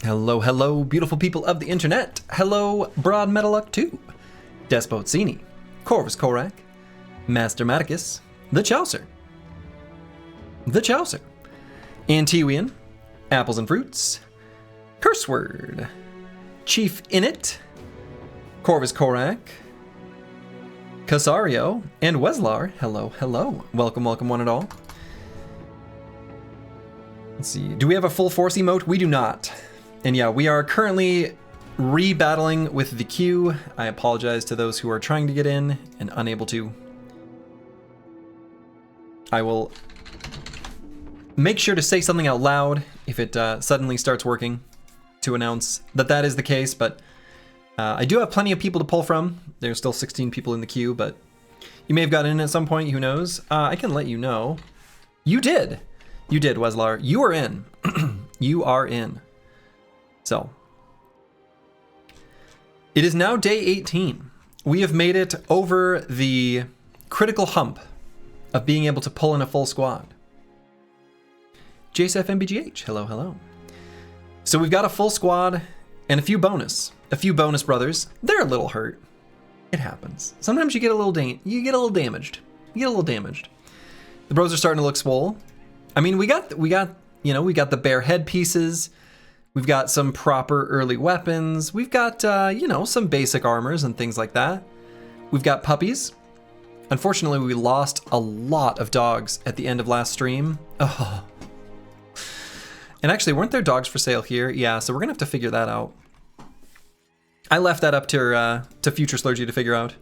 Hello, hello, beautiful people of the internet. Hello, Broad Metalluck 2, Despot Cini, Corvus Korak, Master Maticus, The Chaucer, Antiwian, Apples and Fruits, Curseword, Chief Init, Corvus Korak, Casario, and Weslar. Hello, hello. Welcome, welcome one and all. Let's see, do we have a full force emote? We do not. And yeah, we are currently re-battling with the queue. I apologize to those who are trying to get in and unable to. I will make sure to say something out loud if it suddenly starts working to announce that that is the case, but I do have plenty of people to pull from. There's still 16 people in the queue, but you may have gotten in at some point, who knows? I can let you know. You did, Weslar. You are in. You are in. So, it is now day 18. We have made it over the critical hump of being able to pull in a full squad. JSFMBGH, hello, hello. So we've got a full squad and a few bonus brothers. They're a little hurt. It happens. Sometimes you get a little damaged. The bros are starting to look swole. I mean, we got the bare head pieces. We've got some proper early weapons. We've got, some basic armors and things like that. We've got puppies. Unfortunately, we lost a lot of dogs at the end of last stream. Oh. And actually, weren't there dogs for sale here? Yeah, so we're gonna have to figure that out. I left that up to Future Slurgy to figure out.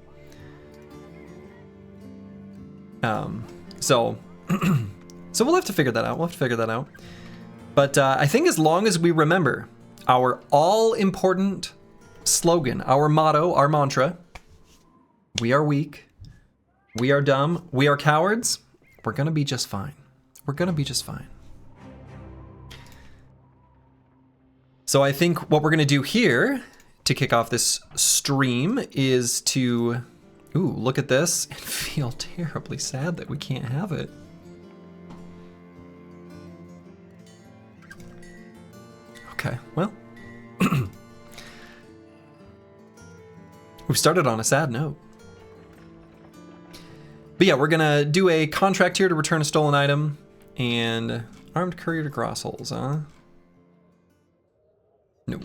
So we'll have to figure that out. But I think as long as we remember our all-important slogan, our motto, our mantra, we are weak, we are dumb, we are cowards, we're gonna be just fine. So I think what we're gonna do here to kick off this stream is to, look at this and feel terribly sad that we can't have it. Okay, well, we've started on a sad note. But yeah, we're gonna do a contract here to return a stolen item and armed courier to Grossholes, huh? No.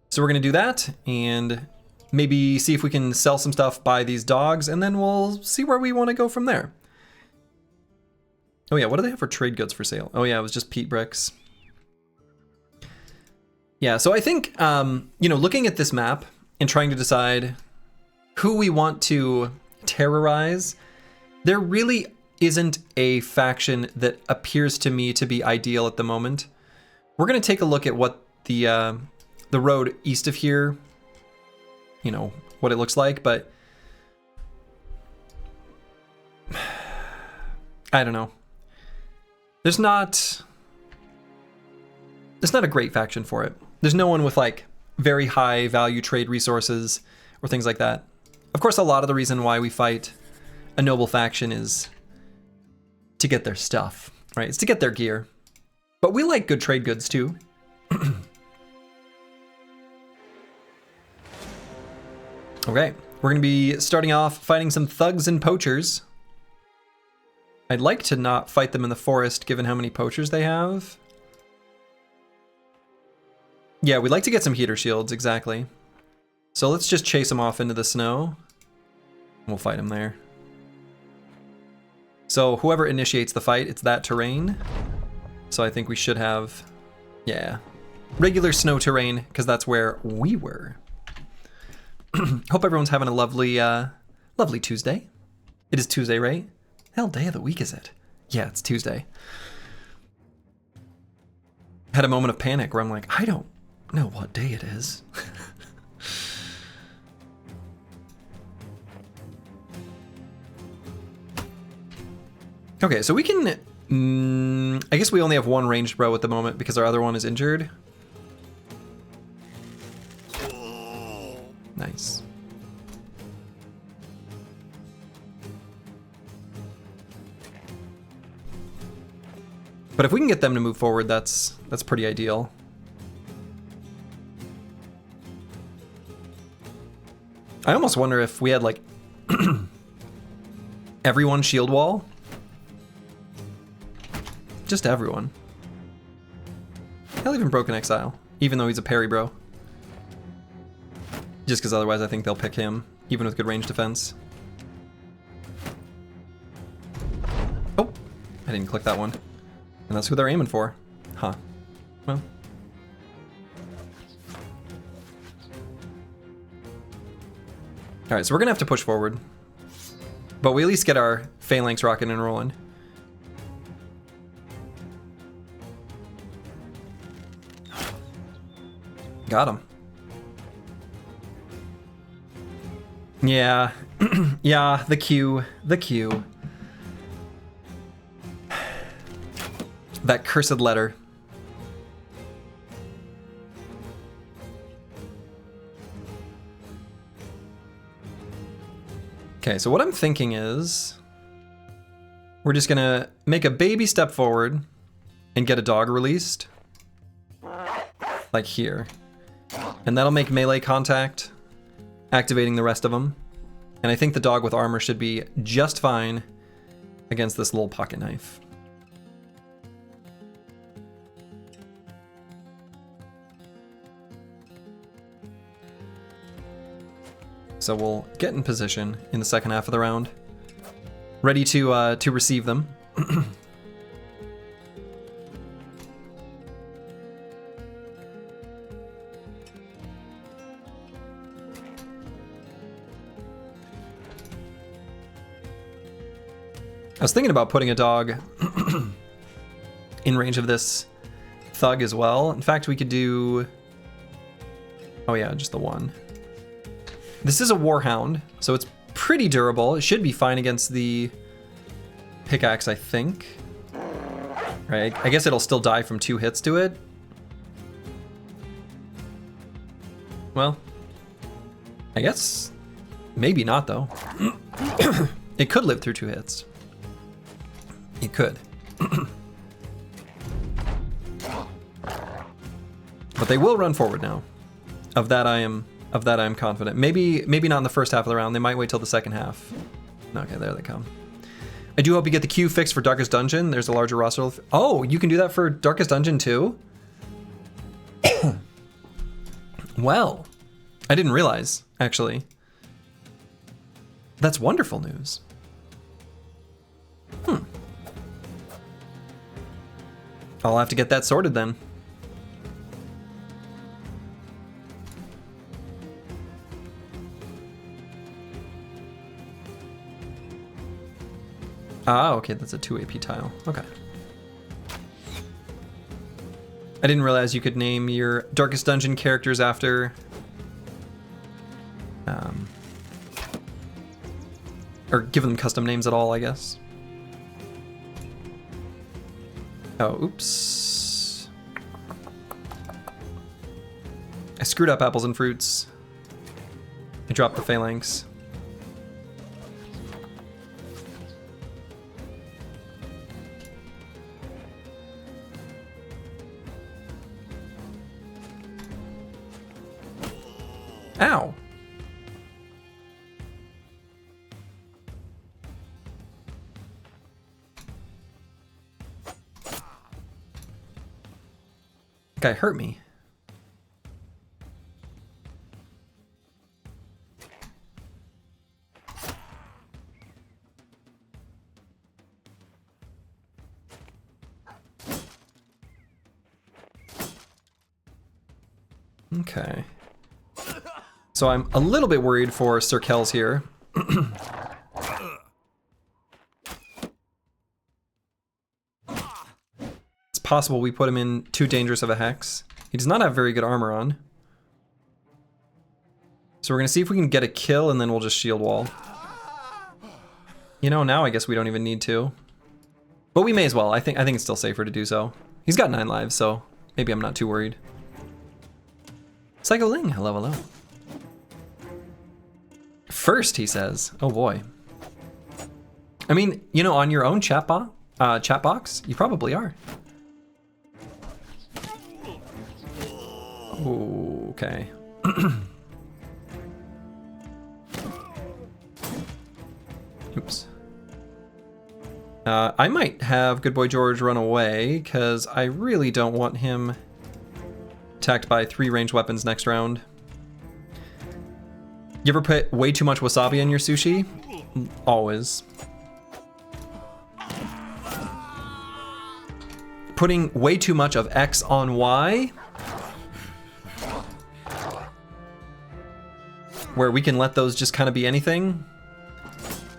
So we're gonna do that and maybe see if we can sell some stuff, buy these dogs, and then we'll see where we want to go from there. Oh yeah, what do they have for trade goods for sale? Oh yeah, it was just peat bricks. Yeah, so I think, looking at this map and trying to decide who we want to terrorize, there really isn't a faction that appears to me to be ideal at the moment. We're going to take a look at what the road east of here, what it looks like, but I don't know. There's not a great faction for it. There's no one with like very high value trade resources or things like that. Of course, a lot of the reason why we fight a noble faction is to get their stuff, right? It's to get their gear. But we like good trade goods too. Okay, we're gonna be starting off fighting some thugs and poachers. I'd like to not fight them in the forest given how many poachers they have. Yeah, we'd like to get some heater shields, exactly. So let's just chase them off into the snow. We'll fight them there. So whoever initiates the fight, it's that terrain. So I think we should have, regular snow terrain, because that's where we were. Hope everyone's having a lovely, lovely Tuesday. It is Tuesday, right? Hell day of the week is it? Yeah, it's Tuesday. Had a moment of panic where I'm like, I don't know what day it is. Okay, so we can, I guess we only have one ranged bro at the moment because our other one is injured. Nice. But if we can get them to move forward, that's pretty ideal. I almost wonder if we had like everyone shield wall. Just everyone. Hell, even Broken Exile, even though he's a parry bro. Just because otherwise I think they'll pick him, even with good range defense. Oh, I didn't click that one. And that's who they're aiming for. Huh. Well. Alright, so we're gonna have to push forward. But we at least get our phalanx rocking and rolling. Got him. Yeah. Yeah, the Q. The Q. That cursed letter. Okay, so what I'm thinking is we're just gonna make a baby step forward and get a dog released. Like here. And that'll make melee contact, activating the rest of them. And I think the dog with armor should be just fine against this little pocket knife. So we'll get in position in the second half of the round, ready to receive them. I was thinking about putting a dog in range of this thug as well. In fact, we could do... Oh yeah, just the one. This is a Warhound, so it's pretty durable. It should be fine against the pickaxe, I think. Right, I guess it'll still die from 2 hits to it. Well, I guess maybe not though. It could live through 2 hits. It could. But they will run forward now. Of that I am confident. Maybe not in the first half of the round. They might wait till the second half. Okay, there they come. I do hope you get the queue fixed for Darkest Dungeon. There's a larger roster. Oh, you can do that for Darkest Dungeon too? Well, I didn't realize, actually. That's wonderful news. I'll have to get that sorted then. Ah, okay, that's a 2 AP tile. Okay. I didn't realize you could name your Darkest Dungeon characters after... or give them custom names at all, I guess. Oh, oops. I screwed up apples and fruits. I dropped the phalanx. Ow. Guy hurt me. Okay. So I'm a little bit worried for Sir Kells here. It's possible we put him in too dangerous of a hex. He does not have very good armor on. So we're gonna see if we can get a kill and then we'll just shield wall. You know, now I guess we don't even need to. But we may as well. I think it's still safer to do so. He's got 9 lives, so maybe I'm not too worried. Psycho Ling, hello, hello. First, he says. Oh boy. I mean, you know, on your own chat box, you probably are. Okay. I might have Good Boy George run away, because I really don't want him attacked by 3 ranged weapons next round. You ever put way too much wasabi in your sushi? Always. Putting way too much of X on Y, where we can let those just kind of be anything,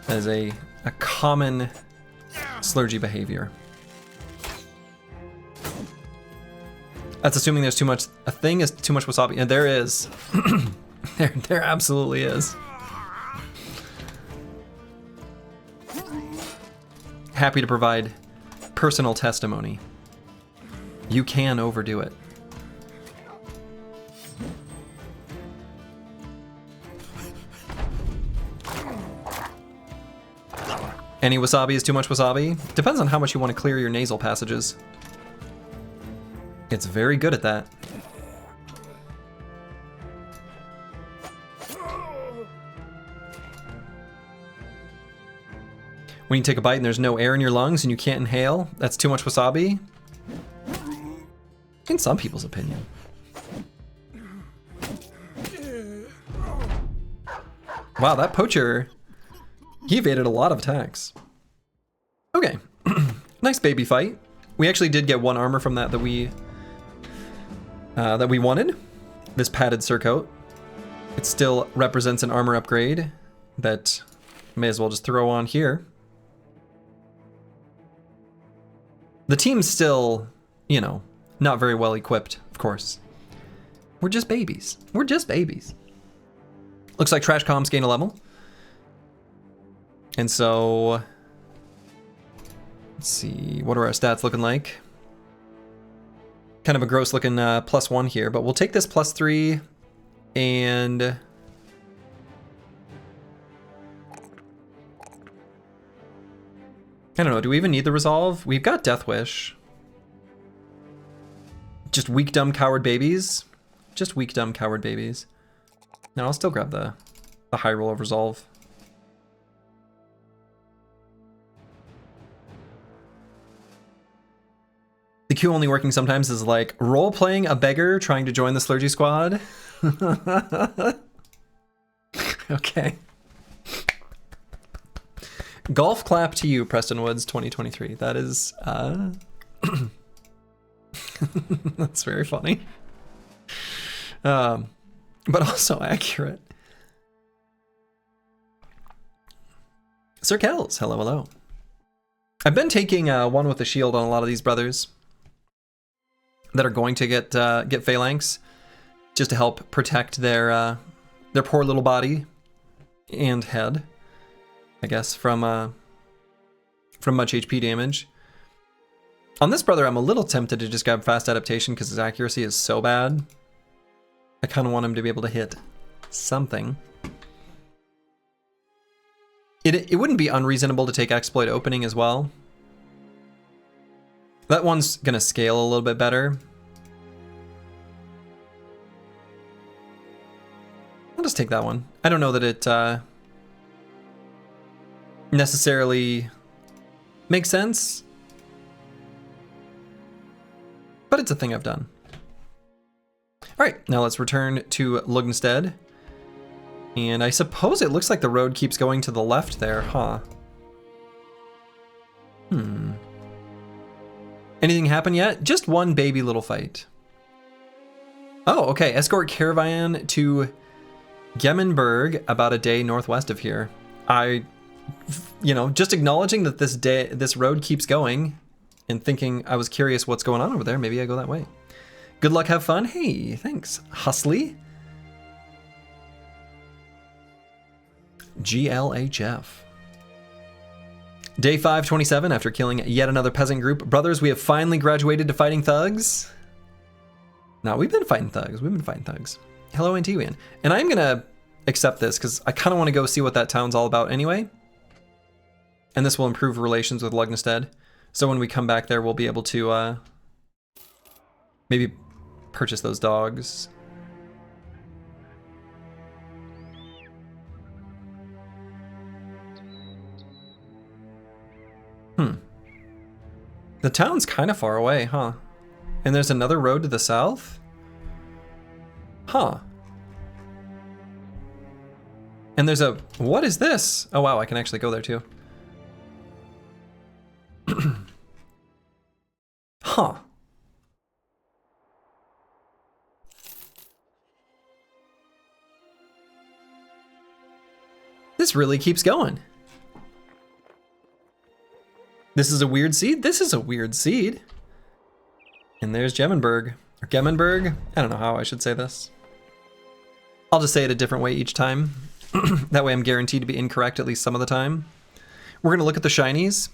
that is a common slurgy behavior. That's assuming there's too much, a thing is too much wasabi, and there is. there absolutely is. Happy to provide personal testimony. You can overdo it. Any wasabi is too much wasabi? Depends on how much you want to clear your nasal passages. It's very good at that. When you take a bite and there's no air in your lungs and you can't inhale, that's too much wasabi? In some people's opinion. Wow, that poacher, he evaded a lot of attacks. Okay, nice baby fight. We actually did get 1 armor from that we wanted. This padded surcoat. It still represents an armor upgrade that may as well just throw on here. The team's still, you know, not very well equipped, of course. We're just babies. We're just babies. Looks like trash comms gain a level. And so, let's see, what are our stats looking like? Kind of a gross looking +1 here, but we'll take this +3 and I don't know, do we even need the resolve? We've got Death Wish. Just weak, dumb, coward babies. Just weak, dumb, coward babies. No, I'll still grab the high roll of resolve. The Q only working sometimes is like role-playing a beggar trying to join the Slurgy Squad. Okay. Golf clap to you, Preston Woods 2023. That is, that's very funny. But also accurate. Sir Kells, hello, hello. I've been taking one with the shield on a lot of these brothers that are going to get phalanx, just to help protect their poor little body and head, I guess, from much HP damage. On this brother, I'm a little tempted to just grab fast adaptation because his accuracy is so bad. I kind of want him to be able to hit something. It wouldn't be unreasonable to take exploit opening as well. That one's gonna scale a little bit better. I'll just take that one. I don't know that it necessarily makes sense, but it's a thing I've done. All right, now let's return to Lugnstead. And I suppose it looks like the road keeps going to the left there, huh? Anything happen yet? Just one baby little fight. Oh, okay. Escort caravan to Gemmenberg, about a day northwest of here. Just acknowledging that this road keeps going and thinking I was curious what's going on over there. Maybe I go that way. Good luck, have fun. Hey, thanks. Hustly. GLHF. Day 527 after killing yet another peasant group. Brothers, we have finally graduated to fighting thugs. No, we've been fighting thugs. We've been fighting thugs. Hello, Antiwian. And I'm going to accept this because I kind of want to go see what that town's all about anyway. And this will improve relations with Lugnstead. So when we come back there, we'll be able to maybe purchase those dogs. The town's kind of far away, huh? And there's another road to the south? Huh. And there's a... What is this? Oh, wow, I can actually go there, too. Huh. This really keeps going. This is a weird seed? This is a weird seed. And there's Gemmenberg. Or Gemmenberg? I don't know how I should say this. I'll just say it a different way each time. That way I'm guaranteed to be incorrect at least some of the time. We're gonna look at the shinies.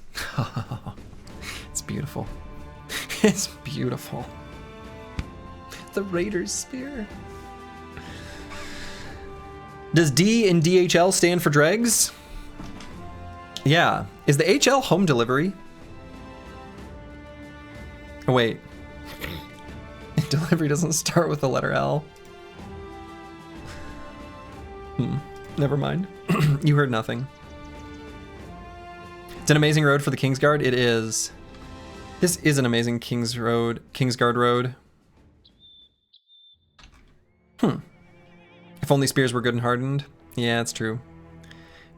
It's beautiful. It's beautiful. The Raider's Spear. Does D in DHL stand for Dregs? Yeah. Is the HL home delivery? Oh, wait. Delivery doesn't start with the letter L. Never mind. You heard nothing. It's an amazing road for the Kingsguard. It is. This is an amazing Kingsguard road. If only spears were good and hardened. Yeah, it's true.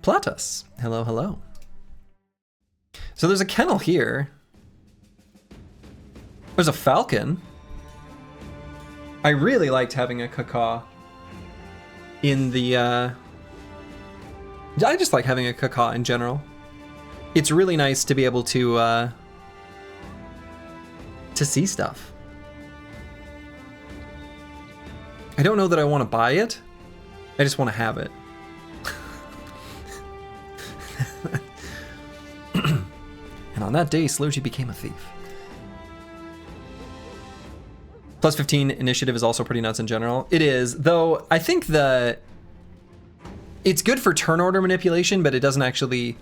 Platus. Hello, hello. So there's a kennel here. There's a falcon. I really liked having a cacaw in the... I just like having a cacaw in general. It's really nice to be able to see stuff. I don't know that I want to buy it. I just want to have it. And on that day, Slurgy became a thief. Plus 15 initiative is also pretty nuts in general. It is, though I think it's good for turn order manipulation, but it doesn't actually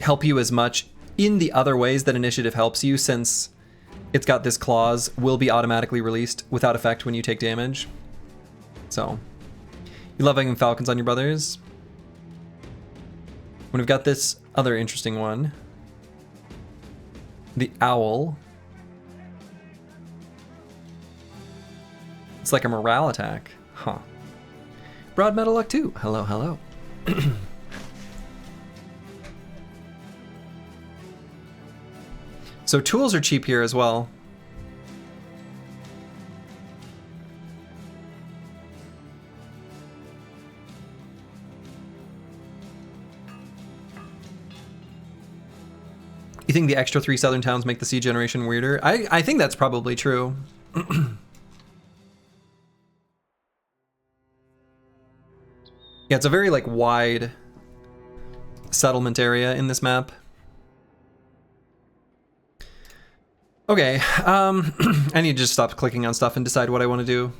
help you as much in the other ways that initiative helps you, since it's got this clause, will be automatically released without effect when you take damage. So, you love having falcons on your brothers. When we've got this other interesting one, the owl. It's like a morale attack, huh? Broad Metal Luck 2. Hello, hello. So tools are cheap here as well. You think the extra 3 southern towns make the seed generation weirder? I think that's probably true. Yeah, it's a very like wide settlement area in this map. Okay, I need to just stop clicking on stuff and decide what I want to do.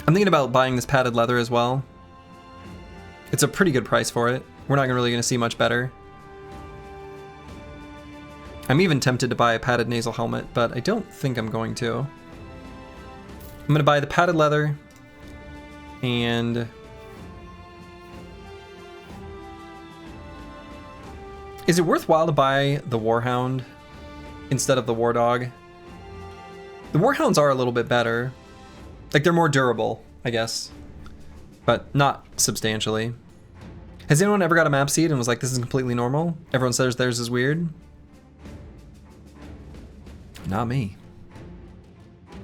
I'm thinking about buying this padded leather as well. It's a pretty good price for it. We're not really going to see much better. I'm even tempted to buy a padded nasal helmet, but I don't think I'm going to. I'm going to buy the padded leather and... Is it worthwhile to buy the Warhound instead of the War Dog? The Warhounds are a little bit better. Like, they're more durable, I guess. But not substantially. Has anyone ever got a map seed and was like, this is completely normal? Everyone says theirs is weird? Not me.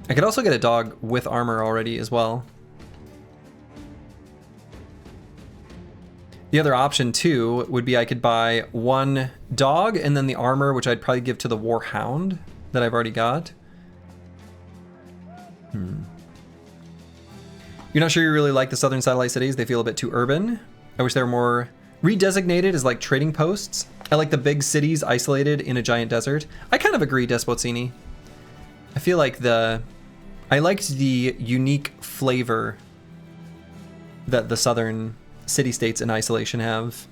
I could also get a dog with armor already as well. The other option too would be I could buy one dog and then the armor, which I'd probably give to the Warhound that I've already got. You're not sure you really like the southern satellite cities? They feel a bit too urban. I wish they were more redesignated as like trading posts. I like the big cities isolated in a giant desert. I kind of agree, Despotsini. I feel like I liked the unique flavor that the southern city-states in isolation have.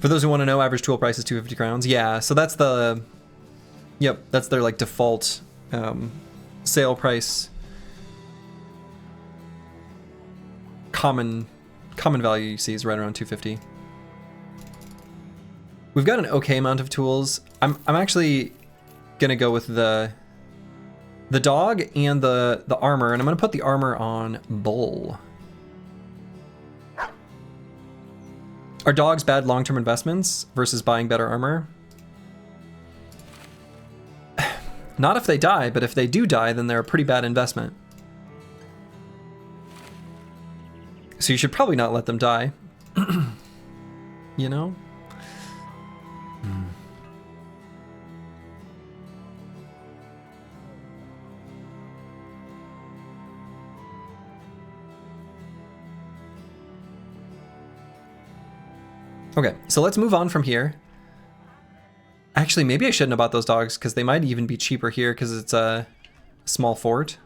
For those who want to know, average tool price is 250 crowns. Yeah, so that's the... Yep, that's their like default sale price. Common value you see is right around 250. We've got an okay amount of tools. I'm actually gonna go with the dog and the armor, and I'm gonna put the armor on Bull. Are dogs bad long-term investments versus buying better armor? Not if they die, but if they do die, then they're a pretty bad investment. So you should probably not let them die. You know? Okay, so let's move on from here. Actually, maybe I shouldn't have bought those dogs because they might even be cheaper here because it's a small fort.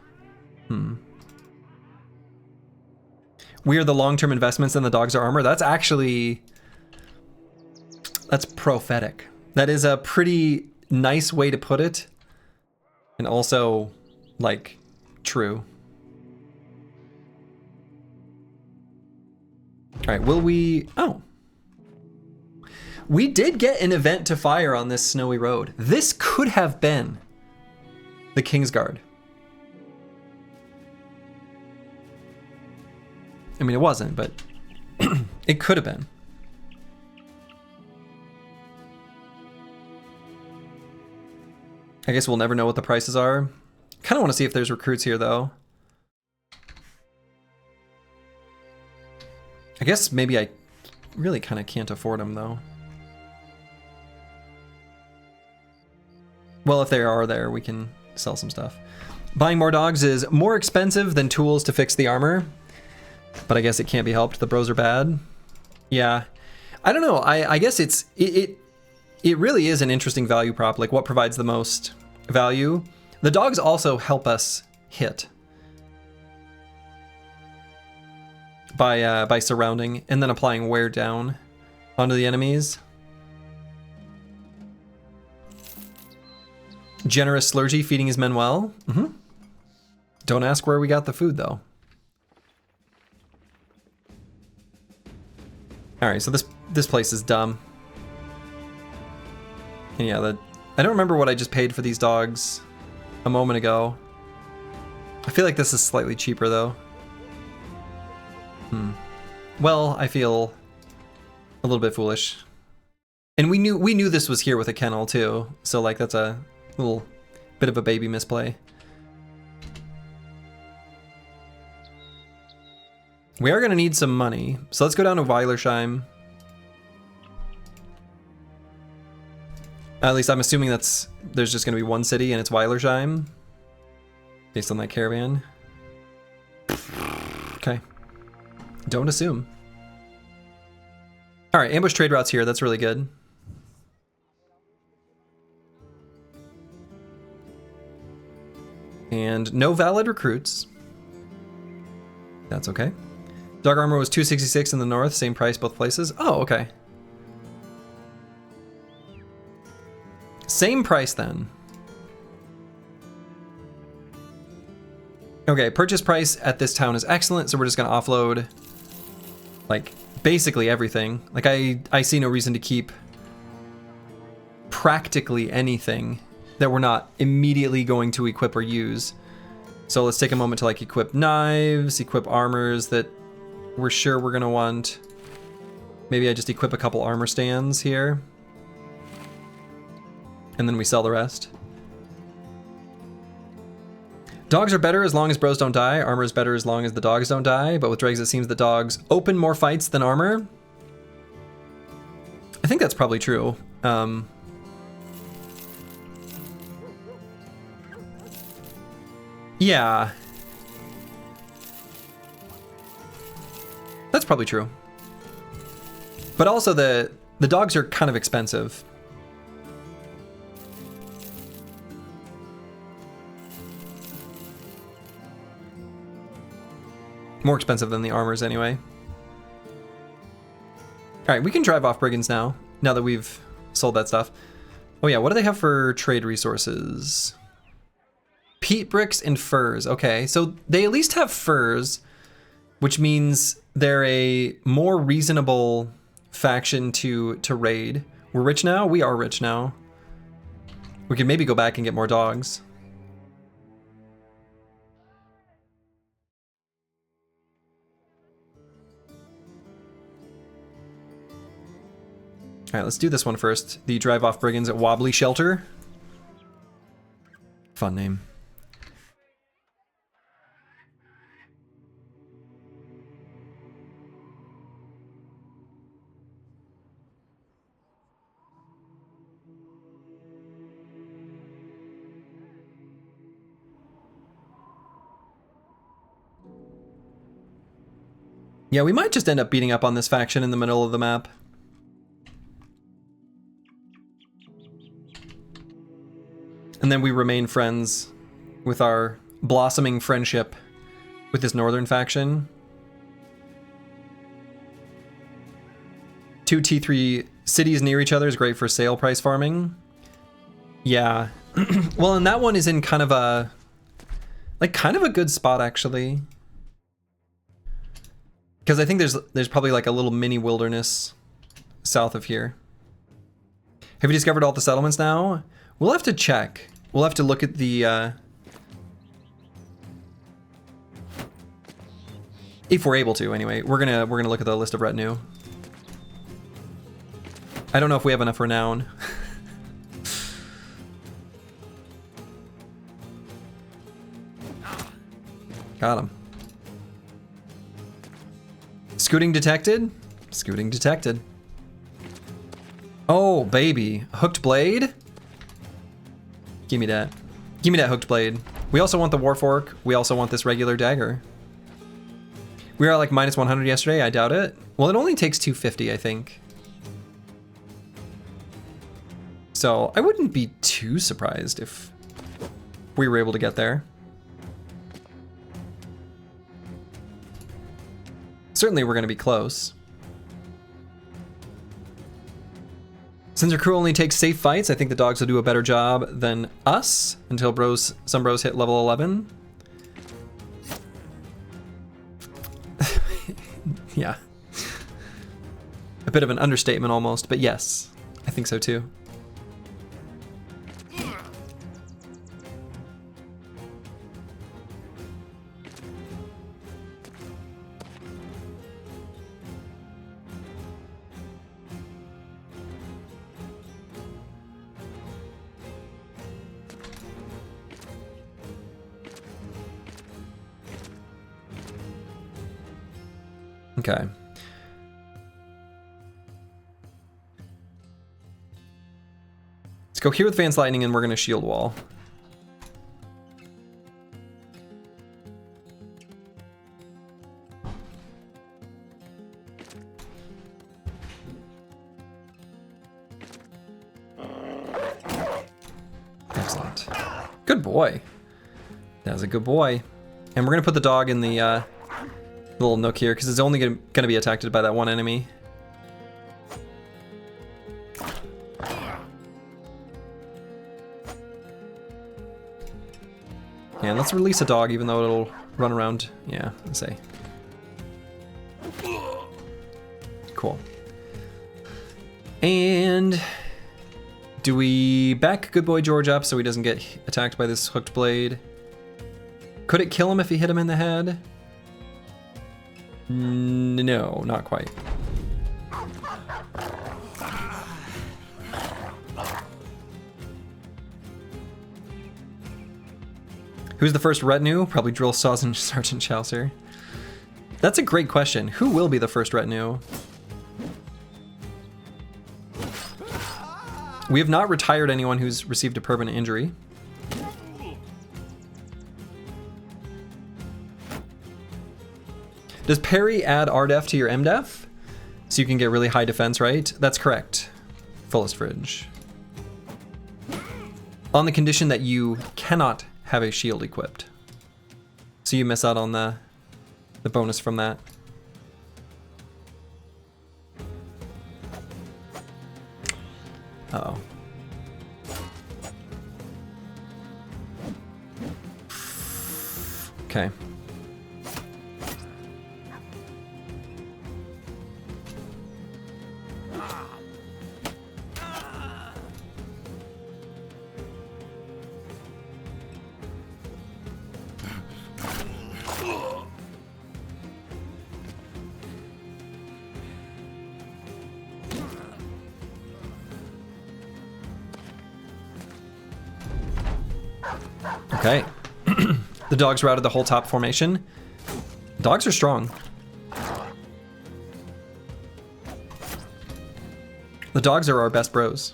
We are the long-term investments and the dogs are armor. That's prophetic. That is a pretty nice way to put it. And also, like, true. All right, will we... Oh. We did get an event to fire on this snowy road. This could have been the Kingsguard. I mean, it wasn't, but it could have been. I guess we'll never know what the prices are. Kind of want to see if there's recruits here, though. I guess maybe I really kind of can't afford them, though. Well, if they are there, we can sell some stuff. Buying more dogs is more expensive than tools to fix the armor. But I guess it can't be helped. The bros are bad. Yeah. I don't know. I guess it really is an interesting value prop. Like, what provides the most value? The dogs also help us hit. By surrounding and then applying wear down onto the enemies. Generous Slurgy feeding his men well. Don't ask where we got the food, though. All right, so this place is dumb. And yeah, I don't remember what I just paid for these dogs a moment ago. I feel like this is slightly cheaper, though. Well, I feel a little bit foolish. And we knew this was here with a kennel, too. So, like, that's a little bit of a baby misplay. We are going to need some money. So let's go down to Weilersheim. At least I'm assuming there's just going to be one city and it's Weilersheim. Based on that caravan. Okay. Don't assume. All right, ambush trade routes here. That's really good. And no valid recruits. That's okay. Dog armor was $266 in the north, same price both places. Oh, okay. Same price then. Okay, purchase price at this town is excellent, so we're just gonna offload like basically everything. Like I see no reason to keep practically anything that we're not immediately going to equip or use. So let's take a moment to like equip knives, equip armors that we're sure we're gonna want. Maybe I just equip a couple armor stands here. And then we sell the rest. Dogs are better as long as bros don't die. Armor is better as long as the dogs don't die. But with Dregs, it seems the dogs open more fights than armor. I think that's probably true. Yeah. That's probably true. But also the dogs are kind of expensive. More expensive than the armors anyway. All right, we can drive off brigands now that we've sold that stuff. Oh yeah, what do they have for trade resources? Peat bricks and furs. Okay, so they at least have furs, which means they're a more reasonable faction to raid. We're rich now? We are rich now. We could maybe go back and get more dogs. Alright, let's do this one first. The Drive Off Brigands at Wobbly Shelter. Fun name. Yeah, we might just end up beating up on this faction in the middle of the map. And then we remain friends with our blossoming friendship with this northern faction. 2 T3 cities near each other is great for sale price farming. Yeah. Well, and that one is in kind of a good spot actually. Because I think there's probably like a little mini wilderness south of here. Have you discovered all the settlements now? We'll have to check. We'll have to look at the if we're able to anyway. We're gonna look at the list of retinue. I don't know if we have enough renown. Got him. Scooting detected? Scooting detected. Oh, baby. Hooked blade? Give me that. Give me that hooked blade. We also want the Warfork. We also want this regular dagger. We were at like minus 100 yesterday. I doubt it. Well, it only takes 250, I think. So I wouldn't be too surprised if we were able to get there. Certainly we're going to be close. Since our crew only takes safe fights, I think the dogs will do a better job than us until some bros hit level 11. Yeah. A bit of an understatement almost, but yes, I think so too. Okay. Let's go here with Vance Lightning and we're going to shield wall. Excellent. Good boy. That was a good boy. And we're going to put the dog in the little nook here because it's only going to be attacked by that one enemy. And let's release a dog even though it'll run around. Yeah, let's say. Cool. And do we back Good Boy George up so he doesn't get attacked by this hooked blade? Could it kill him if he hit him in the head? No, not quite. Who's the first retinue? Probably Drill Saws and Sergeant Chaucer. That's a great question. Who will be the first retinue? We have not retired anyone who's received a permanent injury. Does parry add RDef to your MDef? So you can get really high defense, right? That's correct. Fullest Fridge. On the condition that you cannot have a shield equipped. So you miss out on the bonus from that. Uh-oh. Okay. Okay. The dogs routed the whole top formation. Dogs are strong. The dogs are our best bros.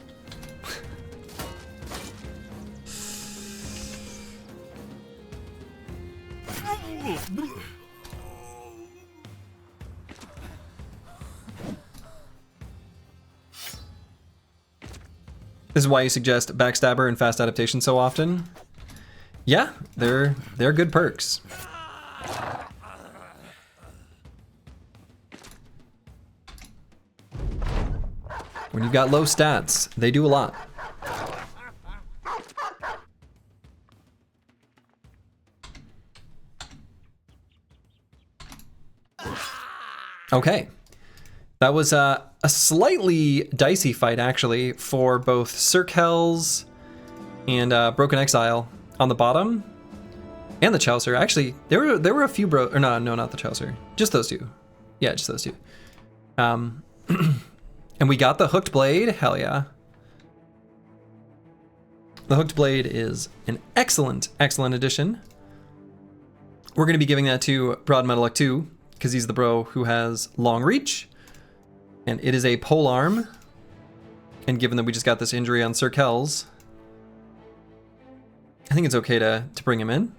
This is why you suggest Backstabber and Fast Adaptation so often. Yeah, they're good perks. When you've got low stats, they do a lot. Okay. That was a slightly dicey fight, actually, for both Circhel's and Broken Exile on the bottom, and the Chaucer. Actually, there were a few or no, not the Chaucer. Just those two. Yeah, just those two. And we got the Hooked Blade. Hell yeah. The Hooked Blade is an excellent, excellent addition. We're going to be giving that to Broad Metallic 2, because he's the bro who has long reach. And it is a pole arm. And given that we just got this injury on Circhel's, I think it's okay to bring him in.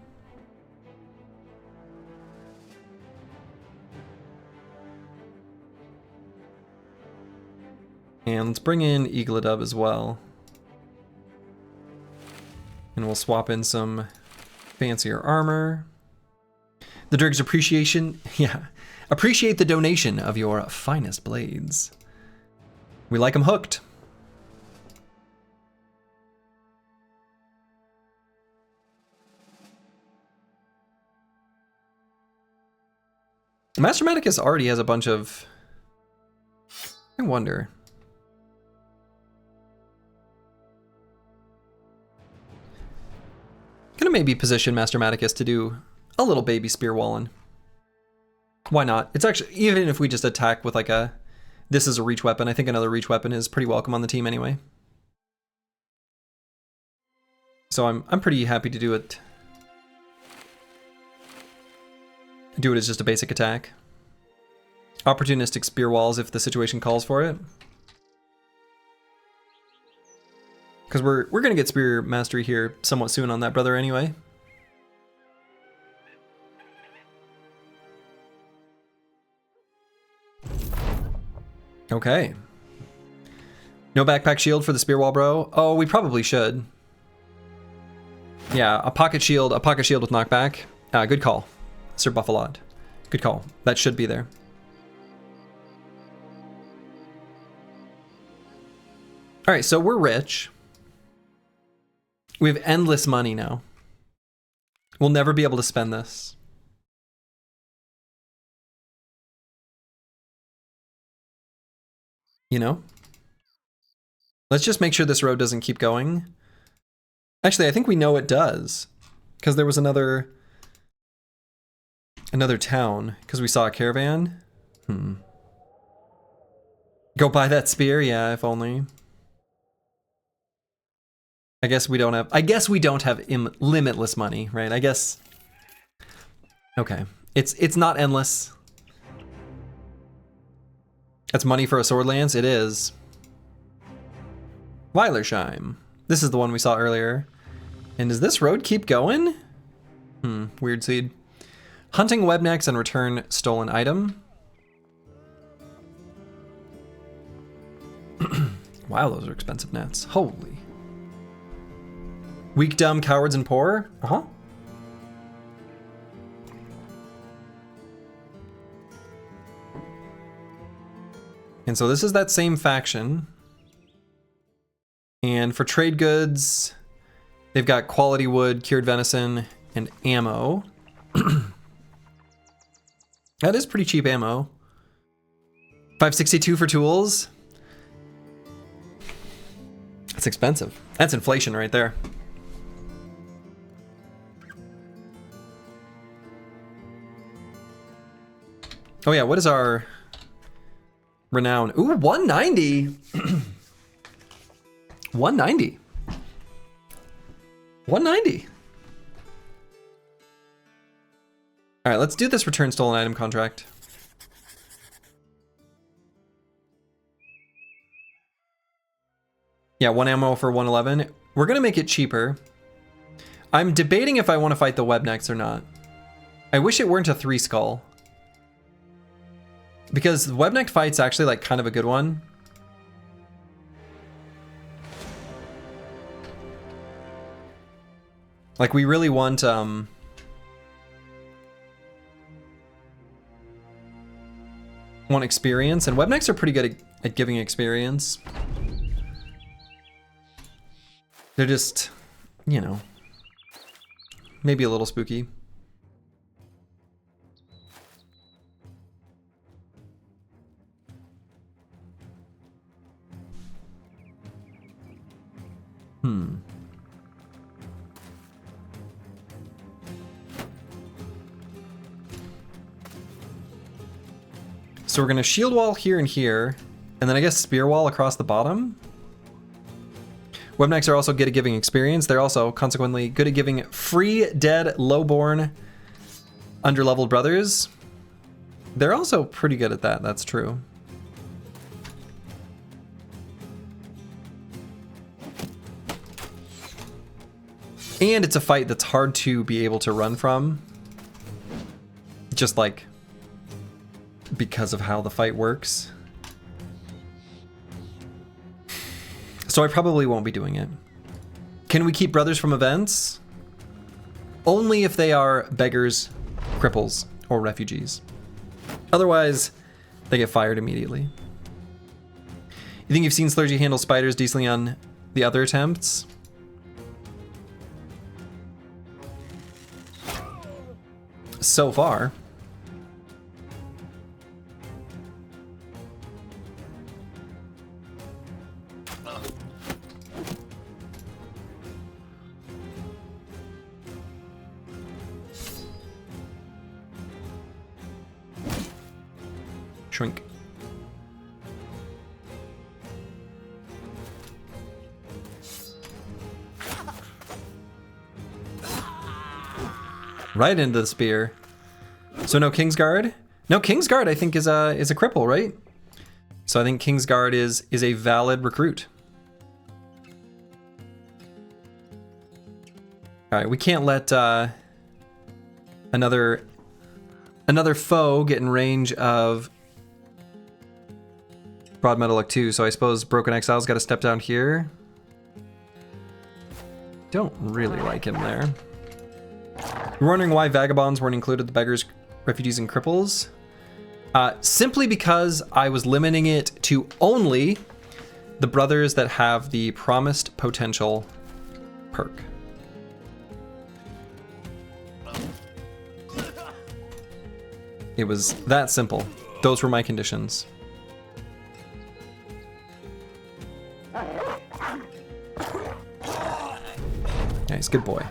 And let's bring in Eagledub as well. And we'll swap in some fancier armor. The Dregs appreciation, yeah. Appreciate the donation of your finest blades. We like them hooked. Master Medicus already has a bunch of... I wonder. Gonna maybe position Master Medicus to do a little baby spear walling. Why not? It's actually, even if we just attack with like a, this is a reach weapon, I think another reach weapon is pretty welcome on the team anyway. So I'm pretty happy to do it. Do it as just a basic attack. Opportunistic spear walls if the situation calls for it. Because we're gonna get spear mastery here somewhat soon on that brother anyway. Okay. No backpack shield for the spear wall, bro. Oh, we probably should. Yeah, a pocket shield with knockback. Good call, Sir Buffalod. Good call. That should be there. All right, so we're rich. We have endless money now. We'll never be able to spend this. You know? Let's just make sure this road doesn't keep going. Actually, I think we know it does. Because there was another town. Because we saw a caravan. Go buy that spear? Yeah, if only. I guess we don't have limitless money, right? I guess. Okay. It's not endless. That's money for a sword lance? It is. Weilersheim. This is the one we saw earlier. And does this road keep going? Weird seed. Hunting webnecks and return stolen item. Wow, those are expensive nets. Holy. Weak, dumb, cowards, and poor? Uh-huh. And so this is that same faction. And for trade goods, they've got quality wood, cured venison, and ammo. That is pretty cheap ammo. 562 for tools. That's expensive. That's inflation right there. Oh yeah, what is our renown? Ooh, 190. 190. 190. All right, let's do this return stolen item contract. Yeah, 1 ammo for 111. We're gonna make it cheaper. I'm debating if I want to fight the Webnecks or not. I wish it weren't a 3 skull. Because the Webneck fight's actually like kind of a good one. Like we really want experience, and Webnecks are pretty good at giving experience. They're just, you know, maybe a little spooky. So we're gonna shield wall here and here, and then I guess spear wall across the bottom. Webnecks are also good at giving experience. They're also consequently good at giving free, dead, lowborn, underleveled brothers. They're also pretty good at that, that's true. And it's a fight that's hard to be able to run from. Just like, because of how the fight works. So I probably won't be doing it. Can we keep brothers from events? Only if they are beggars, cripples, or refugees. Otherwise, they get fired immediately. You think you've seen Slurgy handle spiders decently on the other attempts? So far. Shrink. Right into the spear. So no Kingsguard? No, Kingsguard I think is a cripple, right? So I think Kingsguard is a valid recruit. All right, we can't let another foe get in range of Broad Metal 2, so I suppose Broken Exile's got to step down here. Don't really like him there. You're wondering why Vagabonds weren't included, the Beggars, Refugees, and Cripples? Simply because I was limiting it to only the brothers that have the Promised Potential perk. It was that simple. Those were my conditions. Nice, good boy.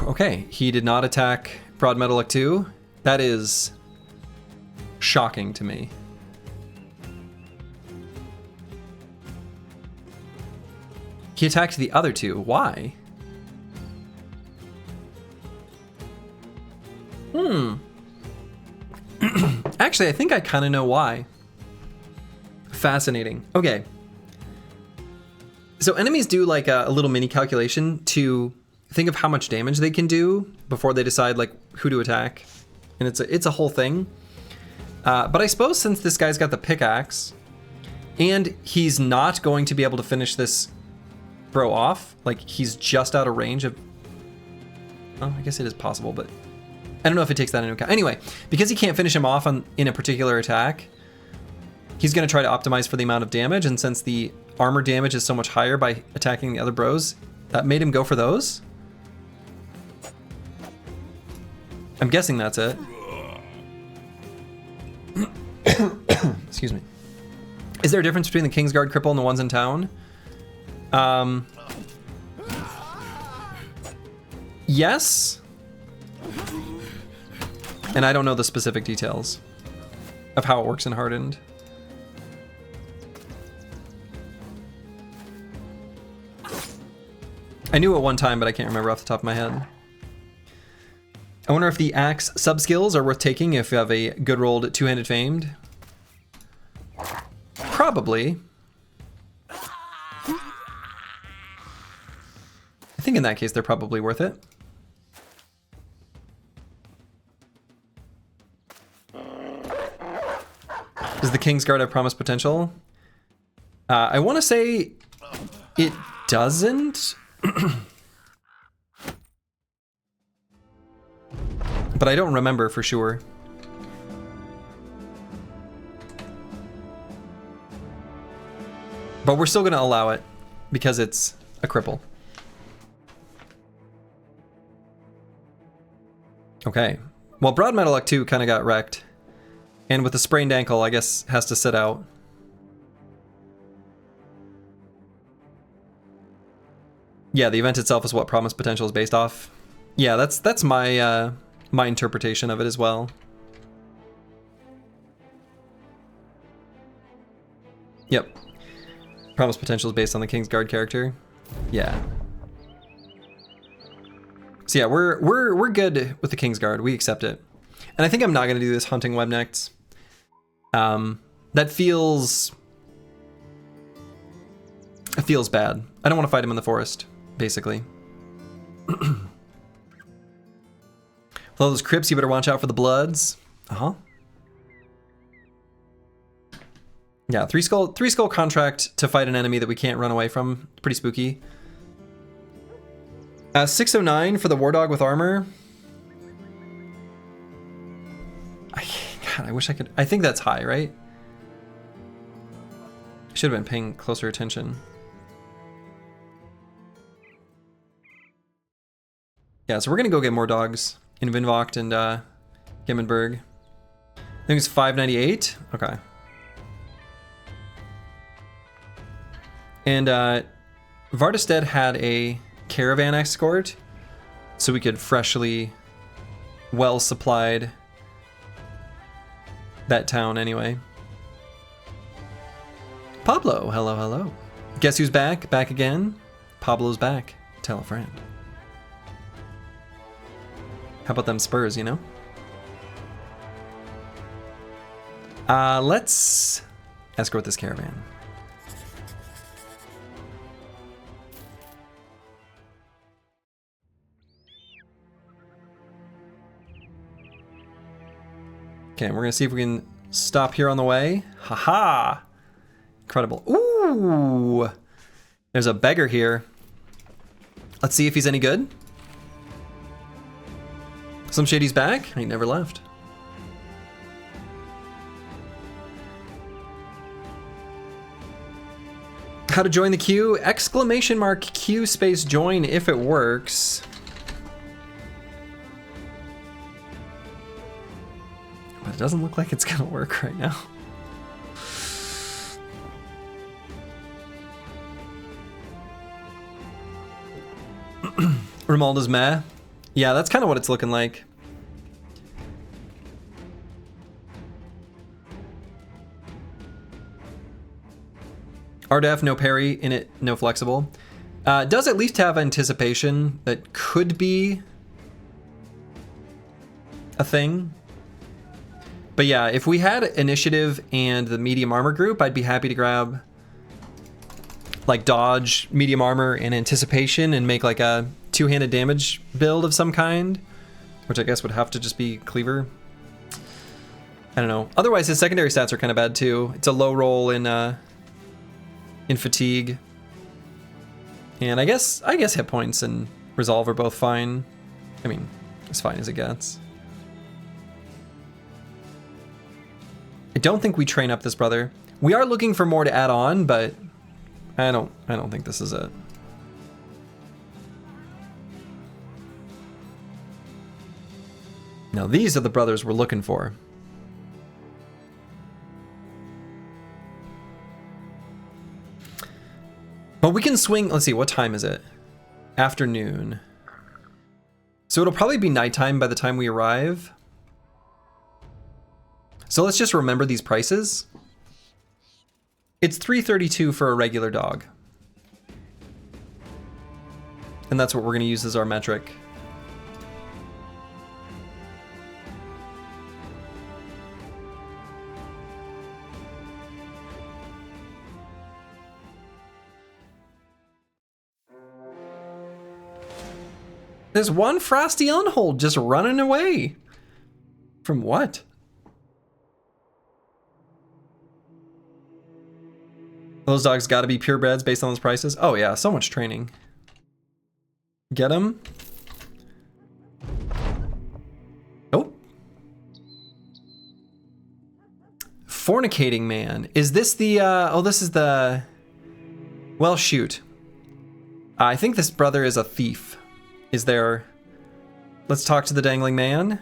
Okay, he did not attack Broad Metal 2. That is shocking to me. He attacked the other two. Why? Actually, I think I kind of know why. Fascinating. Okay. So enemies do like a little mini calculation to think of how much damage they can do before they decide like who to attack. And it's a whole thing. But I suppose since this guy's got the pickaxe and he's not going to be able to finish this bro off, like he's just out of range of, well, I guess it is possible, but I don't know if it takes that into account. Anyway, because he can't finish him off in a particular attack, he's going to try to optimize for the amount of damage, and since the armor damage is so much higher by attacking the other bros, that made him go for those? I'm guessing that's it. Excuse me. Is there a difference between the Kingsguard cripple and the ones in town? Yes. And I don't know the specific details of how it works in Hardened. I knew it one time, but I can't remember off the top of my head. I wonder if the axe sub-skills are worth taking if you have a good rolled two-handed famed. Probably. I think in that case they're probably worth it. Does the Kingsguard have promised potential? I want to say it doesn't. But I don't remember for sure. But we're still going to allow it because it's a cripple. Okay. Well, Broad Metalluck 2 kind of got wrecked. And with a sprained ankle, I guess has to sit out. Yeah, the event itself is what promised potential is based off. Yeah, that's my my interpretation of it as well. Yep. Promised potential is based on the Kingsguard character. Yeah. So yeah, we're good with the Kingsguard. We accept it. And I think I'm not gonna do this hunting webnects. That feels bad. I don't want to fight him in the forest, basically. With all those Crips, you better watch out for the Bloods. Uh-huh. Yeah, three skull contract to fight an enemy that we can't run away from. Pretty spooky. 609 for the War Dog with armor. God, I wish I could. I think that's high, right? Should have been paying closer attention. Yeah, so we're gonna go get more dogs in Vinvocht and Gemmenberg. I think it's 598. Okay. And Vardestead had a caravan escort, so we could freshly, well supplied that town anyway. Pablo, hello, hello. Guess who's back? Back again? Pablo's back. Tell a friend. How about them Spurs, you know? Let's escort this caravan. Okay, we're gonna see if we can stop here on the way. Haha! Incredible. Ooh! There's a beggar here. Let's see if he's any good. Some Shady's back. He never left. How to join the queue? Exclamation mark Q space join if it works. But it doesn't look like it's gonna work right now. Romuald's meh. Yeah, that's kind of what it's looking like. RDF, no parry, in it, no flexible. Does at least have anticipation that could be a thing. But yeah, if we had initiative and the medium armor group, I'd be happy to grab like dodge, medium armor, and anticipation and make like a two-handed damage build of some kind, which I guess would have to just be cleaver. I don't know. Otherwise, his secondary stats are kind of bad too. It's a low roll in fatigue, and I guess hit points and resolve are both fine. I mean, as fine as it gets. I don't think we train up this brother. We are looking for more to add on, but I don't think this is it. Now these are the brothers we're looking for. But we can swing, let's see, what time is it? Afternoon. So it'll probably be nighttime by the time we arrive. So let's just remember these prices. It's $3.32 for a regular dog. And that's what we're going to use as our metric. There's one Frosty Unhold just running away. From what? Those dogs got to be purebreds based on those prices. Oh yeah, so much training. Get him. Oh. Fornicating man. Is this the, oh, this is the, well, shoot. I think this brother is a thief. Is there, let's talk to the dangling man.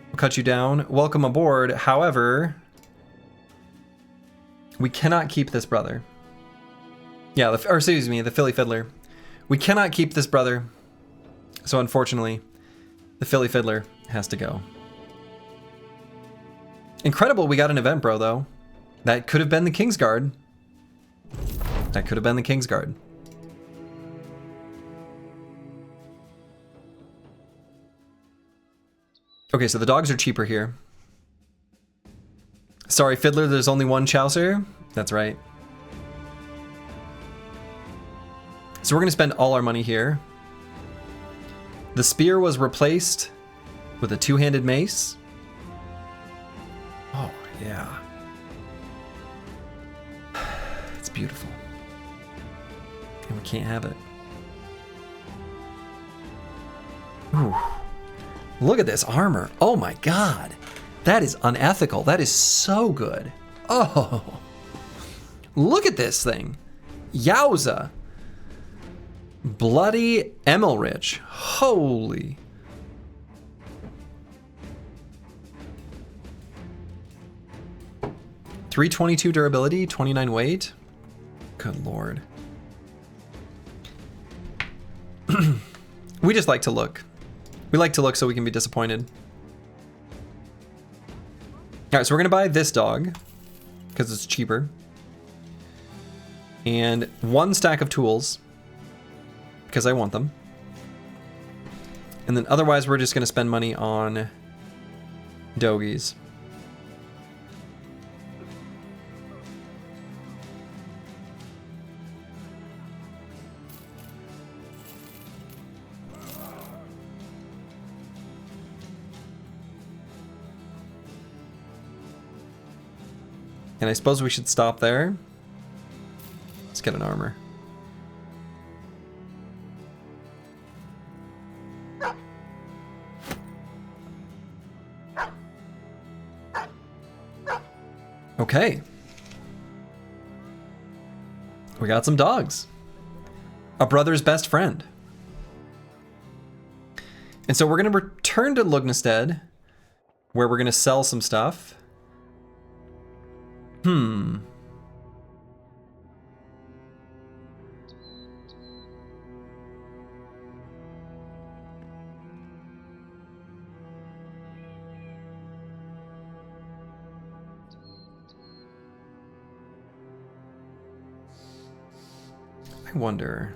We'll cut you down. Welcome aboard. However, we cannot keep this brother. Yeah, or excuse me, the Philly Fiddler. We cannot keep this brother. So unfortunately, the Philly Fiddler has to go. Incredible we got an event, bro, though. That could have been the Kingsguard. That could have been the Kingsguard. Okay, so the dogs are cheaper here. Sorry, Fiddler, there's only one Chaucer. That's right. So we're going to spend all our money here. The spear was replaced with a two-handed mace. Oh, yeah. It's beautiful. And we can't have it. Ooh. Look at this armor. Oh my god. That is unethical. That is so good. Oh. Look at this thing. Yowza. Bloody Emelrich. Holy. .322 durability, 29 weight. Good lord. We just like to look. We like to look so we can be disappointed. Alright, so we're going to buy this dog because it's cheaper. And one stack of tools because I want them. And then otherwise we're just going to spend money on dogies. And I suppose we should stop there. Let's get an armor. Okay. We got some dogs. A brother's best friend. And so we're going to return to Lugnestead, where we're going to sell some stuff. I wonder.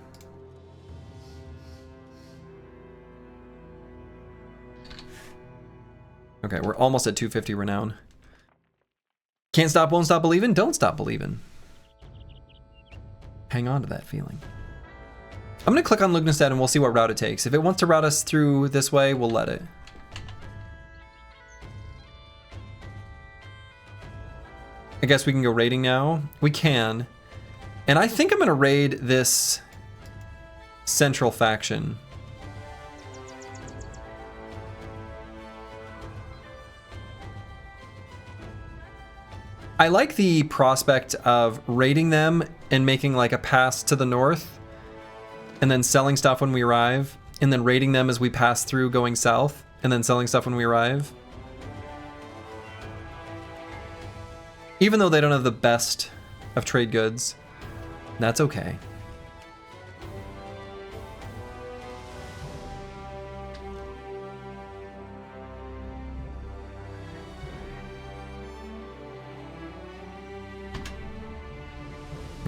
Okay, we're almost at 250 renown. Can't stop, won't stop believing, don't stop believing. Hang on to that feeling. I'm gonna click on Lugnestead and we'll see what route it takes. If it wants to route us through this way, we'll let it. I guess we can go raiding now. We can. And I think I'm gonna raid this central faction. I like the prospect of raiding them and making like a pass to the north and then selling stuff when we arrive and then raiding them as we pass through going south and then selling stuff when we arrive. Even though they don't have the best of trade goods, that's okay.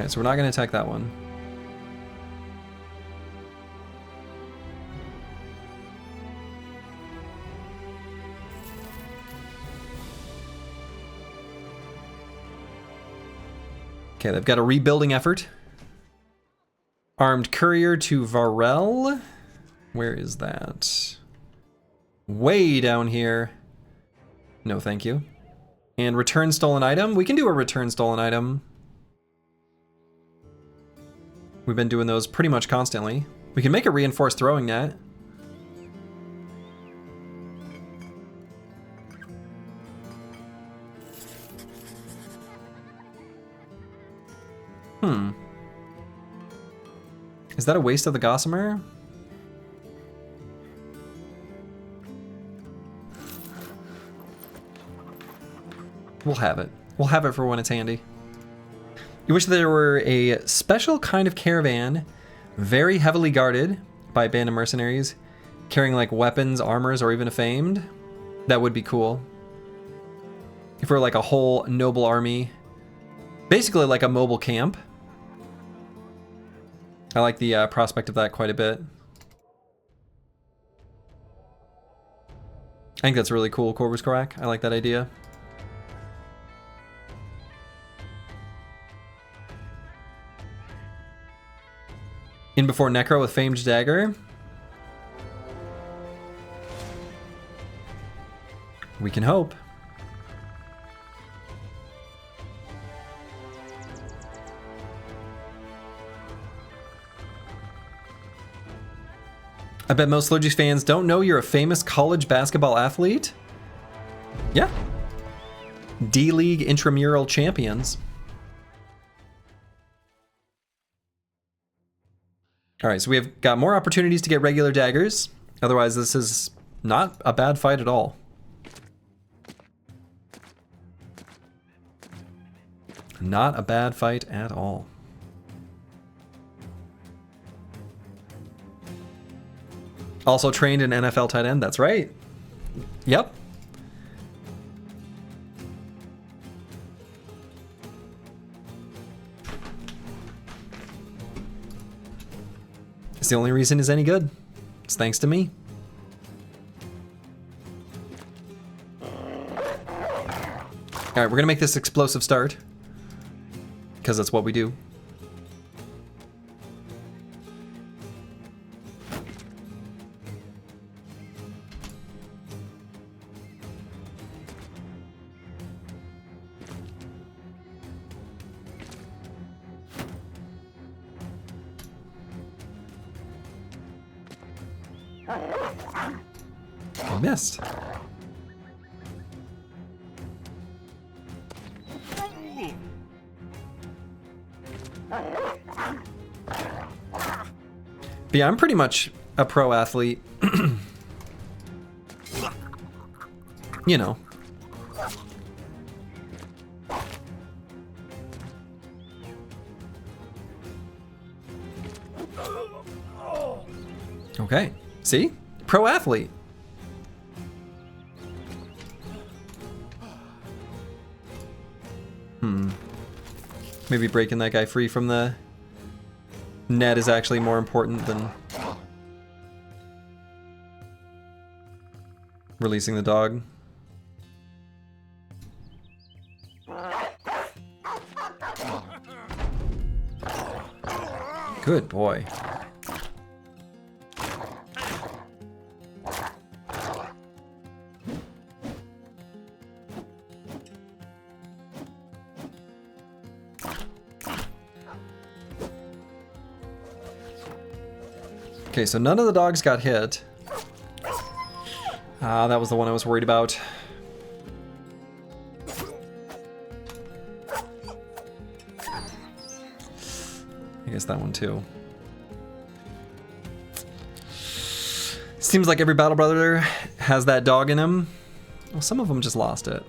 Okay, so we're not going to attack that one. Okay, they've got a rebuilding effort. Armed courier to Varel. Where is that? Way down here. No, thank you. And return stolen item. We can do a return stolen item. We've been doing those pretty much constantly. We can make a reinforced throwing net. Is that a waste of the Gossamer? We'll have it. We'll have it for when it's handy. You wish there were a special kind of caravan, very heavily guarded by a band of mercenaries, carrying like weapons, armors, or even a famed? That would be cool. If we're like a whole noble army. Basically like a mobile camp. I like the prospect of that quite a bit. I think that's really cool, Corvus Korak. I like that idea. In before Necro with Famed Dagger. We can hope. I bet most Logis fans don't know you're a famous college basketball athlete. Yeah. D-League intramural champions. All right, so we have got more opportunities to get regular daggers. Otherwise, this is not a bad fight at all. Not a bad fight at all. Also trained in NFL tight end, that's right. Yep. It's the only reason he's any good. It's thanks to me. Alright, we're gonna make this explosive start. Because that's what we do. I missed. But yeah, I'm pretty much a pro athlete. You know. Okay, see? Pro athlete. Maybe breaking that guy free from the net is actually more important than releasing the dog. Good boy. Okay, so none of the dogs got hit. That was the one I was worried about. I guess that one too. Seems like every battle brother has that dog in him. Well, some of them just lost it.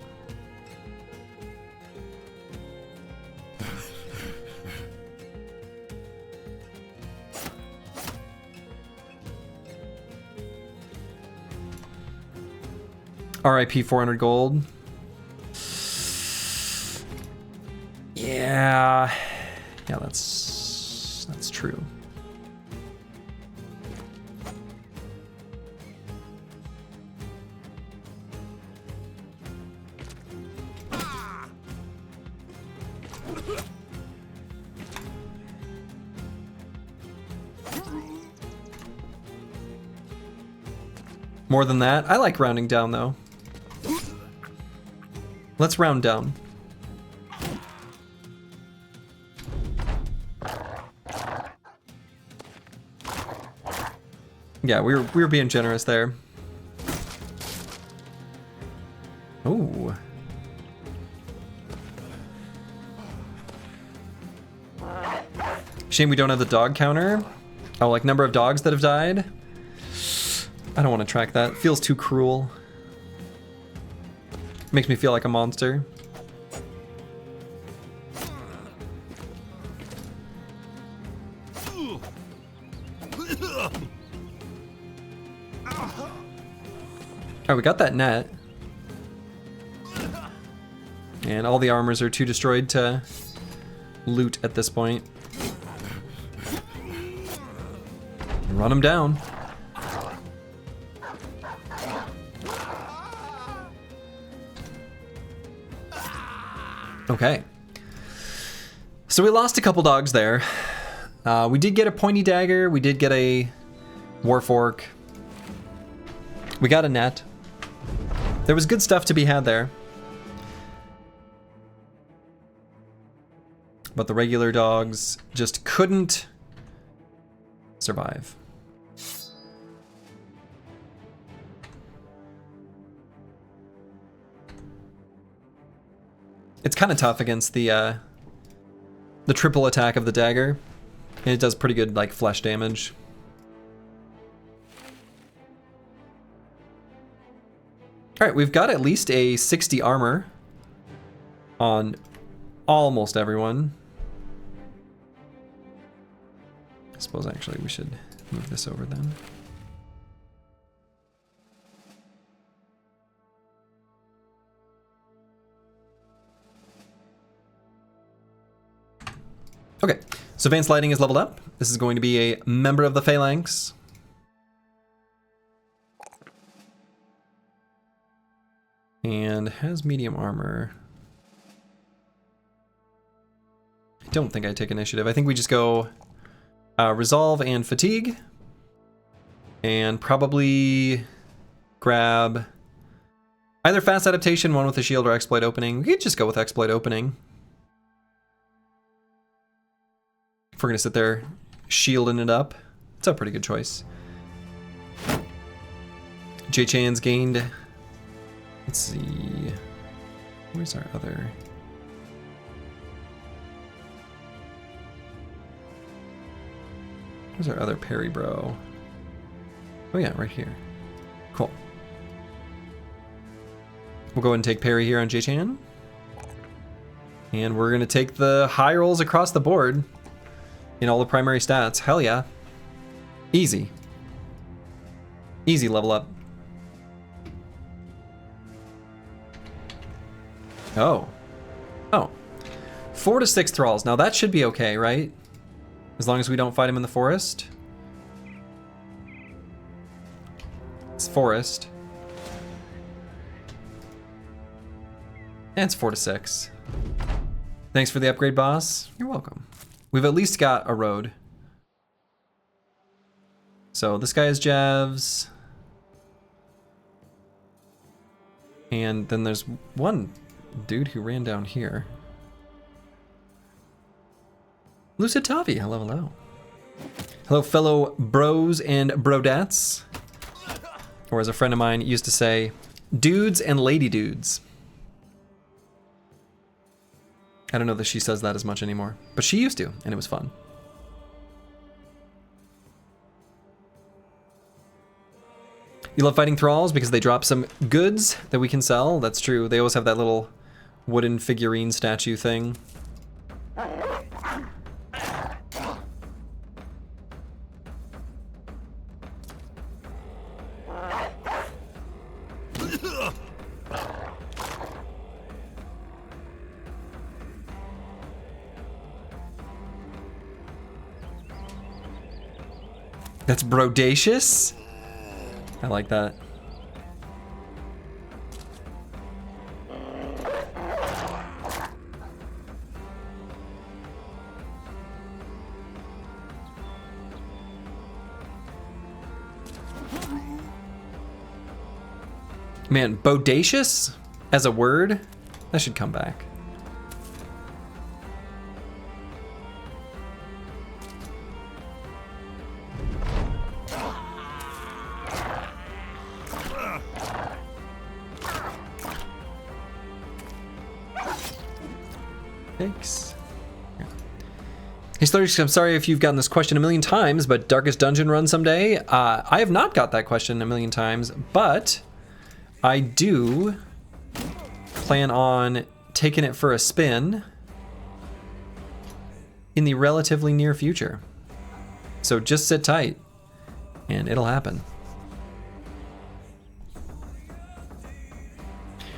RIP 400 gold. Yeah, that's true. More than that, I like rounding down though. Let's round down. Yeah, we were being generous there. Oh. Shame we don't have the dog counter. Oh, like number of dogs that have died. I don't want to track that. It feels too cruel. Makes me feel like a monster. Alright, we got that net. And all the armors are too destroyed to loot at this point. Run them down. Okay. So we lost a couple dogs there. We did get a pointy dagger. We did get a warfork. We got a net. There was good stuff to be had there. But the regular dogs just couldn't survive. It's kind of tough against the triple attack of the dagger. And it does pretty good like flesh damage. Alright, we've got at least a 60 armor on almost everyone. I suppose actually we should move this over then. Okay, so Advanced Lighting is leveled up. This is going to be a member of the Phalanx. And has medium armor. I don't think I take initiative. I think we just go resolve and fatigue. And probably grab either fast adaptation, one with a shield, or exploit opening. We could just go with exploit opening. If we're gonna sit there shielding it up. It's a pretty good choice. J-Chan's gained. Let's see. Where's our other? Where's our other parry bro? Oh yeah, right here. Cool. We'll go ahead and take parry here on J-Chan. And we're gonna take the high rolls across the board in all the primary stats. Hell yeah. Easy. Easy level up. Oh. Oh. 4 to 6 thralls. Now that should be okay, right? As long as we don't fight him in the forest. It's forest. And it's 4 to 6. Thanks for the upgrade, boss. You're welcome. We've at least got a road. So this guy is Javs. And then there's one dude who ran down here. Lucitavi, hello, hello. Hello, fellow bros and brodettes. Or as a friend of mine used to say, dudes and lady dudes. I don't know that she says that as much anymore, but she used to, and it was fun. You love fighting thralls because they drop some goods that we can sell. That's true. They always have that little wooden figurine statue thing. That's brodacious. I like that. Man, bodacious as a word, that should come back. Thanks. Hey Slurge, I'm sorry if you've gotten this question a million times, but Darkest Dungeon run someday? I have not got that question a million times, but I do plan on taking it for a spin in the relatively near future. So just sit tight and it'll happen.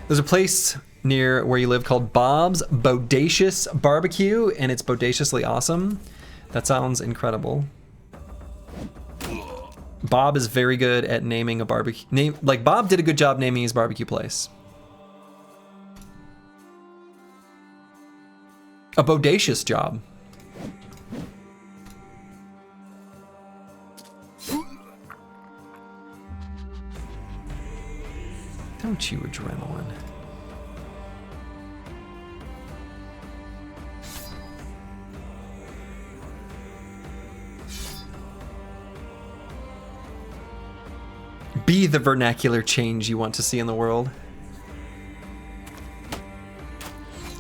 There's a place near where you live called Bob's Bodacious Barbecue, and it's bodaciously awesome. That sounds incredible. Bob is very good at naming a barbecue. Like Bob did a good job naming his barbecue place. A bodacious job. Don't you, adrenaline. Be the vernacular change you want to see in the world.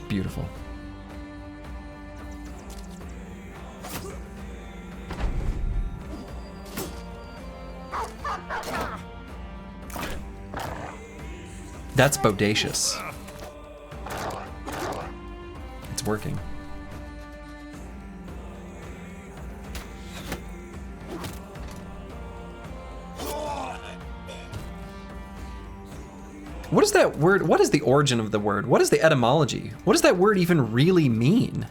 Beautiful. That's bodacious. It's working. What is that word? What is the origin of the word? What is the etymology? What does that word even really mean?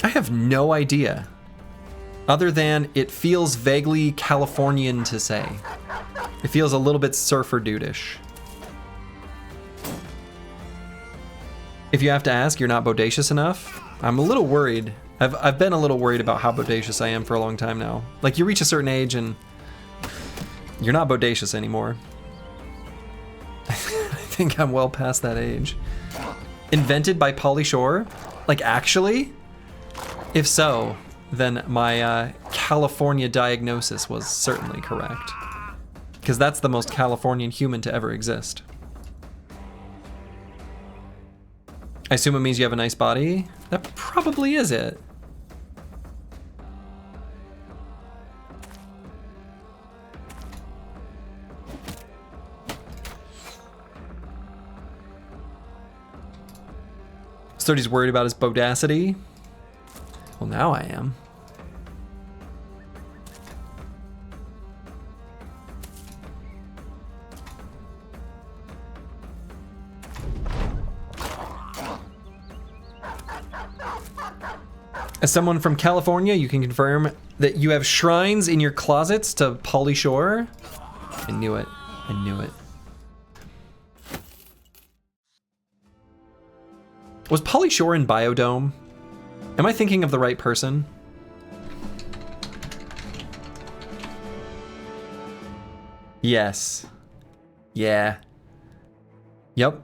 I have no idea. Other than it feels vaguely Californian to say. It feels a little bit surfer dude-ish. If you have to ask, you're not bodacious enough? I'm a little worried. I've been a little worried about how bodacious I am for a long time now. Like, you reach a certain age and you're not bodacious anymore. I think I'm well past that age. Invented by Pauly Shore? Like, actually? If so, then my California diagnosis was certainly correct. Because that's the most Californian human to ever exist. I assume it means you have a nice body? That probably is it. Sturdy's worried about his bodacity. Well, now I am. As someone from California, you can confirm that you have shrines in your closets to Pauly Shore. I knew it. I knew it. Was Pauly Shore in Biodome? Am I thinking of the right person? Yes. Yeah. Yep.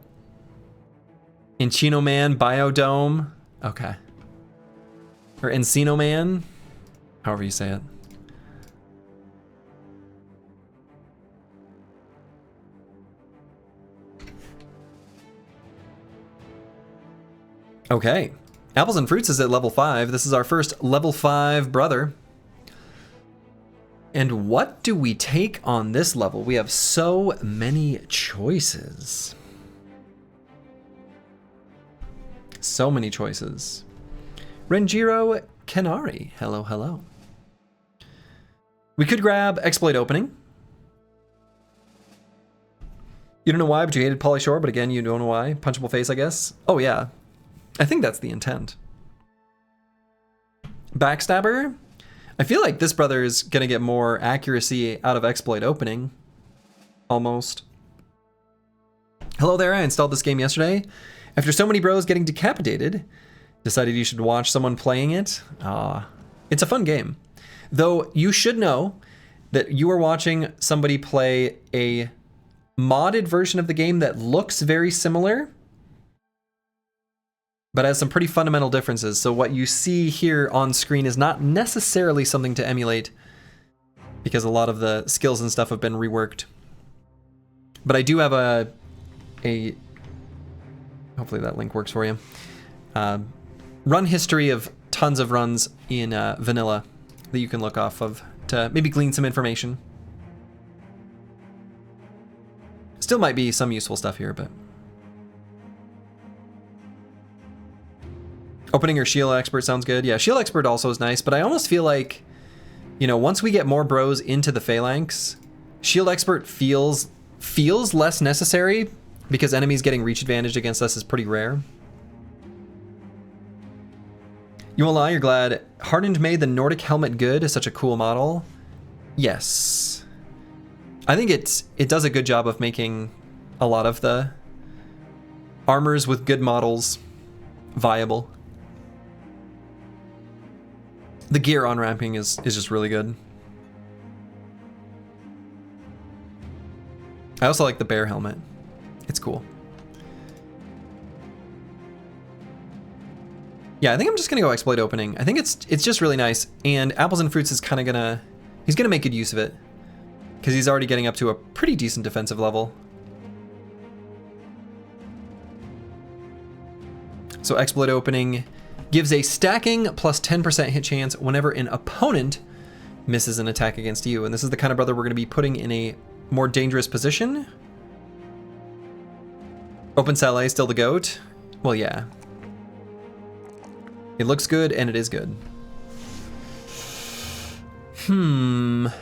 Encino Man, Biodome. Okay. Or Encino Man, however you say it. Okay. Apples and Fruits is at level 5. This is our first level 5 brother. And what do we take on this level? We have so many choices. So many choices. Renjiro Kenari, hello, hello. We could grab Exploit Opening. You don't know why, but you hated Pauly Shore, but again, you don't know why. Punchable Face, I guess. Oh yeah. I think that's the intent. Backstabber? I feel like this brother is going to get more accuracy out of exploit opening. Almost. Hello there, I installed this game yesterday. After so many bros getting decapitated, decided you should watch someone playing it. It's a fun game. Though you should know that you are watching somebody play a modded version of the game that looks very similar, but has some pretty fundamental differences. So what you see here on screen is not necessarily something to emulate, because a lot of the skills and stuff have been reworked. But I do have a hopefully that link works for you. Run history of tons of runs in vanilla that you can look off of to maybe glean some information. Still might be some useful stuff here, but... Opening or Shield Expert sounds good. Yeah, Shield Expert also is nice, but I almost feel like, you know, once we get more bros into the Phalanx, Shield Expert feels less necessary, because enemies getting reach advantage against us is pretty rare. You won't lie, you're glad Hardened made the Nordic helmet good. Is such a cool model. Yes. I think it does a good job of making a lot of the armors with good models viable. The gear on ramping is just really good. I also like the bear helmet. It's cool. Yeah, I think I'm just gonna go exploit opening. I think it's just really nice, and Apples and Fruits is kind of he's gonna make good use of it, because he's already getting up to a pretty decent defensive level. So exploit opening gives a stacking plus 10% hit chance whenever an opponent misses an attack against you, and this is the kind of brother we're gonna be putting in a more dangerous position. Open Saleh still the GOAT? Well, yeah. It looks good, and it is good. The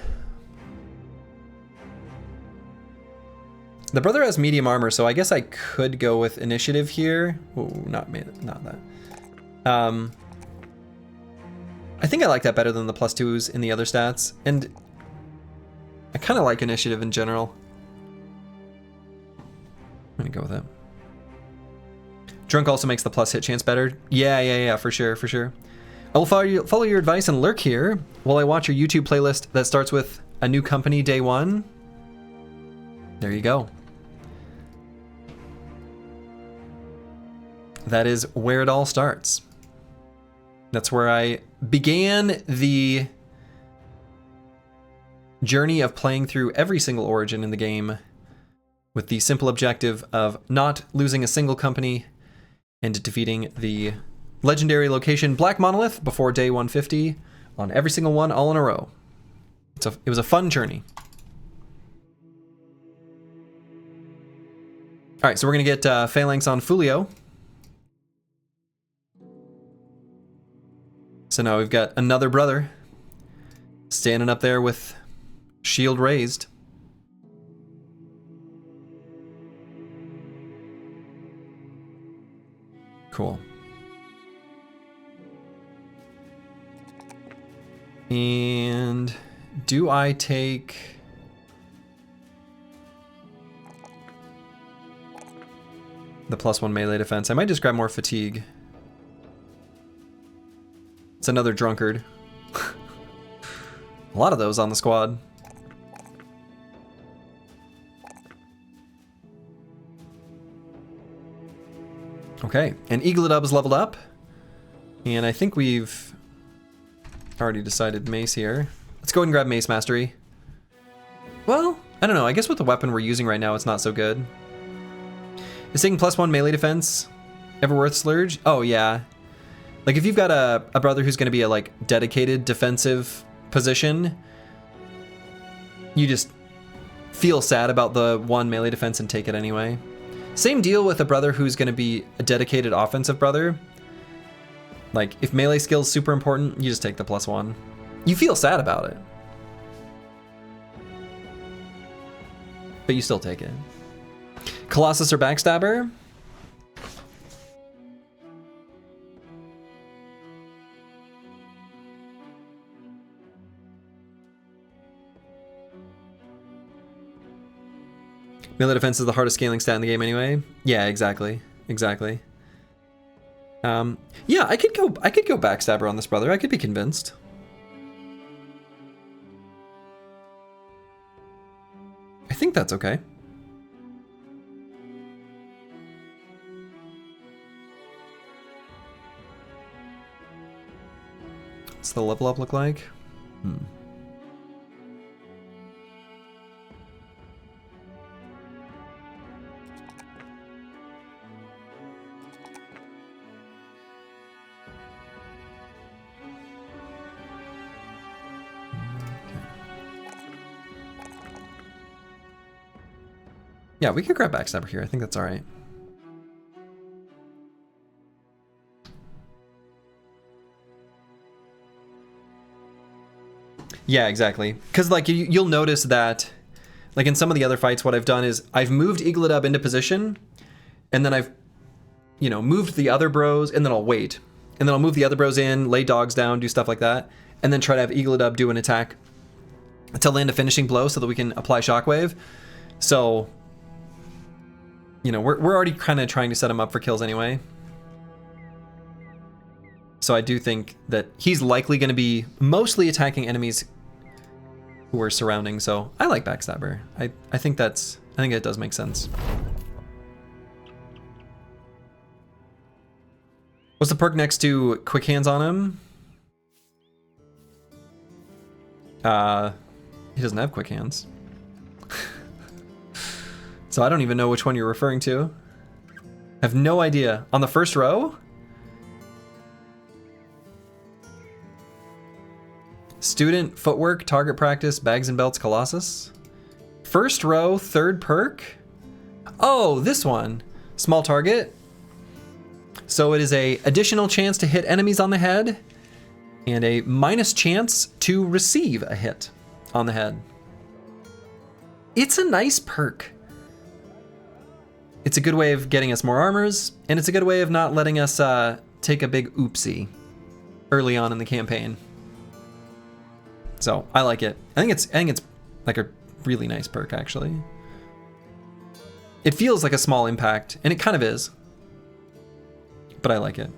brother has medium armor, so I guess I could go with initiative here. Ooh, not that. I think I like that better than the +2s in the other stats, and I kind of like initiative in general. I'm gonna go with it. Drunk also makes the plus hit chance better. Yeah, for sure. I will follow your advice and lurk here while I watch your YouTube playlist that starts with a new company day one. There you go. That is where it all starts. That's where I began the journey of playing through every single origin in the game with the simple objective of not losing a single company and defeating the legendary location Black Monolith before day 150 on every single one all in a row. It was a fun journey. All right, so we're gonna get Phalanx on Fulio. So now we've got another brother standing up there with shield raised. Cool. And do I take... the +1 melee defense? I might just grab more fatigue. It's another drunkard. A lot of those on the squad. Okay, and Eagledub is leveled up. And I think we've already decided Mace here. Let's go ahead and grab Mace Mastery. Well, I don't know. I guess with the weapon we're using right now, it's not so good. Is taking +1 melee defense ever worth Slurge? Oh, yeah. Like, if you've got a brother who's going to be a, like, dedicated defensive position, you just feel sad about the 1 melee defense and take it anyway. Same deal with a brother who's going to be a dedicated offensive brother. Like, if melee skill's super important, you just take the +1. You feel sad about it, but you still take it. Colossus or Backstabber? Melee defense is the hardest scaling stat in the game anyway. Yeah, exactly. Exactly. Yeah, I could go backstabber on this brother. I could be convinced. I think that's okay. What's the level up look like? Yeah, we could grab backstabber here. I think that's all right. Yeah, exactly. Because like you'll notice that, like in some of the other fights, what I've done is I've moved Igladub into position, and then I've, you know, moved the other bros, and then I'll wait, and then I'll move the other bros in, lay dogs down, do stuff like that, and then try to have Igladub do an attack to land a finishing blow so that we can apply shockwave. So, you know, we're already kind of trying to set him up for kills anyway. So I do think that he's likely going to be mostly attacking enemies who are surrounding. So I like backstabber. I think it does make sense. What's the perk next to quick hands on him? He doesn't have quick hands. So I don't even know which one you're referring to. I have no idea. On the first row? Student, footwork, target practice, bags and belts, Colossus. First row, third perk. Oh, this one. Small target. So it is a additional chance to hit enemies on the head and a minus chance to receive a hit on the head. It's a nice perk. It's a good way of getting us more armors, and it's a good way of not letting us take a big oopsie early on in the campaign. So I like it. I think it's like a really nice perk actually. It feels like a small impact, and it kind of is, but I like it.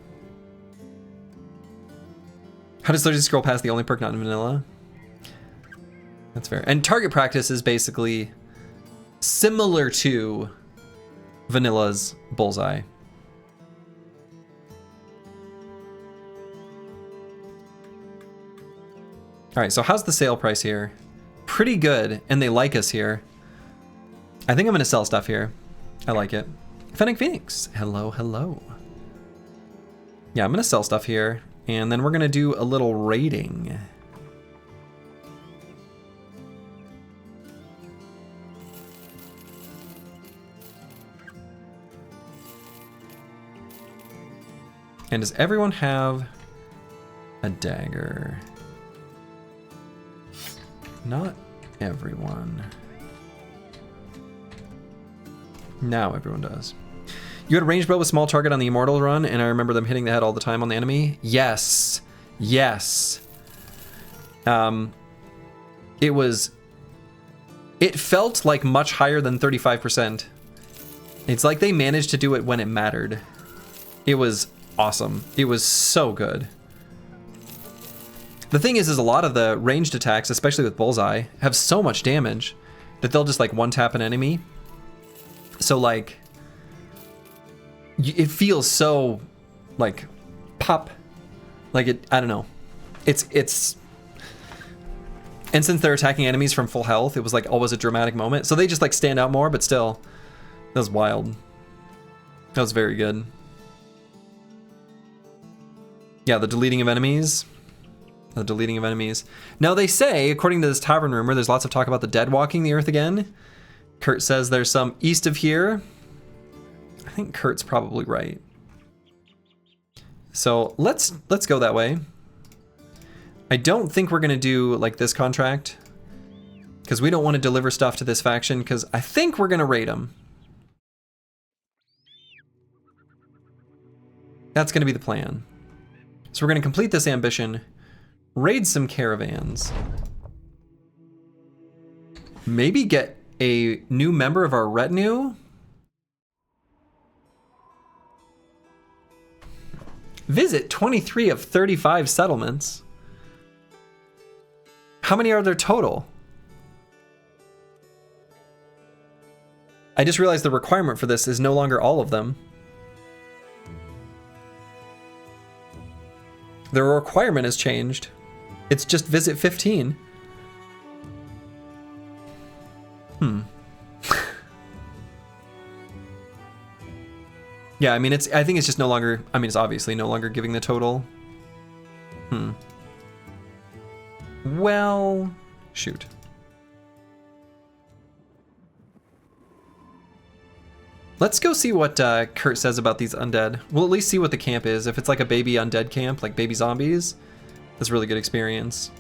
How does 30 scroll past the only perk not in vanilla? That's fair. And target practice is basically similar to Vanilla's Bullseye. All right, so how's the sale price here? Pretty good, and they like us here. I think I'm gonna sell stuff here. I like it. Fennec Phoenix, hello, hello. Yeah, I'm gonna sell stuff here, and then we're gonna do a little raiding. And does everyone have a dagger? Not everyone. Now everyone does. You had a ranged bow with small target on the Immortal run, and I remember them hitting the head all the time on the enemy. Yes. Yes. It felt like much higher than 35%. It's like they managed to do it when it mattered. It was awesome. It was so good. The thing is a lot of the ranged attacks, especially with Bullseye, have so much damage that they'll just like one-tap an enemy. So like, it feels so like pop, like it, I don't know. It's, and since they're attacking enemies from full health, it was like always a dramatic moment. So they just like stand out more, but still, that was wild. That was very good. Yeah, the deleting of enemies. The deleting of enemies. Now they say, according to this tavern rumor, there's lots of talk about the dead walking the earth again. Kurt says there's some east of here. I think Kurt's probably right. So let's go that way. I don't think we're gonna do like this contract because we don't want to deliver stuff to this faction because I think we're gonna raid them. That's gonna be the plan. So we're gonna complete this ambition, raid some caravans, maybe get a new member of our retinue. Visit 23 of 35 settlements. How many are there total? I just realized the requirement for this is no longer all of them. The requirement has changed. It's just visit 15. Yeah, I mean, I think it's just no longer, I mean, it's obviously no longer giving the total. Well, shoot. Let's go see what Kurt says about these undead. We'll at least see what the camp is. If it's like a baby undead camp, like baby zombies, that's a really good experience.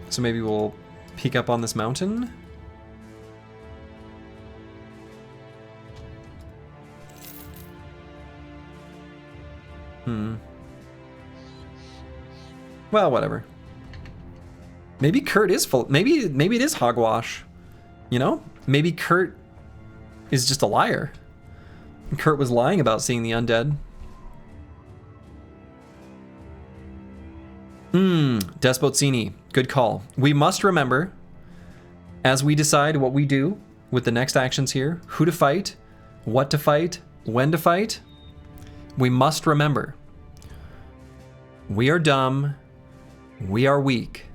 So maybe we'll peek up on this mountain. Well, whatever. Maybe Kurt is full. Maybe it is hogwash. You know? Maybe Kurt is just a liar. Kurt was lying about seeing the undead. Despotsini. Good call. We must remember, as we decide what we do with the next actions here, who to fight, what to fight, when to fight, we must remember, we are dumb, we are weak,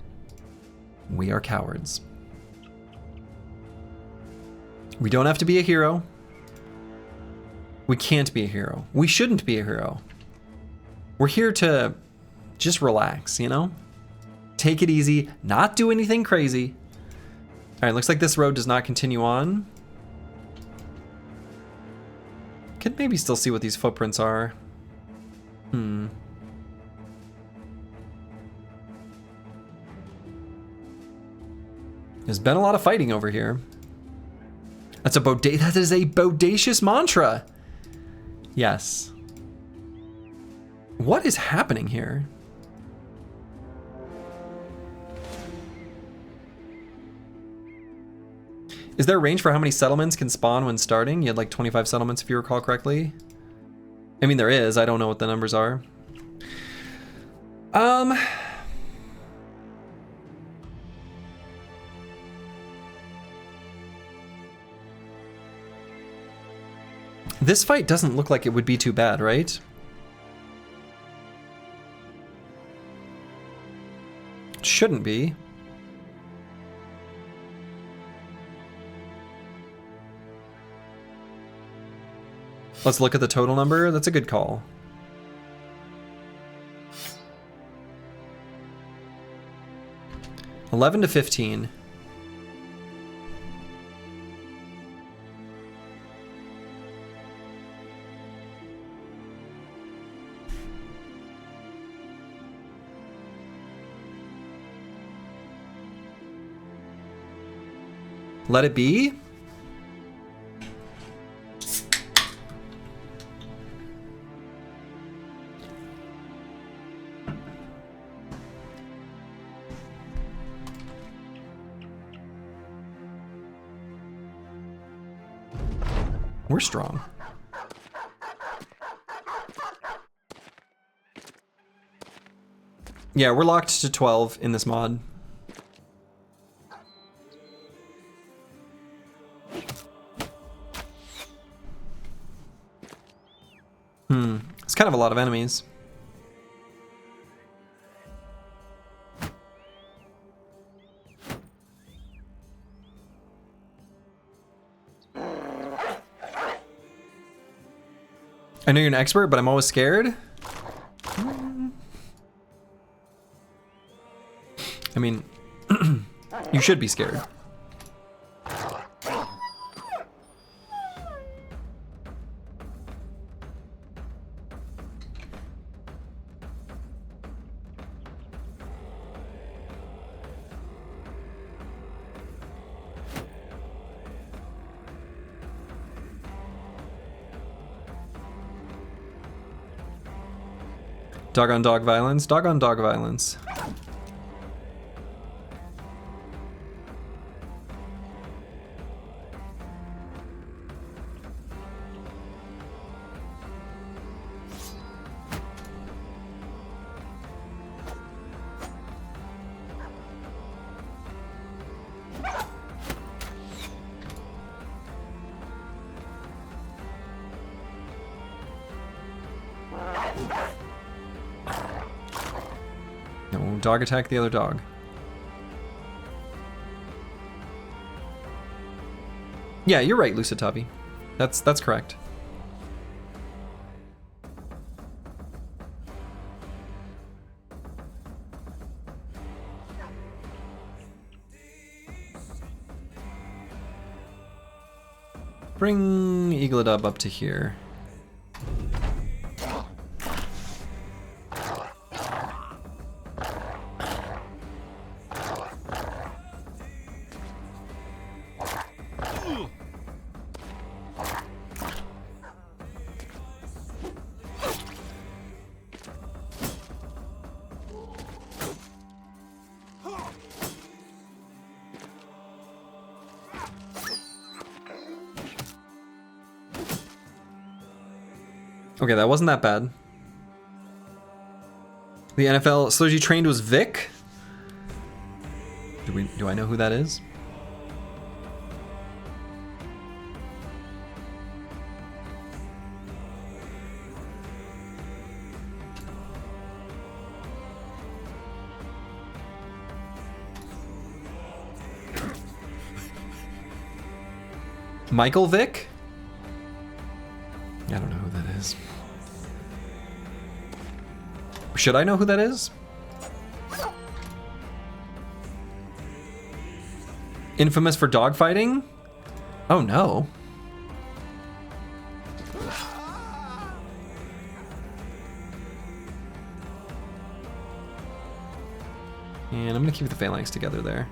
we are cowards. We don't have to be a hero. We can't be a hero. We shouldn't be a hero. We're here to just relax, you know? Take it easy, not do anything crazy. All right, looks like this road does not continue on. Could maybe still see what these footprints are. There's been a lot of fighting over here. That is a bodacious mantra. Yes. What is happening here? Is there a range for how many settlements can spawn when starting? You had like 25 settlements if you recall correctly. I mean, there is. I don't know what the numbers are. This fight doesn't look like it would be too bad, right? Shouldn't be. Let's look at the total number. That's a good call. $11 to $15. Let it be. We're strong. Yeah, we're locked to 12 in this mod. It's kind of a lot of enemies. I know you're an expert, but I'm always scared. I mean, you should be scared. Dog on dog violence. Dog on dog violence. No, dog attack the other dog. Yeah, you're right, Lusitavi. That's correct. Bring Eagledub up to here. Okay, that wasn't that bad. The NFL Slurgy trained was Vic. Do I know who that is? Michael Vick? I don't know who that is. Should I know who that is? Infamous for dogfighting? Oh no. And I'm gonna keep the phalanx together there.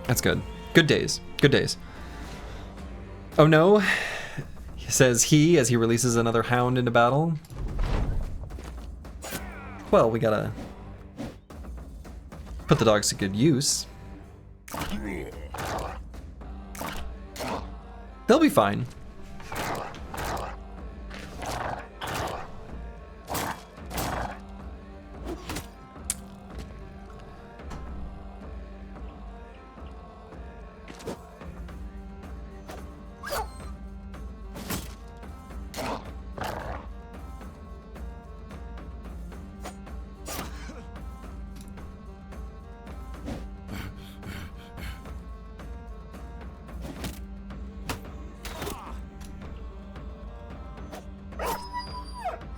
That's good. Good days. Good days. Oh no, says he as he releases another hound into battle. Well, we gotta put the dogs to good use. They'll be fine.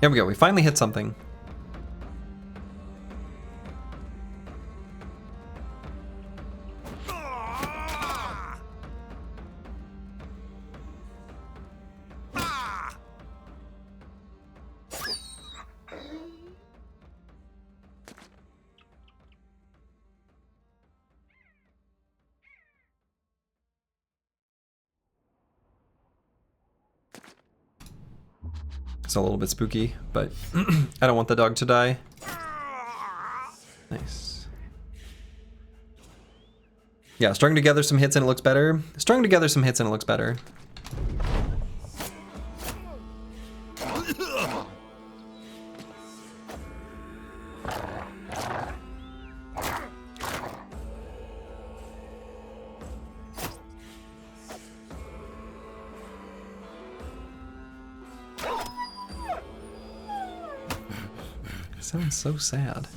There we go, we finally hit something. It's a little bit spooky, but I don't want the dog to die. Nice. Yeah, strung together some hits and it looks better. Strung together some hits and it looks better. Sounds so sad.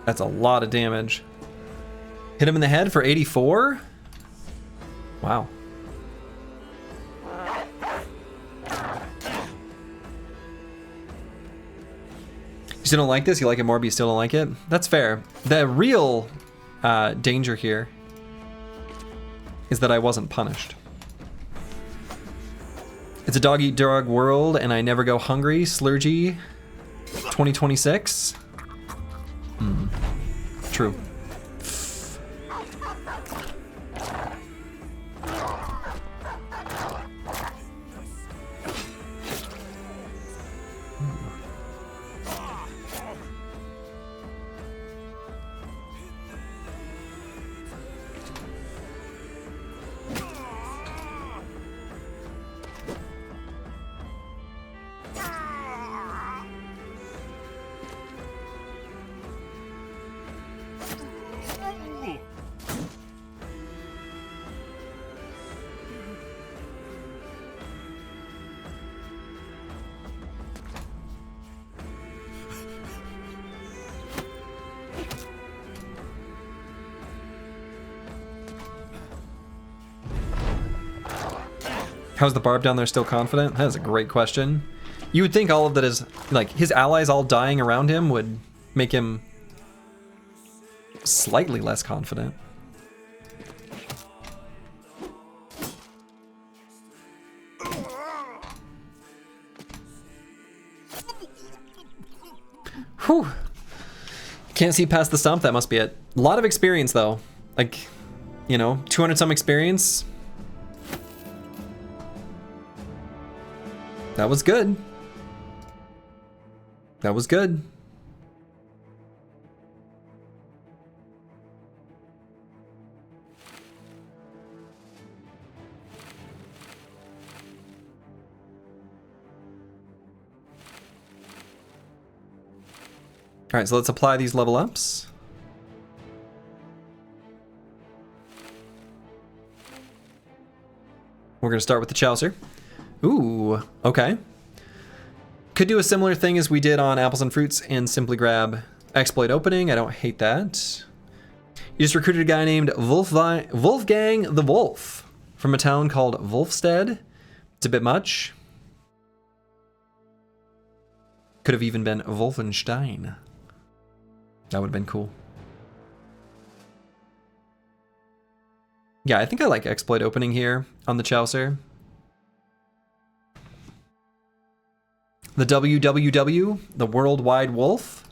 That's a lot of damage. Hit him in the head for 84? Wow. You still don't like this? You like it more, but you still don't like it? That's fair. The real danger here is that I wasn't punished. It's a dog-eat-dog world, and I never go hungry. Slurgy 2026. True. How's the barb down there still confident? That is a great question. You would think all of that is, like, his allies all dying around him would make him slightly less confident. Whew. Can't see past the stump, that must be it. A lot of experience though. Like, you know, 200 some experience. That was good. That was good. All right, so let's apply these level ups. We're gonna start with the Chaucer. Ooh, okay. Could do a similar thing as we did on Apples and Fruits and simply grab Exploit Opening. I don't hate that. You just recruited a guy named Wolfgang the Wolf from a town called Wolfstead. It's a bit much. Could have even been Wolfenstein. That would have been cool. Yeah, I think I like Exploit Opening here on the Chaucer. The WWW, the Worldwide Wolf.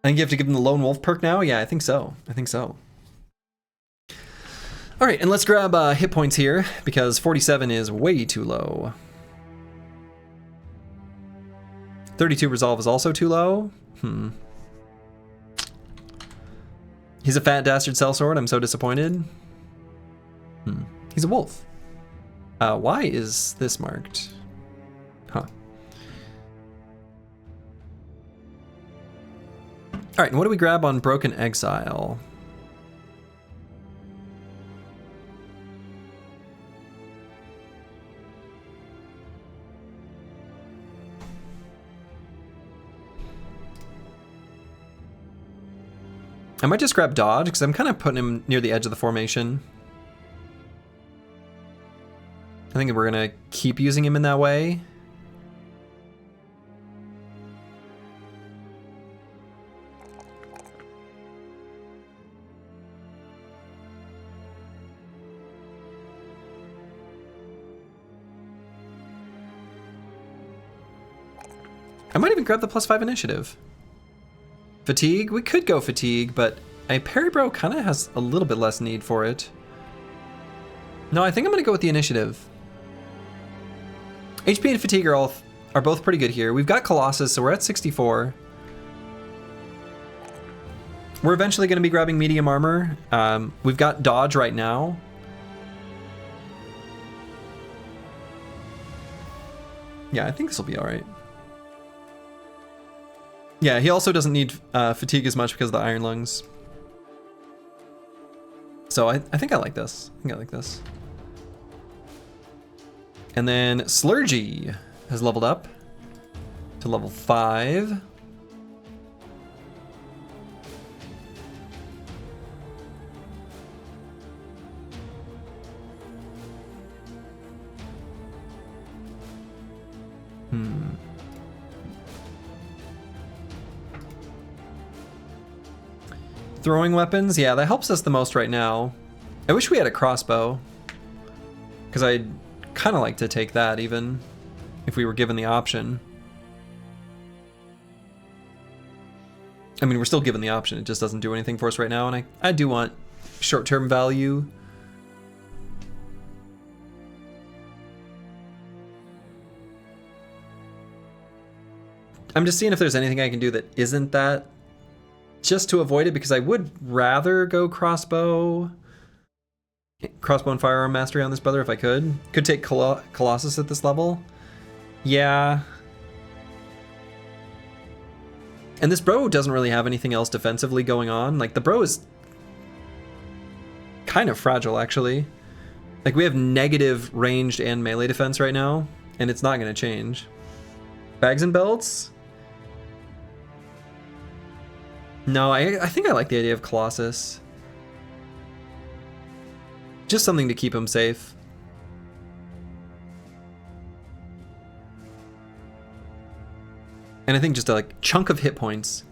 I think you have to give them the Lone Wolf perk now? Yeah, I think so. I think so. All right, and let's grab hit points here because 47 is way too low. 32 resolve is also too low. He's a fat dastard sellsword. I'm so disappointed. He's a wolf. Why is this marked? Huh. All right, and what do we grab on Broken Exile? I might just grab Dodge, because I'm kind of putting him near the edge of the formation. I think we're going to keep using him in that way. I might even grab the +5 initiative. Fatigue? We could go Fatigue, but a Parry Bro kind of has a little bit less need for it. No, I think I'm going to go with the initiative. HP and Fatigue are both pretty good here. We've got Colossus, so we're at 64. We're eventually going to be grabbing medium armor. We've got Dodge right now. Yeah, I think this will be all right. Yeah, he also doesn't need fatigue as much because of the iron lungs. So I think I like this. I think I like this. And then Slurgy has leveled up to level 5. Throwing weapons, yeah, that helps us the most right now. I wish we had a crossbow, because I'd kind of like to take that even if we were given the option. I mean, we're still given the option, it just doesn't do anything for us right now, and I do want short-term value. I'm just seeing if there's anything I can do that isn't that, just to avoid it, because I would rather go crossbow and firearm mastery on this brother if I could. Could take Colossus at this level. Yeah. And this bro doesn't really have anything else defensively going on. Like, the bro is kind of fragile, actually. Like, we have negative ranged and melee defense right now, and it's not going to change. Bags and belts? No, I think I like the idea of Colossus. Just something to keep him safe. And I think just a like chunk of hit points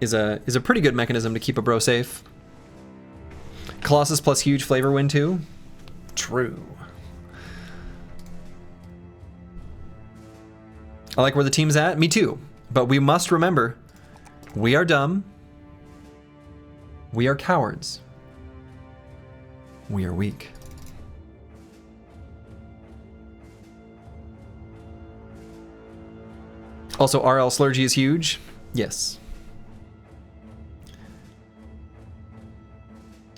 is a pretty good mechanism to keep a bro safe. Colossus plus huge flavor win too. True. I like where the team's at. Me too. But we must remember, we are dumb. We are cowards. We are weak. Also, RL Slurgy is huge. Yes.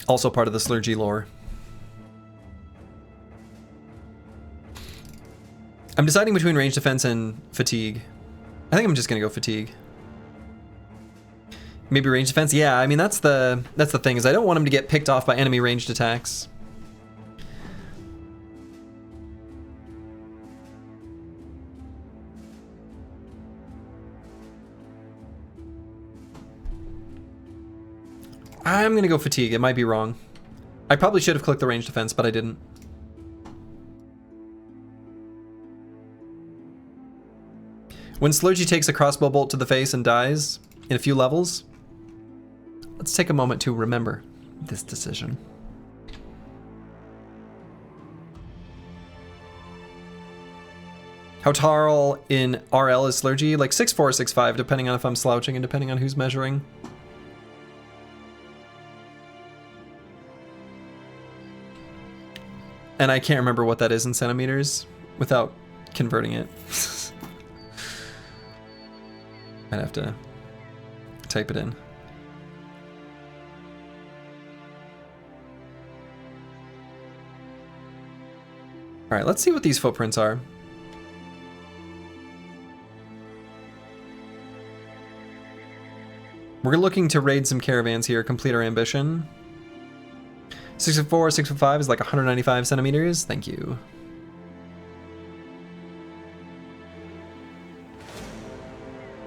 Also part of the Slurgy lore. I'm deciding between range defense and fatigue. I think I'm just gonna go fatigue. Maybe range defense? Yeah, I mean that's the thing, is I don't want him to get picked off by enemy ranged attacks. I'm gonna go fatigue. It might be wrong. I probably should have clicked the range defense, but I didn't. When Slurgy takes a crossbow bolt to the face and dies in a few levels, let's take a moment to remember this decision. How tall in RL is Slurgy? Like 6'4", 6'5", depending on if I'm slouching and depending on who's measuring. And I can't remember what that is in centimeters without converting it. I'd have to type it in. All right, let's see what these footprints are. We're looking to raid some caravans here, complete our ambition. 6'4", 6'5" is like 195 centimeters. Thank you.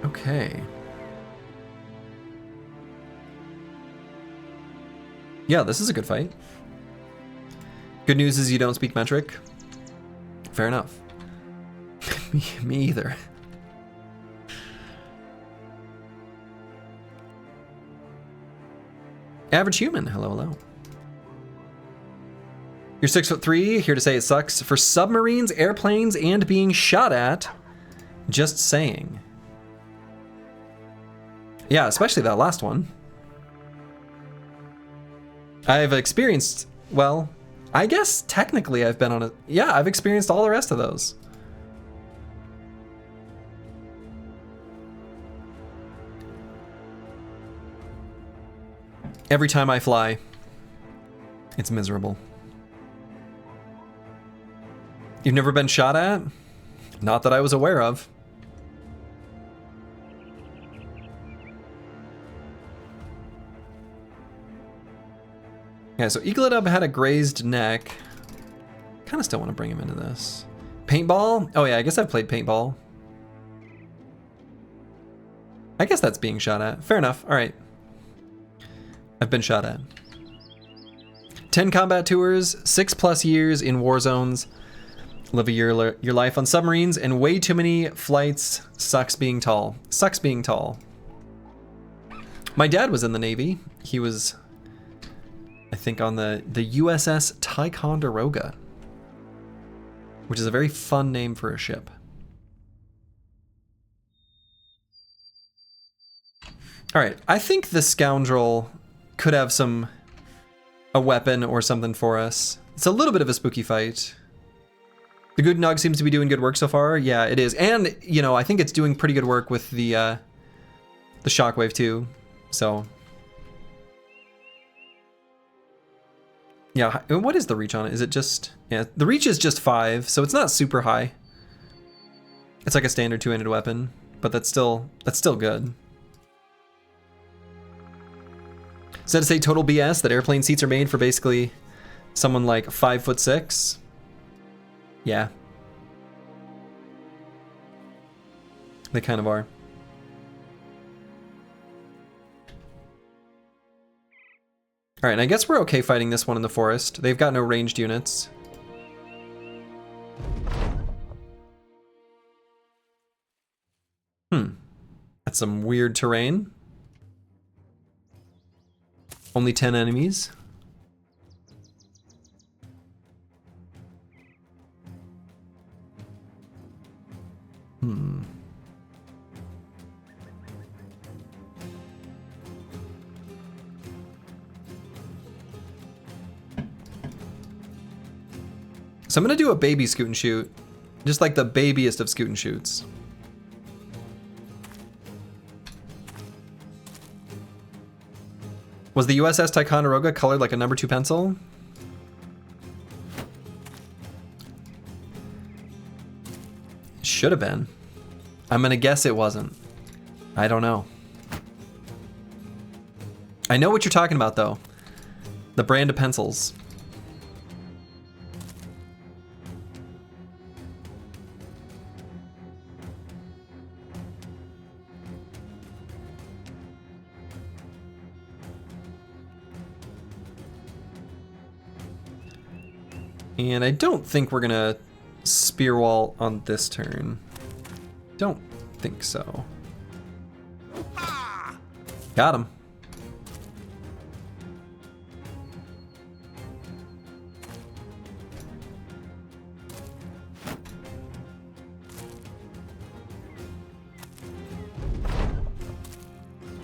Okay. Yeah, this is a good fight. Good news is you don't speak metric. Fair enough. Me either. Average human. Hello, hello. You're 6'3", here to say it sucks for submarines, airplanes, and being shot at. Just saying. Yeah, especially that last one. I've experienced, well, I guess technically I've been on a, yeah, I've experienced all the rest of those. Every time I fly, it's miserable. You've never been shot at? Not that I was aware of. Yeah, so Eagledub had a grazed neck. Kind of still want to bring him into this. Paintball? Oh yeah, I guess I've played paintball. I guess that's being shot at. Fair enough. All right. I've been shot at. 10 combat tours, 6+ years in war zones. Live your life on submarines, and way too many flights. Sucks being tall. Sucks being tall. My dad was in the Navy. He was, I think, on the USS Ticonderoga, which is a very fun name for a ship. All right, I think the scoundrel could have a weapon or something for us. It's a little bit of a spooky fight. The good Nog seems to be doing good work so far. Yeah, it is. And, you know, I think it's doing pretty good work with the shockwave too. So, yeah, what is the reach on it? Is it just, yeah, the reach is just 5, so it's not super high. It's like a standard two-handed weapon, but that's still good. Is that to say total BS that airplane seats are made for basically someone like 5'6"? Yeah. They kind of are. Alright, and I guess we're okay fighting this one in the forest. They've got no ranged units. That's some weird terrain. Only 10 enemies. So I'm gonna do a baby scoot and shoot. Just like the babiest of scoot and shoots. Was the USS Ticonderoga colored like a number 2 pencil? Should have been. I'm gonna guess it wasn't. I don't know. I know what you're talking about though. The brand of pencils. And I don't think we're gonna spear wall on this turn. Don't think so. Got him.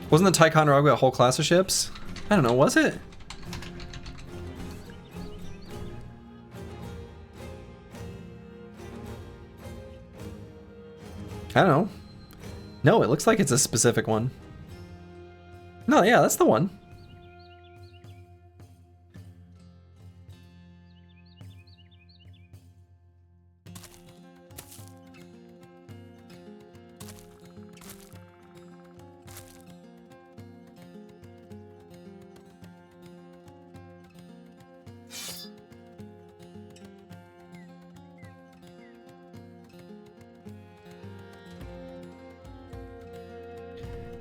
Wasn't the Ticonderoga a whole class of ships? I don't know, was it? I don't know. No, it looks like it's a specific one. No, yeah, that's the one.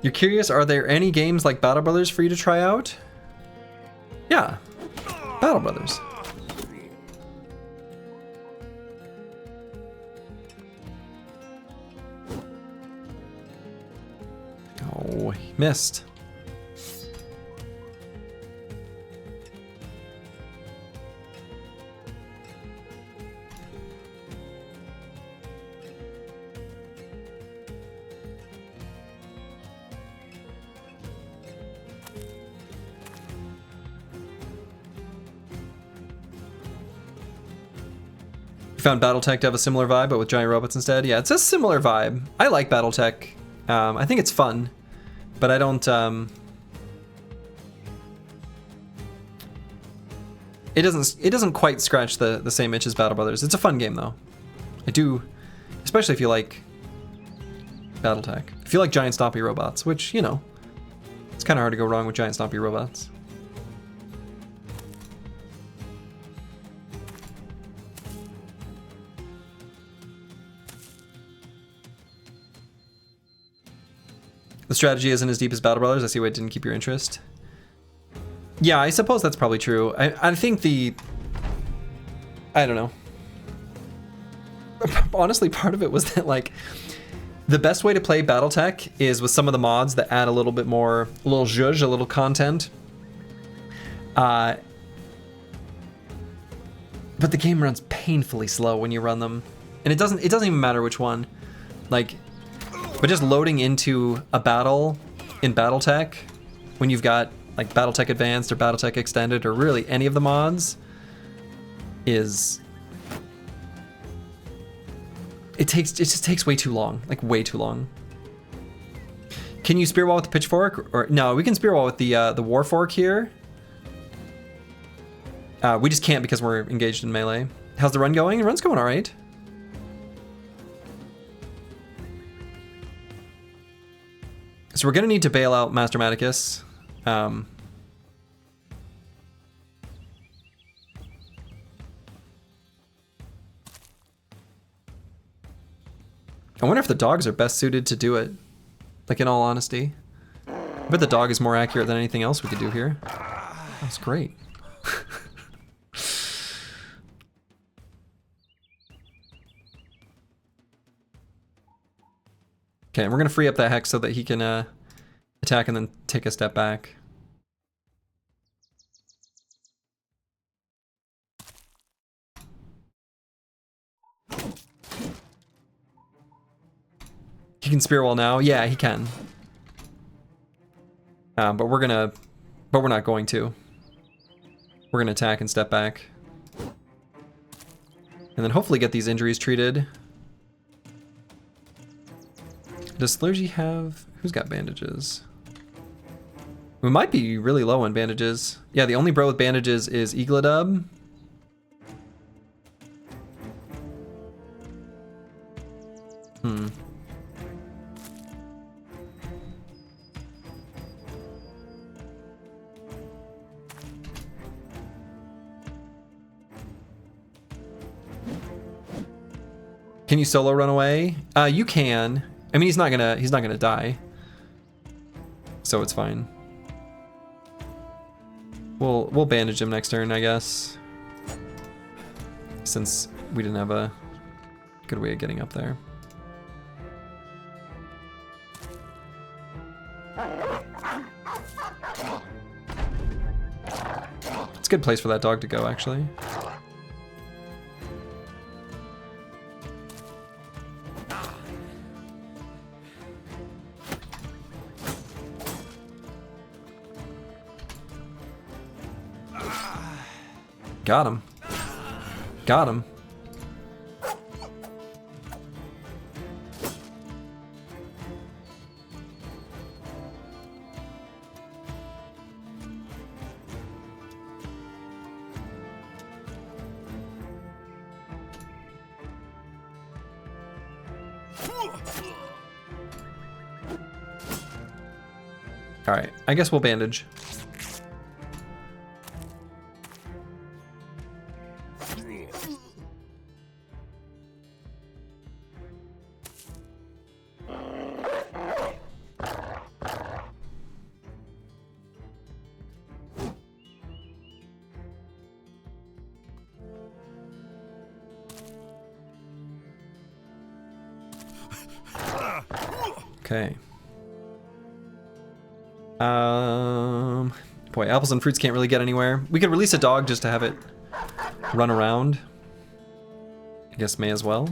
You're curious, are there any games like Battle Brothers for you to try out? Yeah, Battle Brothers. Oh, he missed. Found Battletech to have a similar vibe, but with giant robots instead. Yeah, it's a similar vibe. I like Battletech. I think it's fun, but I don't. It doesn't quite scratch the same itch as Battle Brothers. It's a fun game though. I do, especially if you like Battletech. If you like giant stompy robots, which, you know, it's kind of hard to go wrong with giant stompy robots. The strategy isn't as deep as Battle Brothers. I see why it didn't keep your interest. Yeah, I suppose that's probably true. I think I don't know. Honestly, part of it was that, like, the best way to play Battletech is with some of the mods that add a little bit more, a little zhuzh, a little content. But the game runs painfully slow when you run them. And it doesn't even matter which one. Like, but just loading into a battle in Battletech, when you've got like Battletech Advanced or Battletech Extended or really any of the mods, it just takes way too long, like way too long. Can you spear wall with the pitchfork? Or no, we can spear wall with the warfork here. We just can't because we're engaged in melee. How's the run going? The run's going all right. So we're gonna need to bail out Master Maticus. I wonder if the dogs are best suited to do it. Like, in all honesty. I bet the dog is more accurate than anything else we could do here. That's great. Okay, we're gonna free up that Hex so that he can attack and then take a step back. He can spear wall now. Yeah, he can. But we're not going to. We're gonna attack and step back, and then hopefully get these injuries treated. Does Slurgy have... Who's got bandages? We might be really low on bandages. Yeah, the only bro with bandages is Eagledub. Can you solo run away? You can. I mean, he's not gonna die, so it's fine. We'll bandage him next turn, I guess, since we didn't have a good way of getting up there. It's a good place for that dog to go, actually. Got him. Got him. All right, I guess we'll bandage. Okay. Boy, apples and fruits can't really get anywhere. We could release a dog just to have it run around. I guess may as well.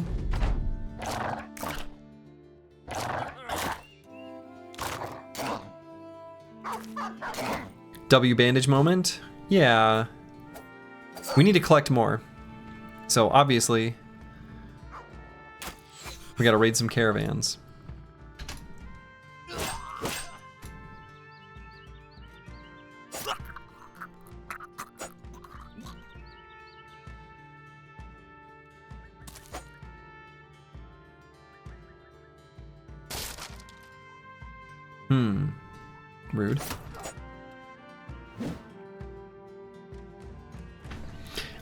W bandage moment? Yeah. We need to collect more. So obviously, we gotta raid some caravans. Rude.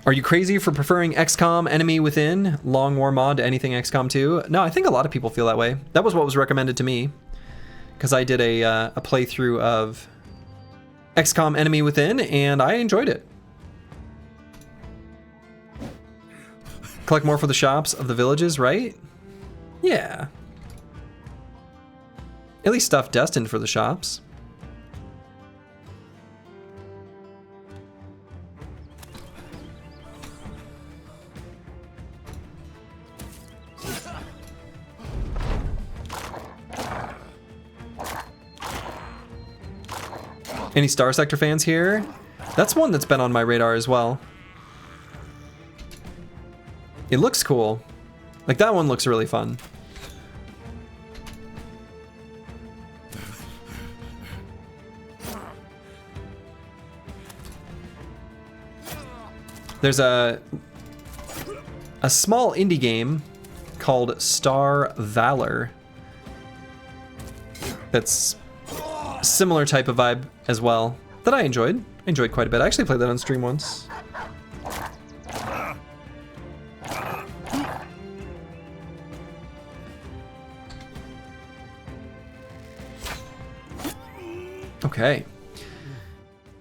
Are you crazy for preferring XCOM Enemy Within Long War mod to anything XCOM 2? No, I think a lot of people feel that way. That was what was recommended to me. because I did a playthrough of XCOM Enemy Within, and I enjoyed it. Collect more for the shops of the villages, right? Yeah. At least stuff destined for the shops. Any Star Sector fans here? That's one that's been on my radar as well. It looks cool. Like, that one looks really fun. There's a small indie game called Star Valor that's similar type of vibe as well that I enjoyed. I enjoyed quite a bit. I actually played that on stream once. Okay.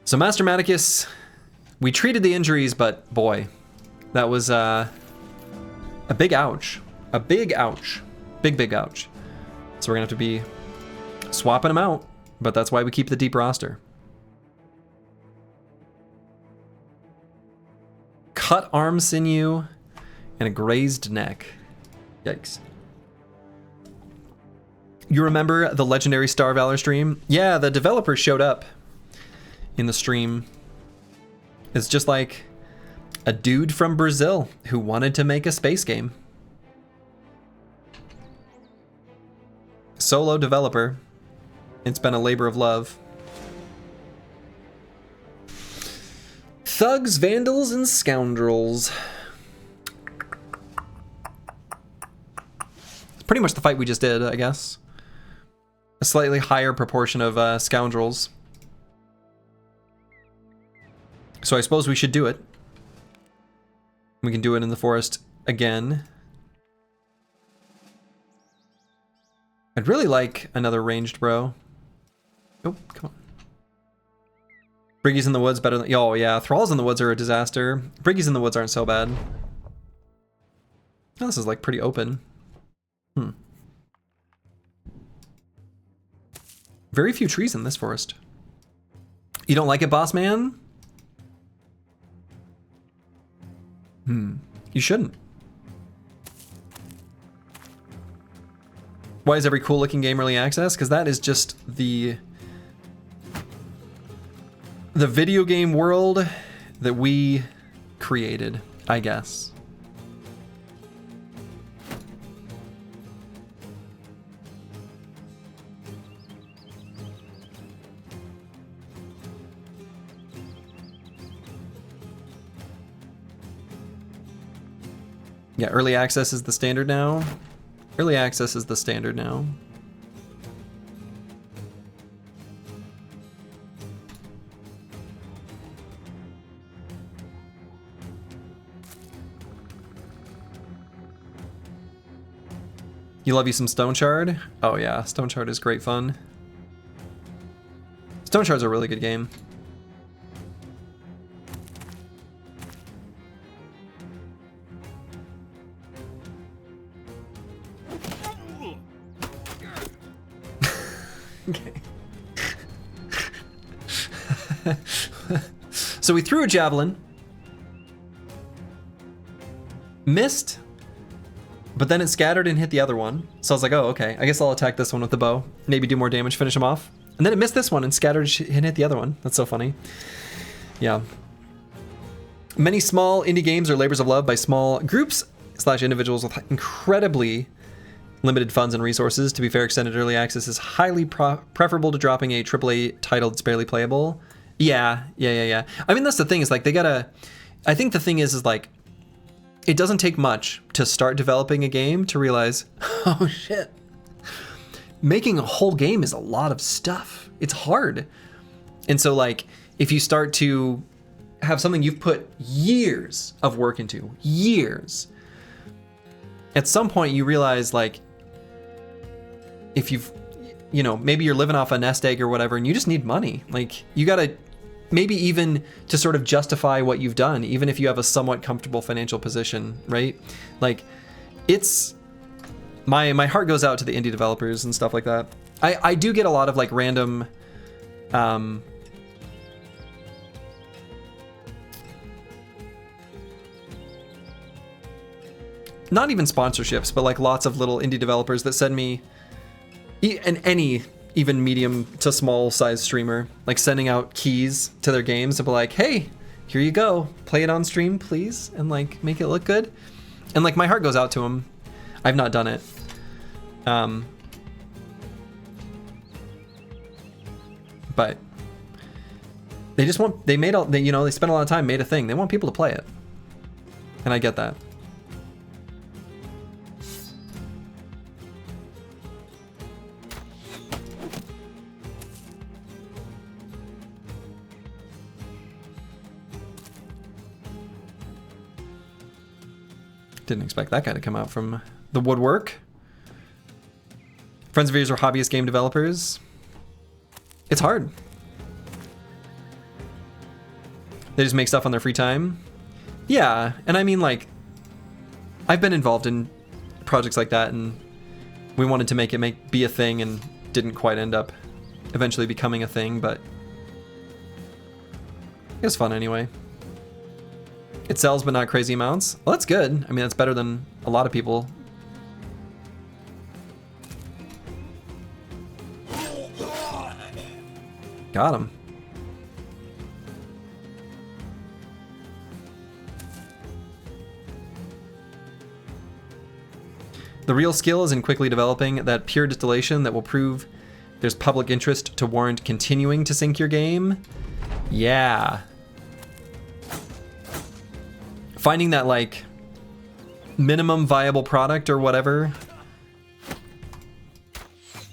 So Master Maticus, we treated the injuries, but boy, that was a big ouch. A big ouch. Big ouch. So we're gonna have to be swapping them out, but that's why we keep the deep roster. Cut arm sinew and a grazed neck. Yikes. You remember the legendary Star Valor stream? Yeah, the developer showed up in the stream. It's just like a dude from Brazil who wanted to make a space game. Solo developer. It's been a labor of love. Thugs, vandals, and scoundrels. It's pretty much the fight we just did, I guess. A slightly higher proportion of scoundrels. So I suppose we should do it. We can do it in the forest again. I'd really like another ranged bro. Oh, come on. Briggies in the woods better than... Oh yeah, thralls in the woods are a disaster. Briggies in the woods aren't so bad. Oh, this is like pretty open. Very few trees in this forest. You don't like it, boss man? You shouldn't. Why is every cool looking game early access? Because that is just the video game world that we created, I guess. Yeah, early access is the standard now. Early access is the standard now. You love you some Stone Shard? Oh yeah, Stone Shard is great fun. Stone Shard's a really good game. Okay. So we threw a javelin, missed, but then it scattered and hit the other one. So I was like, oh, okay, I guess I'll attack this one with the bow, maybe do more damage, finish him off. And then it missed this one and scattered and hit the other one. That's so funny. Yeah. Many small indie games are labors of love by small groups / individuals with incredibly limited funds and resources. To be fair, extended early access is highly preferable to dropping a AAA title that's barely playable. Yeah. I mean, that's the thing, is like, they gotta... I think the thing is like, it doesn't take much to start developing a game to realize, oh shit, making a whole game is a lot of stuff. It's hard. And so like, if you start to have something you've put years of work into, years, at some point you realize like, if you've, you know, maybe you're living off a nest egg or whatever, and you just need money. Like, you gotta, maybe even to sort of justify what you've done, even if you have a somewhat comfortable financial position, right? Like, it's, my heart goes out to the indie developers and stuff like that. I do get a lot of like random, not even sponsorships, but like lots of little indie developers that send me, and any even medium to small size streamer, like sending out keys to their games to be like, hey, here you go, play it on stream, please, and like make it look good. And like my heart goes out to them. I've not done it. But they just want, they spent a lot of time, made a thing. They want people to play it. And I get that. Didn't expect that guy to come out from the woodwork. Friends of yours are hobbyist game developers. It's hard. They just make stuff on their free time. Yeah, and I mean, like, I've been involved in projects like that, and we wanted to make it be a thing, and didn't quite end up eventually becoming a thing, but it was fun anyway. It sells, but not crazy amounts. Well, that's good. I mean, that's better than a lot of people. Got him. The real skill is in quickly developing that pure distillation that will prove there's public interest to warrant continuing to sync your game. Yeah. Finding that like minimum viable product or whatever.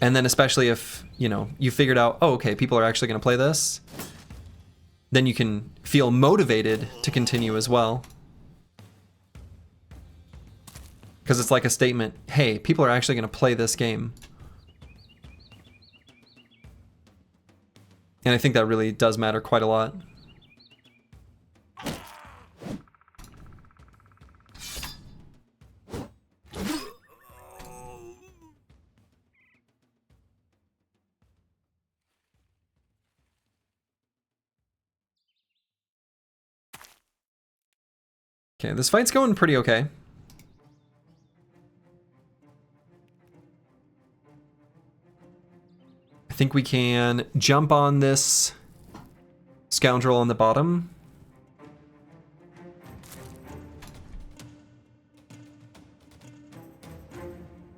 And then especially if, you know, you figured out, oh, okay, people are actually going to play this, then you can feel motivated to continue as well. Because it's like a statement, hey, people are actually going to play this game. And I think that really does matter quite a lot. Okay, this fight's going pretty okay. I think we can jump on this scoundrel on the bottom.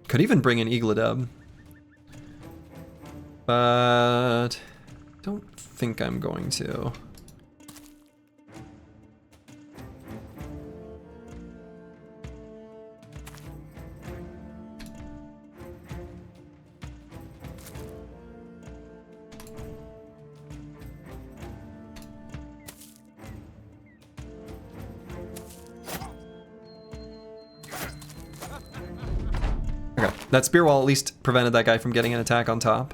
Could even bring in Igladub. But don't think I'm going to. That spear wall at least prevented that guy from getting an attack on top.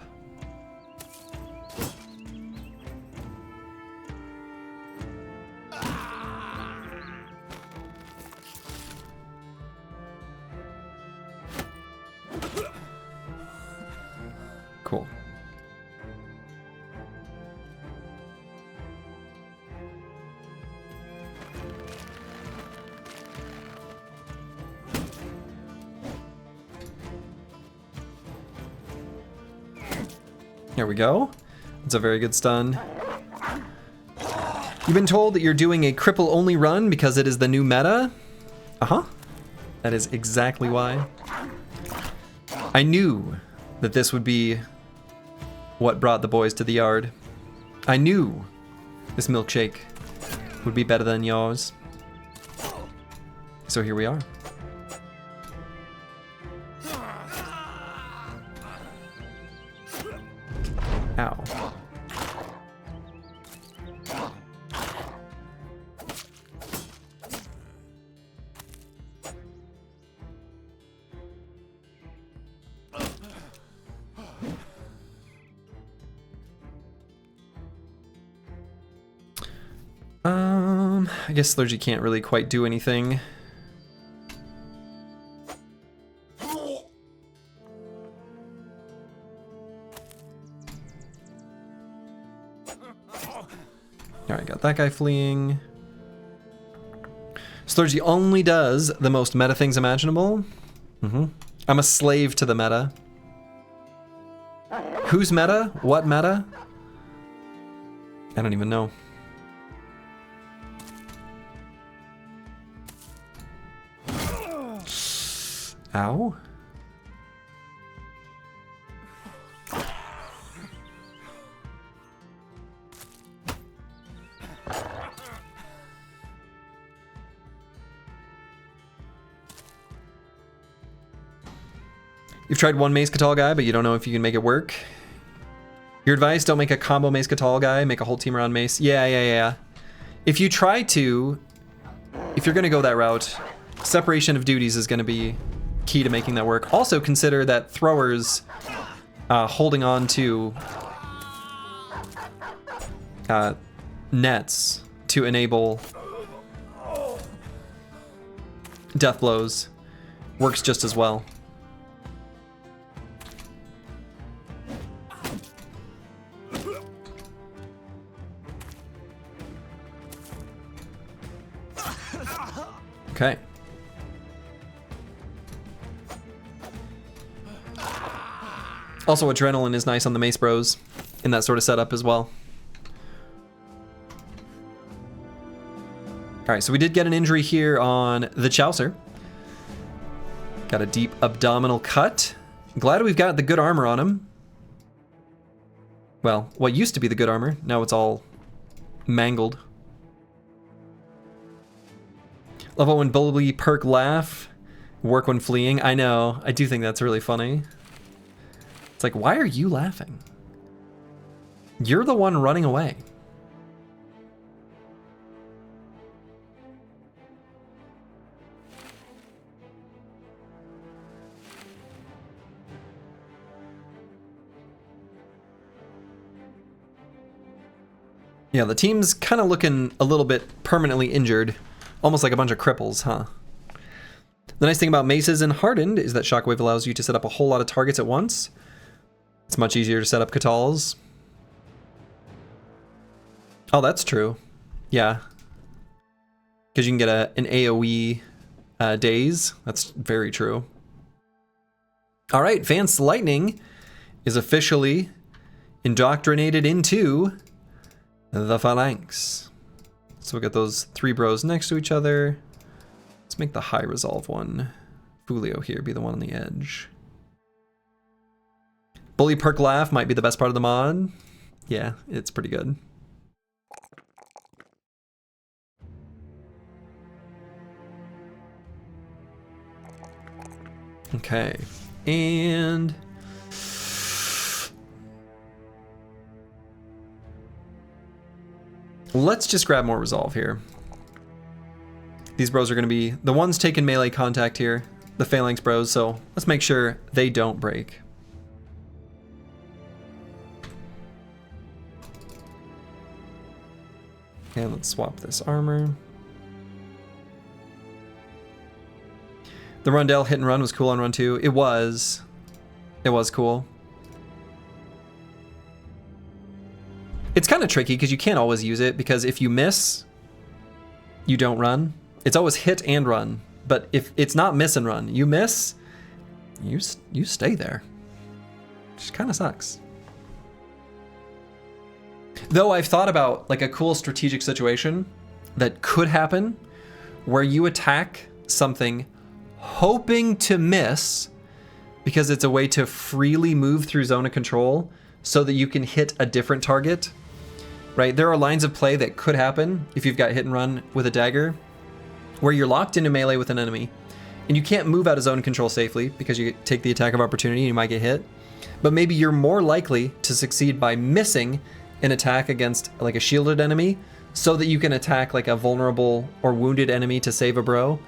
Cool. There we go. It's a very good stun. You've been told that you're doing a cripple only run because it is the new meta? Uh-huh. That is exactly why. I knew that this would be what brought the boys to the yard. I knew this milkshake would be better than yours. So here we are. Ow. I guess Slurgy can't really quite do anything. Alright, got that guy fleeing. Slurgy only does the most meta things imaginable. I'm a slave to the meta. Who's meta? What meta? I don't even know. Ow. You've tried one Mace Catal guy, but you don't know if you can make it work. Your advice, don't make a combo Mace Catal guy, make a whole team around Mace. Yeah. If you try to, if you're gonna go that route, separation of duties is gonna be key to making that work. Also consider that throwers holding on to nets to enable death blows works just as well. Okay. Also, adrenaline is nice on the Mace Bros in that sort of setup as well. Alright, so we did get an injury here on the Chaucer. Got a deep abdominal cut. Glad we've got the good armor on him. Well, what used to be the good armor, now it's all mangled. Love it when Bully perk laugh, work when fleeing. I know, I do think that's really funny. It's like, why are you laughing? You're the one running away. Yeah, the team's kind of looking a little bit permanently injured. Almost like a bunch of cripples, huh? The nice thing about maces in Hardened is that Shockwave allows you to set up a whole lot of targets at once. It's much easier to set up Catals. Oh, that's true. Yeah. Because you can get an AoE daze. That's very true. All right, Vance Lightning is officially indoctrinated into the Phalanx. So we got those three bros next to each other. Let's make the high resolve one. Fulio here be the one on the edge. Bully perk laugh might be the best part of the mod. Yeah, it's pretty good. Okay, and let's just grab more resolve here. These bros are going to be the ones taking melee contact here, the Phalanx bros, so let's make sure they don't break. And let's swap this armor. The Rundell hit and run was cool on run 2. It was cool. It's kind of tricky because you can't always use it, because if you miss, you don't run. It's always hit and run, but if it's not miss and run, you miss, you stay there. Which kind of sucks. Though I've thought about like a cool strategic situation that could happen where you attack something hoping to miss because it's a way to freely move through zone of control so that you can hit a different target, right? There are lines of play that could happen if you've got hit and run with a dagger where you're locked into melee with an enemy and you can't move out of zone control safely because you take the attack of opportunity and you might get hit. But maybe you're more likely to succeed by missing an attack against like a shielded enemy so that you can attack like a vulnerable or wounded enemy to save a bro.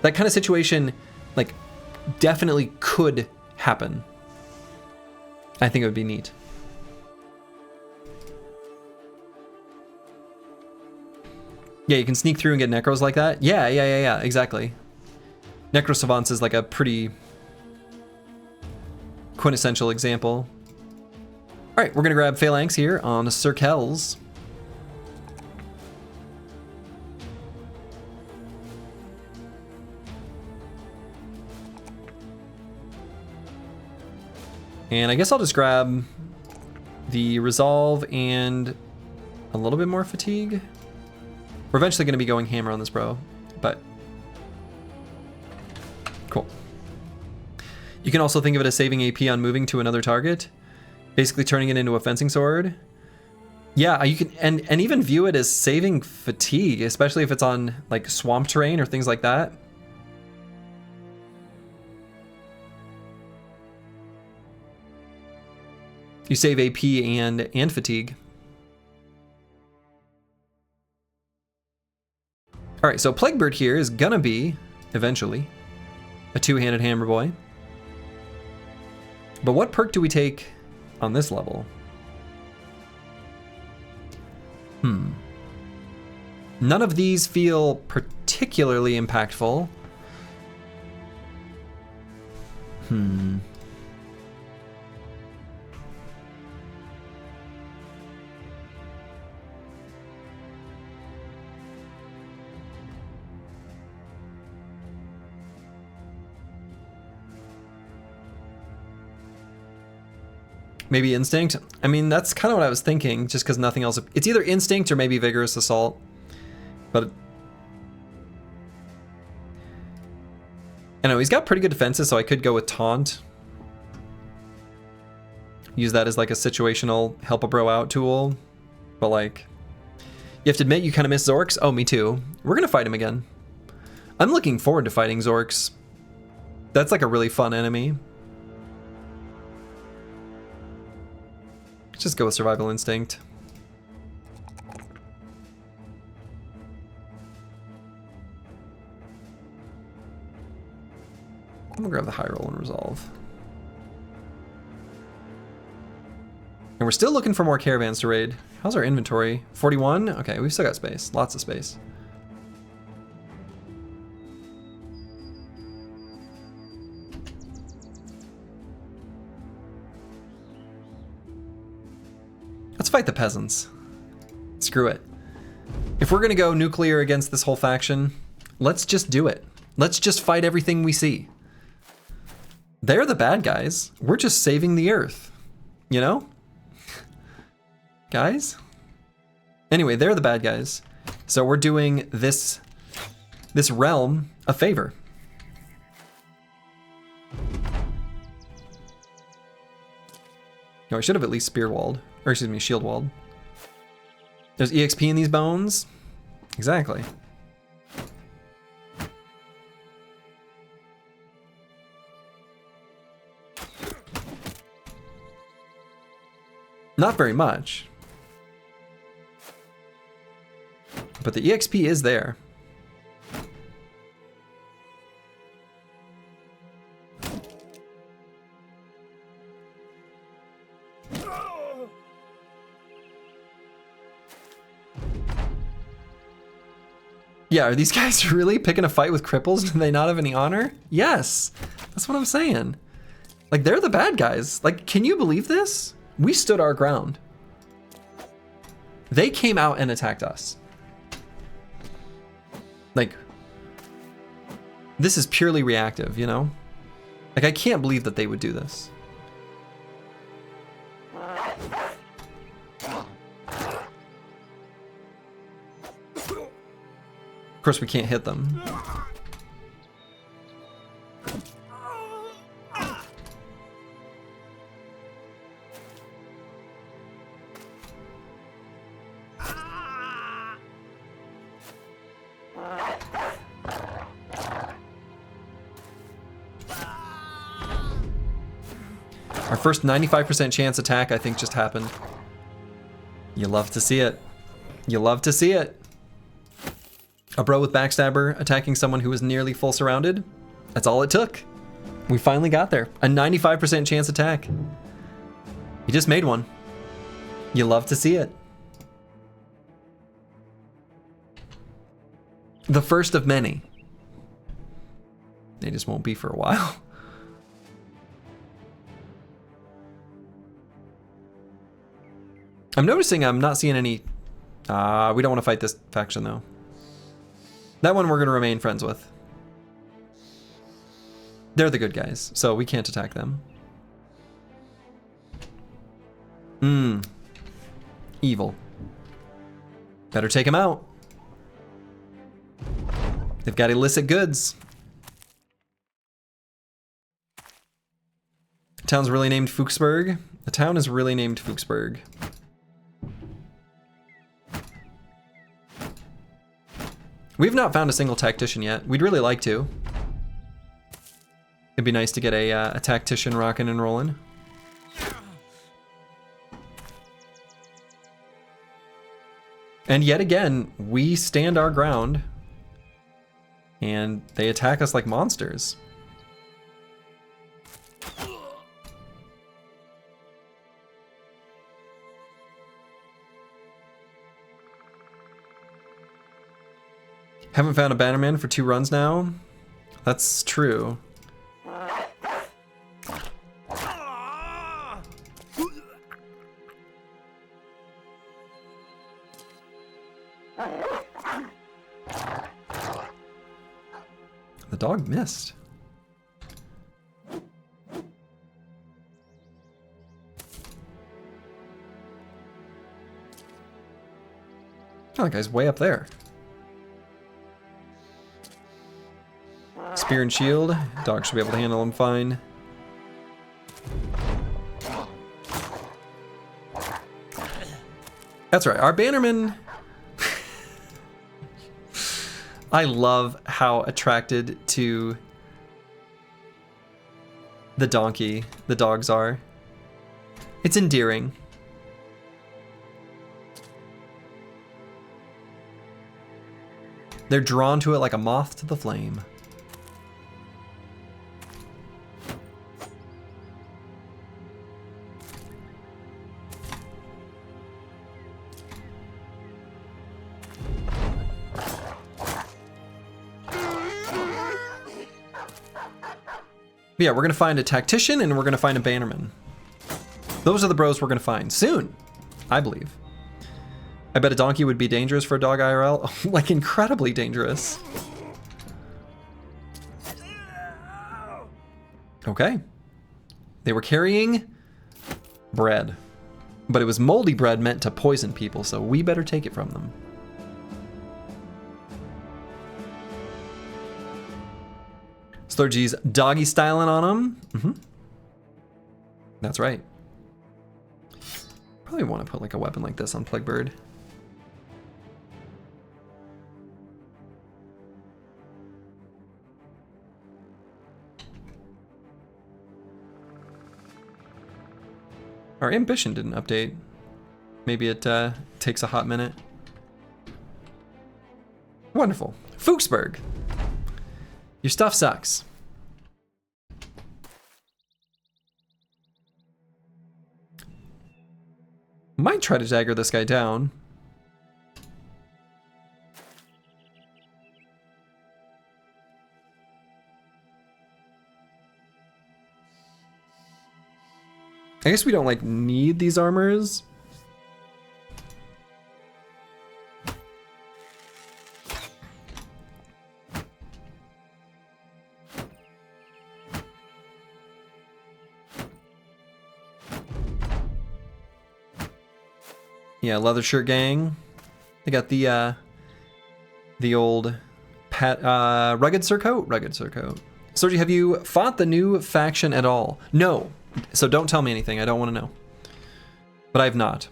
That kind of situation like definitely could happen. I think it would be neat. Yeah, you can sneak through and get Necros like that. Yeah, exactly. Necro Savants is like a pretty quintessential example. All right, we're gonna grab Phalanx here on Circles. And I guess I'll just grab the Resolve and a little bit more Fatigue. We're eventually going to be going hammer on this bro, but cool. You can also think of it as saving AP on moving to another target, basically turning it into a fencing sword. Yeah, you can, and even view it as saving fatigue, especially if it's on like swamp terrain or things like that. You save AP and fatigue. All right, so Plaguebird here is gonna be, eventually, a two-handed hammer boy. But what perk do we take on this level? None of these feel particularly impactful. Maybe Instinct? I mean, that's kind of what I was thinking, just because nothing else... It's either Instinct or maybe Vigorous Assault. But... I know, he's got pretty good defenses, so I could go with Taunt. Use that as like a situational help a bro out tool. But like... You have to admit you kind of miss Zorks. Oh, me too. We're going to fight him again. I'm looking forward to fighting Zorks. That's like a really fun enemy. Just go with Survival Instinct. I'm gonna grab the high roll and Resolve. And we're still looking for more caravans to raid. How's our inventory? 41? Okay, we've still got space. Lots of space. Let's fight the peasants. Screw it. If we're gonna go nuclear against this whole faction, let's just do it. Let's just fight everything we see. They're the bad guys. We're just saving the earth. You know? Guys? Anyway, they're the bad guys. So we're doing this realm a favor. No, I should have at least spear walled. Or excuse me, shield walled. There's EXP in these bones? Exactly. Not very much. But the EXP is there. Yeah, are these guys really picking a fight with Cripples? Do they not have any honor? Yes, that's what I'm saying. Like, they're the bad guys. Like, can you believe this? We stood our ground. They came out and attacked us. Like, this is purely reactive, you know? Like, I can't believe that they would do this. Of course, we can't hit them. Our first 95% chance attack, I think, just happened. You love to see it. You love to see it. A bro with Backstabber attacking someone who was nearly full surrounded. That's all it took. We finally got there. A 95% chance attack. He just made one. You love to see it. The first of many. They just won't be for a while. I'm noticing I'm not seeing any... we don't want to fight this faction, though. That one we're going to remain friends with. They're the good guys, so we can't attack them. Evil. Better take them out. They've got illicit goods. The town's really named Fuchsburg. The town is really named Fuchsburg. We've not found a single tactician yet. We'd really like to. It'd be nice to get a tactician rocking and rolling. And yet again, we stand our ground and they attack us like monsters. Haven't found a bannerman for 2 runs now. That's true. The dog missed. Oh, that guy's way up there. Spear and shield. Dog should be able to handle him fine. That's right, our bannerman. I love how attracted to the donkey the dogs are. It's endearing. They're drawn to it like a moth to the flame. Yeah, we're gonna find a tactician and we're gonna find a bannerman. Those are the bros we're gonna find soon, I believe. I bet a donkey would be dangerous for a dog IRL. Like incredibly dangerous. Okay. They were carrying bread, but it was moldy bread meant to poison people, so we better take it from them. Slurgy's doggy styling on him. That's right. Probably want to put like a weapon like this on Plaguebird. Our ambition didn't update. Maybe it takes a hot minute. Wonderful. Fuchsburg. Your stuff sucks. Might try to dagger this guy down. I guess we don't like need these armors. Yeah, leather shirt gang. They got the old rugged surcoat. Rugged surcoat. Sergi, have you fought the new faction at all? No. So don't tell me anything. I don't want to know. But I have not.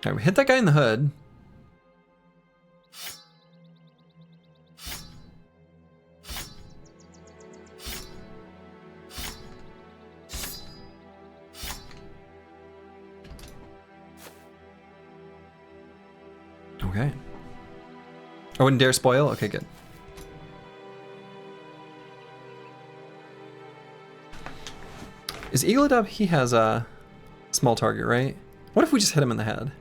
Alright, we hit that guy in the hood. Okay. I wouldn't dare spoil? Okay, good. Is Eagle up? He has Small target, right? What if we just hit him in the head?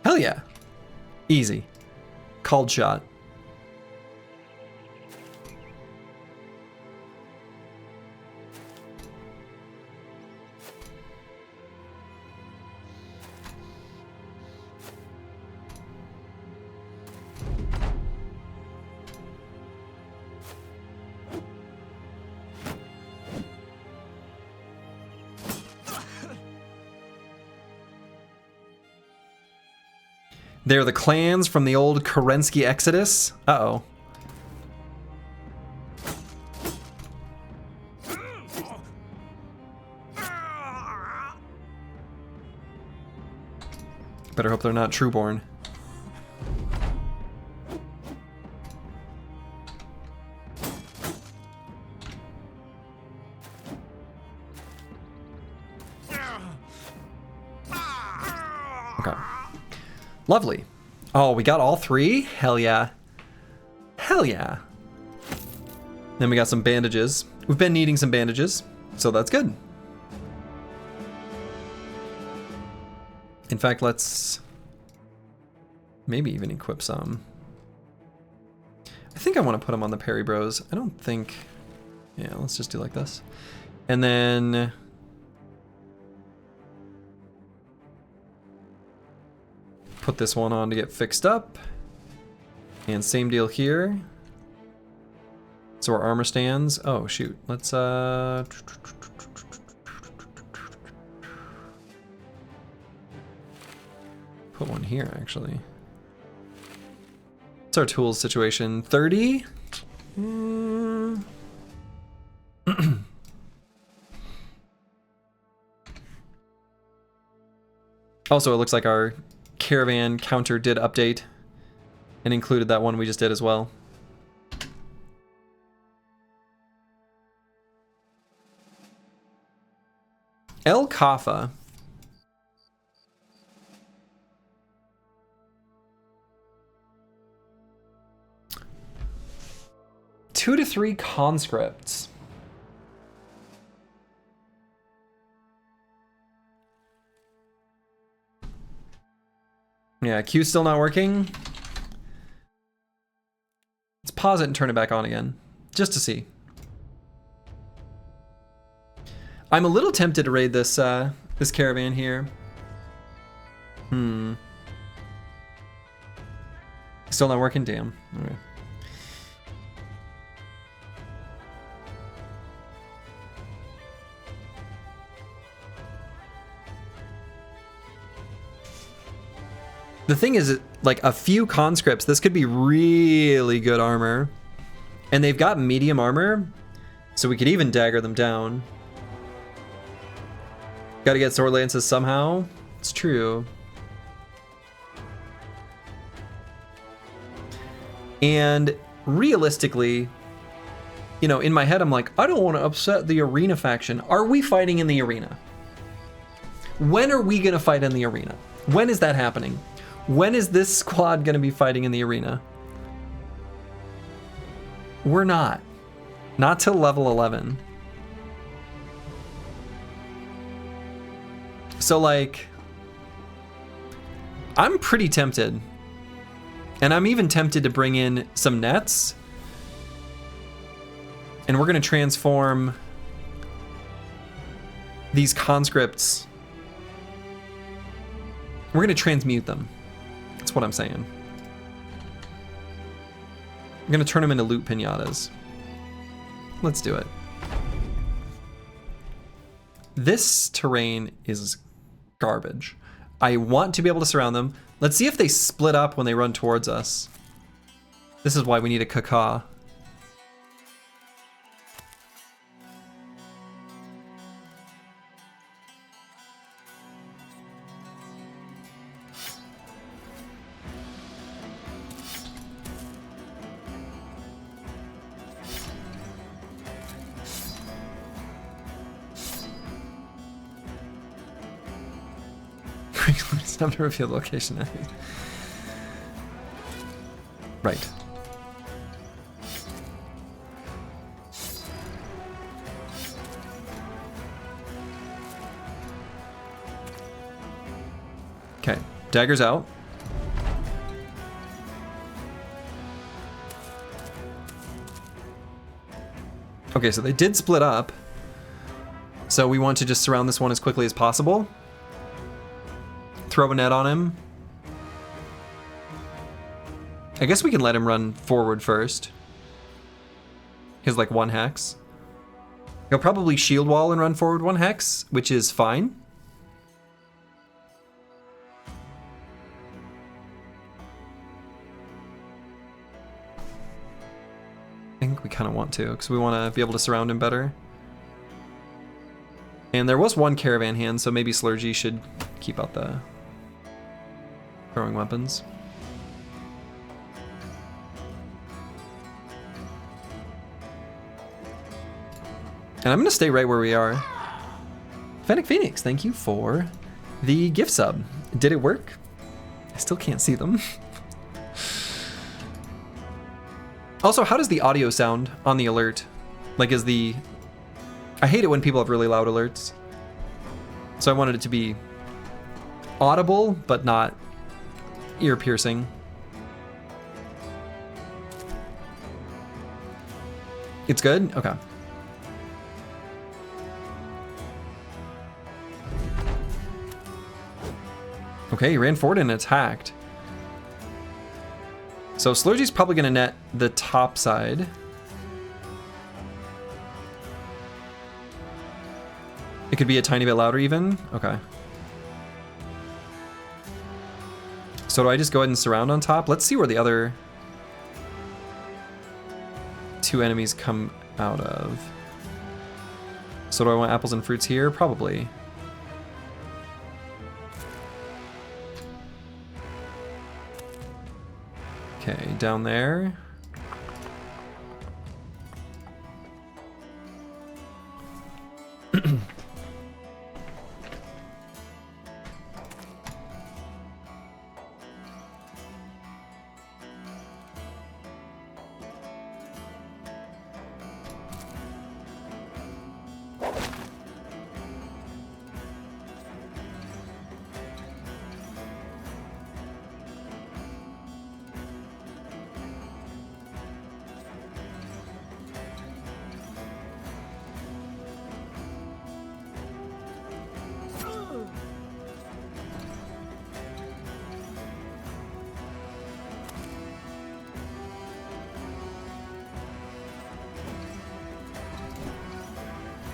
Hell yeah. Easy. Called shot. They're the clans from the old Kerensky Exodus. Uh-oh. Better hope they're not Trueborn. Okay. Lovely. Oh, we got all three? Hell yeah. Hell yeah. Then we got some bandages. We've been needing some bandages, so that's good. In fact, let's maybe even equip some. I think I want to put them on the Parry Bros. I don't think... Yeah, let's just do like this. And then... put this one on to get fixed up. And same deal here. So our armor stands. Oh, shoot. Let's, put one here, actually. What's our tools situation? 30? Also, it looks like our caravan counter did update and included that one we just did as well. El Kafa. Two to three conscripts. Yeah, Q's still not working. Let's pause it and turn it back on again, just to see. I'm a little tempted to raid this this caravan here. Still not working? Damn. All right. The thing is, like, a few conscripts, this could be really good armor. And they've got medium armor, so we could even dagger them down. Gotta get sword lances somehow. It's true. And realistically, you know, in my head, I'm like, I don't want to upset the arena faction. Are we fighting in the arena? When are we gonna fight in the arena? When is that happening? When is this squad gonna be fighting in the arena? We're not. Not till level 11. So, like, I'm pretty tempted. And I'm even tempted to bring in some nets. And we're gonna transform these conscripts. We're gonna transmute them. That's what I'm saying. I'm gonna turn them into loot pinatas. Let's do it. This terrain is garbage. I want to be able to surround them. Let's see if they split up when they run towards us. This is why we need a caca. It's time to reveal the location. Right. Dagger's out. Okay, so they did split up. So we want to just surround this one as quickly as possible. Throw a net on him. I guess we can let him run forward first. He has like 1 hex. He'll probably shield wall and run forward 1 hex, which is fine. I think we kind of want to, because we want to be able to surround him better. And there was 1 caravan hand, so maybe Slurgy should keep out the throwing weapons. And I'm going to stay right where we are. Fennec Phoenix, thank you for the gift sub. Did it work? I still can't see them. Also, how does the audio sound on the alert? Like, is the... I hate it when people have really loud alerts. So I wanted it to be audible, but not ear-piercing. It's good? Okay. Okay, he ran forward and attacked. So Slurgy's probably going to net the top side. It could be a tiny bit louder even. Okay. So do I just go ahead and surround on top? Let's see where the other 2 enemies come out of. So do I want apples and fruits here? Probably. Okay, down there.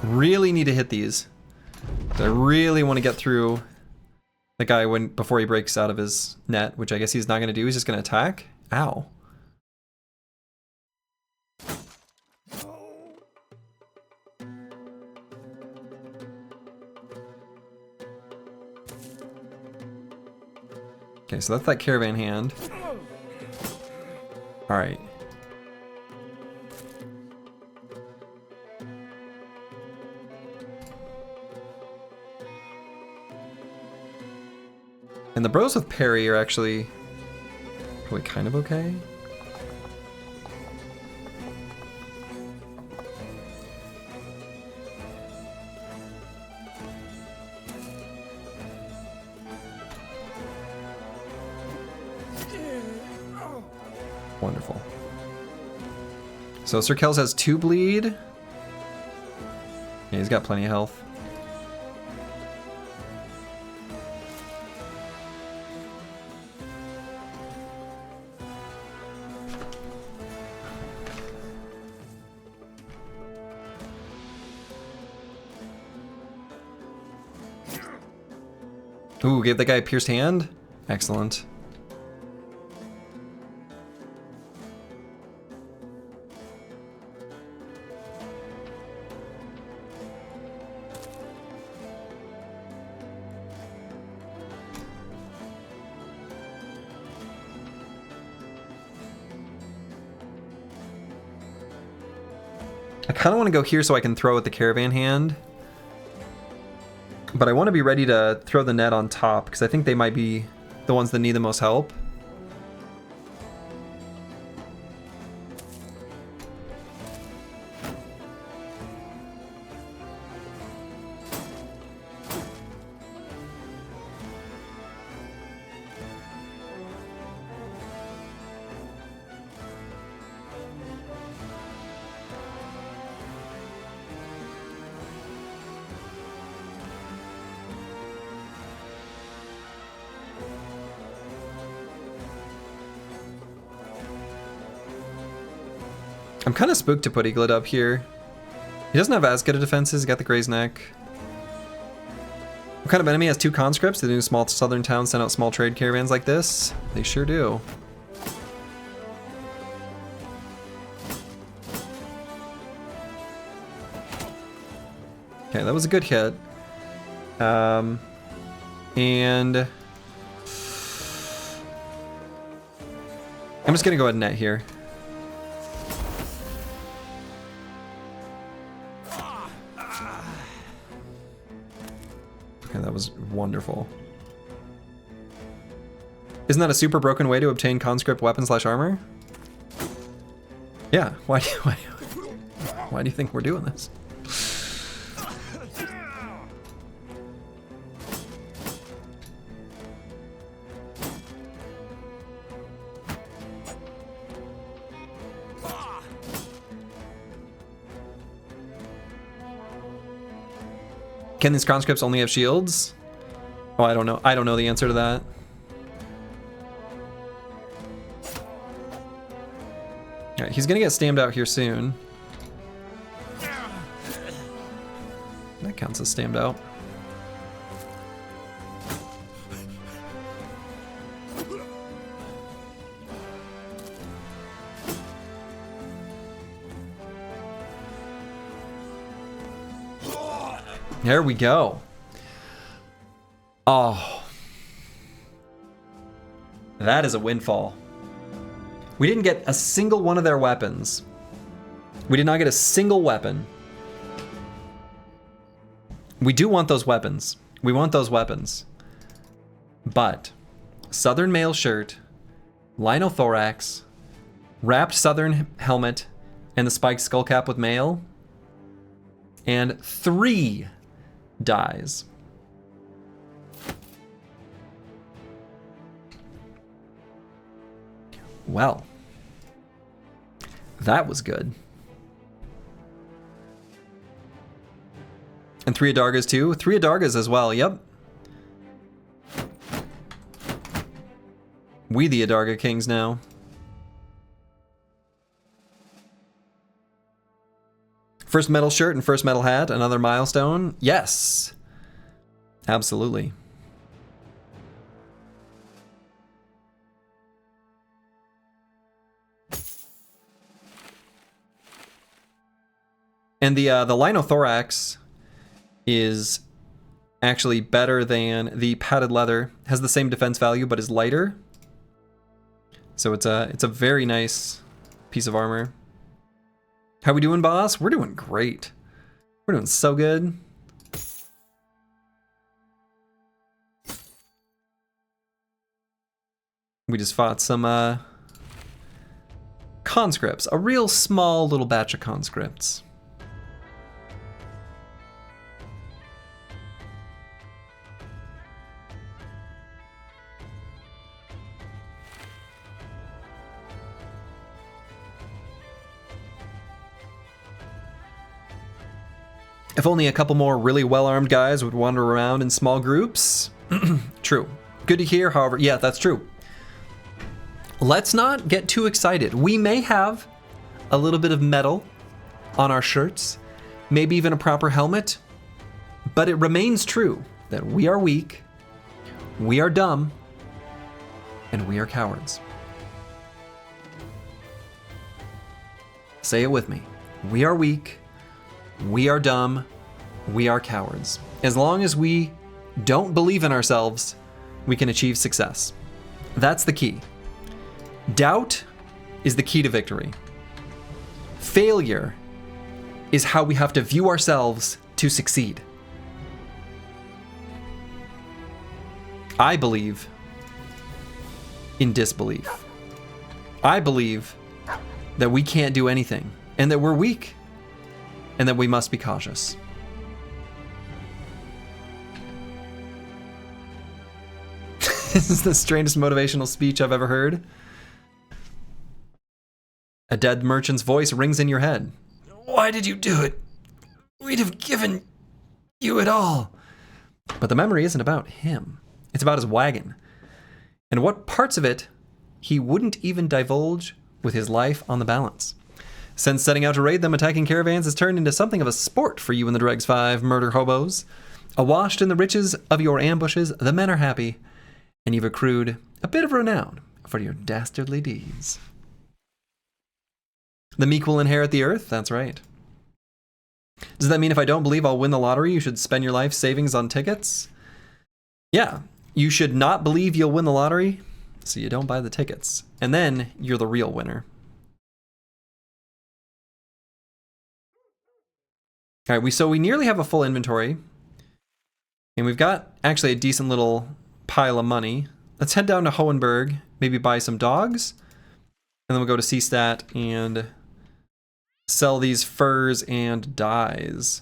Really need to hit these. I really want to get through the guy before he breaks out of his net, which I guess he's not going to do. He's just going to attack. Ow. Okay, so that's that caravan hand. All right. And the bros with parry are actually probably kind of okay. Wonderful. So Sir Kells has 2 bleed. Yeah, he's got plenty of health. Ooh, gave that guy a pierced hand? Excellent. I kind of want to go here so I can throw with the caravan hand. But I want to be ready to throw the net on top, because I think they might be the ones that need the most help. I'm kind of spooked to put Eaglet up here. He doesn't have as good a defenses. He's got the Gray's Neck. What kind of enemy has 2 conscripts? They do small southern towns send out small trade caravans like this? They sure do. Okay, that was a good hit. And I'm just gonna go ahead and net here. Okay, that was wonderful. Isn't that a super broken way to obtain conscript weapon/armor? Yeah, why do you think we're doing this? Can these conscripts only have shields? Oh, I don't know. I don't know the answer to that. Alright, he's gonna get stammed out here soon. That counts as stammed out. There we go. Oh. That is a windfall. We didn't get a single one of their weapons. We did not get a single weapon. We do want those weapons. We want those weapons. But Southern mail shirt, linothorax, wrapped Southern helmet, and the spiked skull cap with mail, and 3 dies. Well, that was good. And 3 Adargas too? 3 Adargas as well, yep. We the Adarga Kings now. First metal shirt and first metal hat, another milestone. Yes, absolutely. And the linothorax is actually better than the padded leather. Has the same defense value but is lighter. So it's a very nice piece of armor. How we doing, boss? We're doing great. We're doing so good. We just fought some conscripts. A real small little batch of conscripts. If only a couple more really well-armed guys would wander around in small groups. True. Good to hear, however. Yeah, that's true. Let's not get too excited. We may have a little bit of metal on our shirts, maybe even a proper helmet, but it remains true that we are weak, we are dumb, and we are cowards. Say it with me. We are weak, we are dumb, we are cowards. As long as we don't believe in ourselves, we can achieve success. That's the key. Doubt is the key to victory. Failure is how we have to view ourselves to succeed. I believe in disbelief. I believe that we can't do anything and that we're weak and that we must be cautious. This is the strangest motivational speech I've ever heard. A dead merchant's voice rings in your head. Why did you do it? We'd have given you it all. But the memory isn't about him. It's about his wagon. And what parts of it he wouldn't even divulge with his life on the balance. Since setting out to raid them, attacking caravans has turned into something of a sport for you in the Dregs 5 murder hobos. Awashed in the riches of your ambushes, the men are happy, and you've accrued a bit of renown for your dastardly deeds. The meek will inherit the earth? That's right. Does that mean if I don't believe I'll win the lottery, you should spend your life savings on tickets? Yeah, you should not believe you'll win the lottery, so you don't buy the tickets. And then you're the real winner. All right, so we nearly have a full inventory. And we've got actually a decent little pile of money. Let's head down to Hohenberg, maybe buy some dogs. And then we'll go to Seastat and sell these furs and dyes.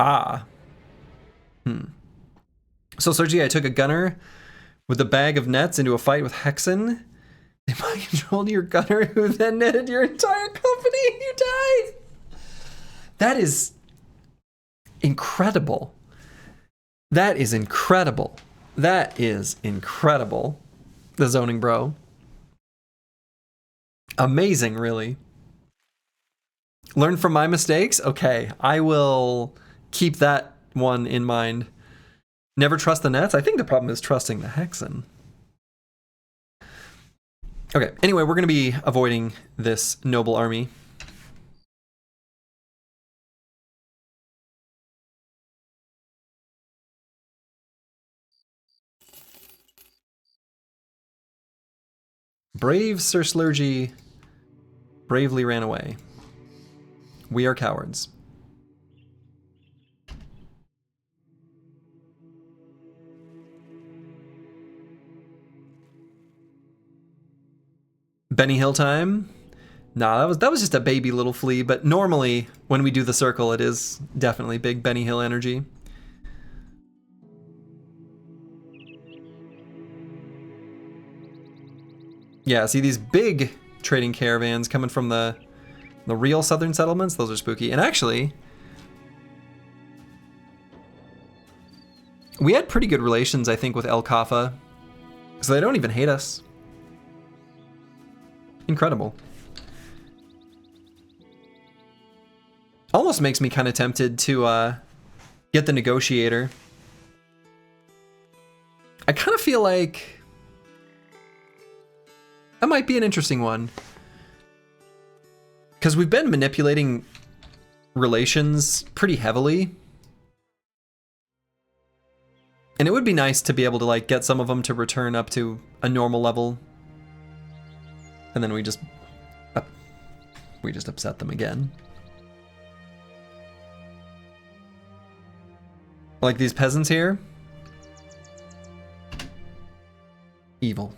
Ah. So, Sergi, I took a gunner with a bag of nets into a fight with Hexen. They mind controlled your gunner, who then netted your entire company and you died. That is incredible. That is incredible. That is incredible. The zoning bro. Amazing, really. Learn from my mistakes? Okay, I will keep that one in mind. Never trust the nets? I think the problem is trusting the Hexen. Okay, anyway, we're going to be avoiding this noble army. Brave Sir Slurgy bravely ran away. We are cowards. Benny Hill time? Nah, that was just a baby little flea, but normally when we do the circle, it is definitely big Benny Hill energy. Yeah, see these big trading caravans coming from the real southern settlements, those are spooky. And actually, we had pretty good relations, I think, with El Kafa, so they don't even hate us. Incredible. Almost makes me kind of tempted to get the negotiator. I kind of feel like that might be an interesting one. Because we've been manipulating relations pretty heavily. And it would be nice to be able to like get some of them to return up to a normal level. And then we just upset them again. Like these peasants here. Evil.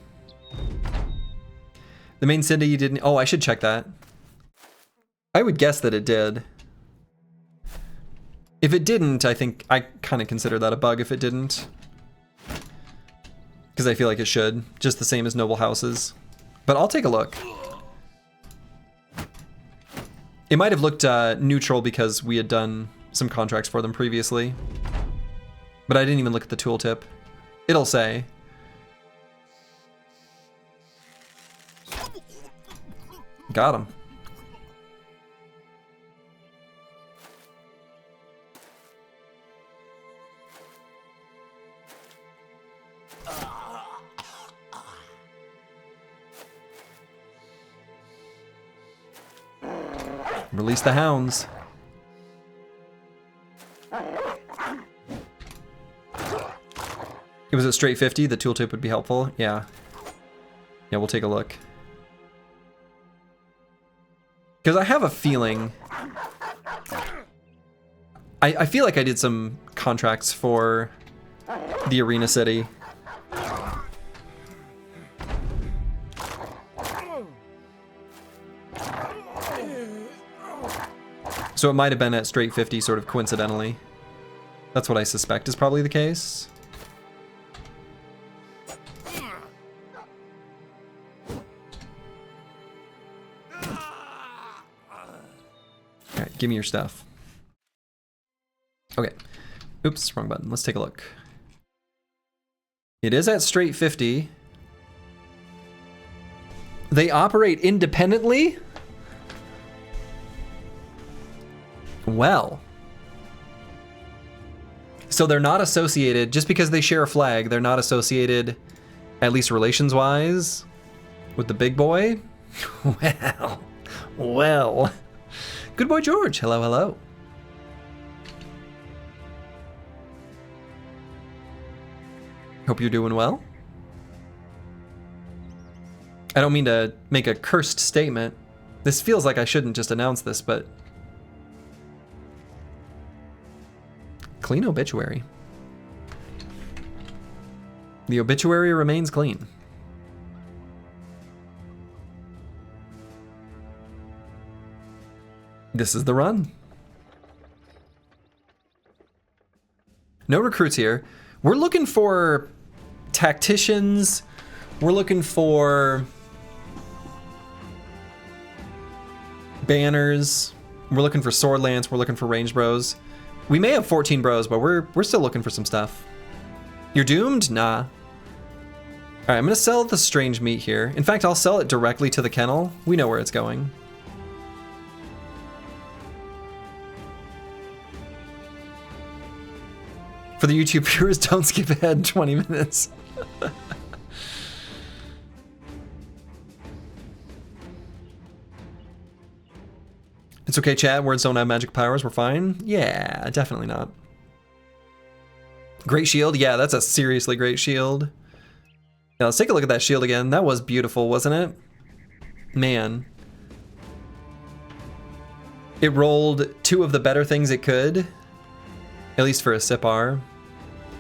The main city didn't... Oh, I should check that. I would guess that it did. If it didn't, I think I kind of consider that a bug if it didn't. Because I feel like it should. Just the same as noble houses. But I'll take a look. It might have looked neutral because we had done some contracts for them previously. But I didn't even look at the tooltip. It'll say. Got him. Release the hounds. It was a straight 50, the tooltip would be helpful. Yeah. Yeah, we'll take a look. Because I have a feeling... I feel like I did some contracts for the Arena City. So it might have been at straight 50 sort of coincidentally. That's what I suspect is probably the case. Alright, give me your stuff. Okay. Oops, wrong button. Let's take a look. It is at straight 50. They operate independently? Well. So they're not associated, just because they share a flag, they're not associated, at least relations-wise, with the big boy? Well. Good boy, George. Hello, hello. Hope you're doing well. I don't mean to make a cursed statement. This feels like I shouldn't just announce this, but... Clean obituary. The obituary remains clean. This is the run. No recruits here. We're looking for tacticians. We're looking for banners. We're looking for sword lance. We're looking for ranged bros. We may have 14 bros, but we're still looking for some stuff. You're doomed? Nah. All right, I'm gonna sell the strange meat here. In fact, I'll sell it directly to the kennel. We know where it's going. For the YouTube viewers, don't skip ahead 20 minutes. It's okay, chat. Words don't have magic powers. We're fine. Yeah, definitely not. Great shield. Yeah, that's a seriously great shield. Now let's take a look at that shield again. That was beautiful, wasn't it? Man. It rolled 2 of the better things it could. At least for a Sipar.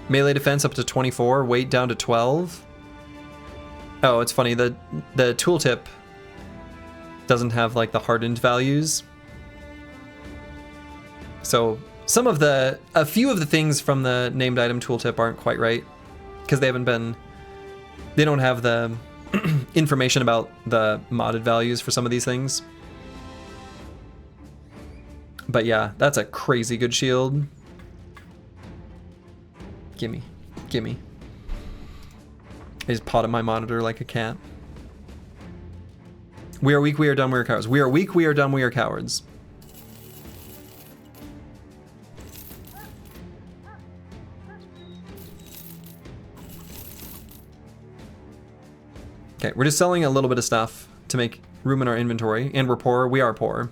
Melee defense up to 24, weight down to 12. Oh, it's funny, the tooltip doesn't have like the hardened values. So a few of the things from the named item tooltip aren't quite right because they don't have the information about the modded values for some of these things. But yeah, that's a crazy good shield. Gimme. Gimme. I just pawed at my monitor like a cat. We are weak, we are dumb, we are cowards. We are weak, we are dumb, we are cowards. Okay, we're just selling a little bit of stuff to make room in our inventory. And we're poor. We are poor.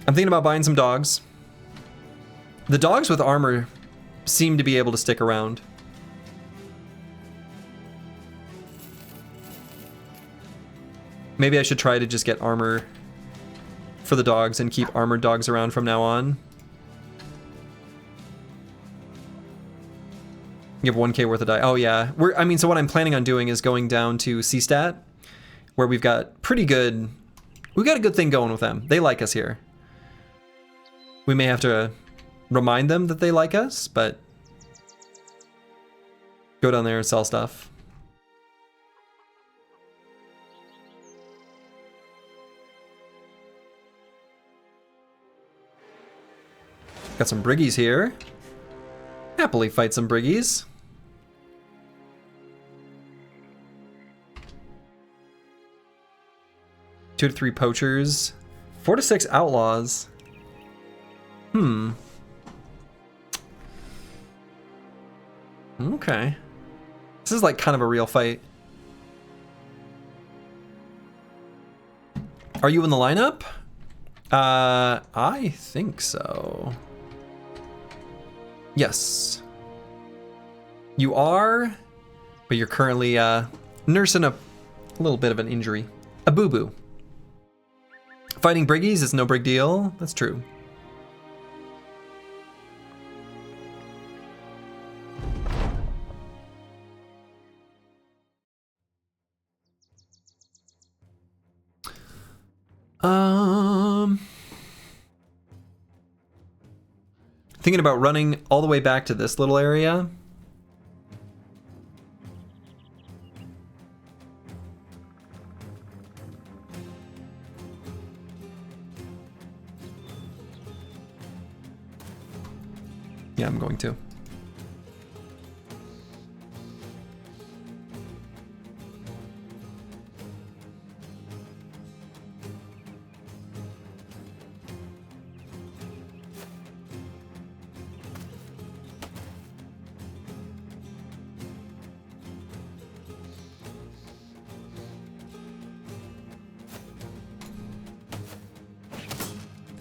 I'm thinking about buying some dogs. The dogs with armor seem to be able to stick around. Maybe I should try to just get armor for the dogs and keep armored dogs around from now on. You have 1k worth of die. Oh yeah. So what I'm planning on doing is going down to C-Stat, where we've got a good thing going with them. They like us here. We may have to remind them that they like us, but go down there and sell stuff. Got some briggies here. Happily fight some briggies. 2 to 3 poachers. 4 to 6 outlaws. Okay. This is like kind of a real fight. Are you in the lineup? I think so. Yes. You are, but you're currently nursing a little bit of an injury. A boo-boo. Fighting briggies is no big deal. That's true. Thinking about running all the way back to this little area. Yeah, I'm going to.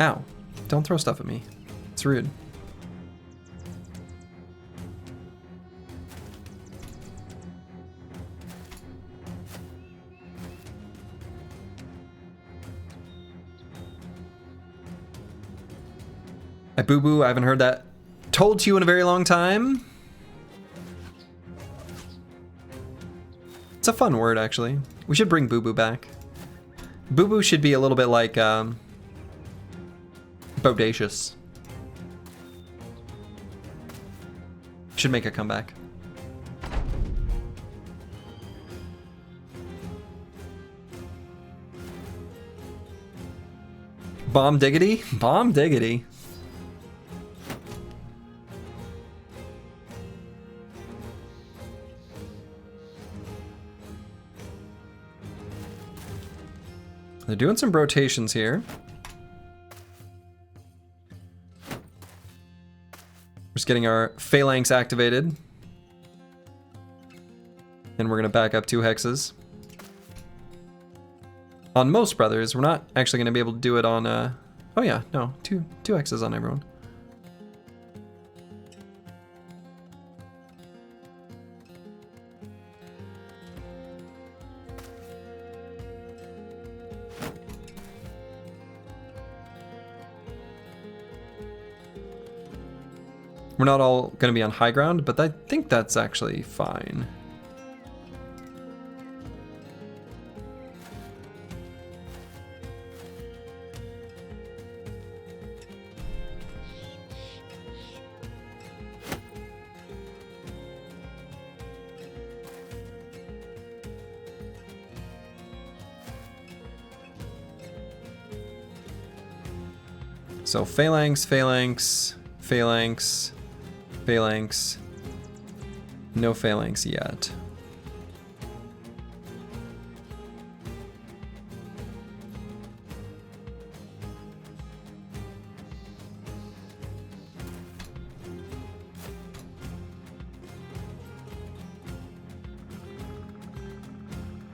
Ow. Don't throw stuff at me. It's rude. I boo-boo, I haven't heard that told to you in a very long time. It's a fun word, actually. We should bring boo-boo back. Boo-boo should be a little bit like, bodacious. Should make a comeback. Bomb diggity? Bomb diggity. They're doing some rotations here. We're just getting our phalanx activated. And we're gonna back up 2 hexes. On most brothers, we're not actually gonna be able to do it on, oh yeah, no, two hexes on everyone. We're not all going to be on high ground, but I think that's actually fine. So phalanx, phalanx, phalanx, phalanx, no phalanx yet.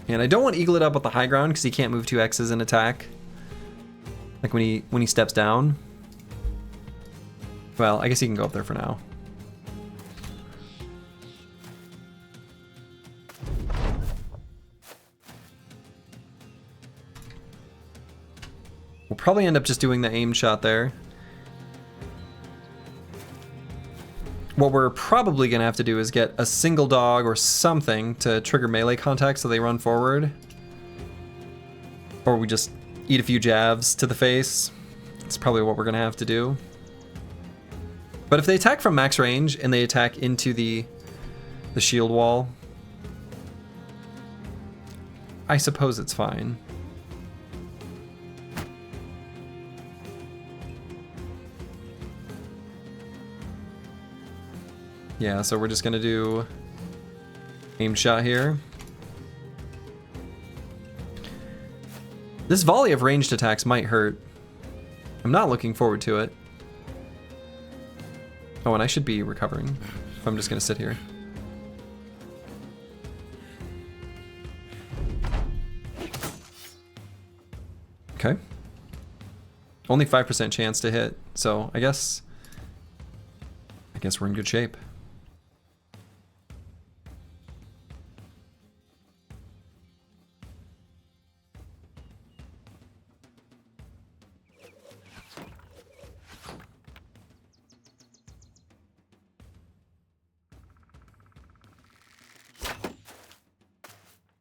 And I don't want Eaglet up at the high ground because he can't move 2 X's and attack. Like when he steps down. Well, I guess he can go up there for now. We'll probably end up just doing the aim shot there. What we're probably gonna have to do is get a single dog or something to trigger melee contact so they run forward. Or we just eat a few jabs to the face. That's probably what we're gonna have to do. But if they attack from max range and they attack into the shield wall, I suppose it's fine. Yeah, so we're just gonna do aim shot here. This volley of ranged attacks might hurt. I'm not looking forward to it. Oh, and I should be recovering if I'm just gonna sit here. Okay. Only 5% chance to hit, so I guess we're in good shape.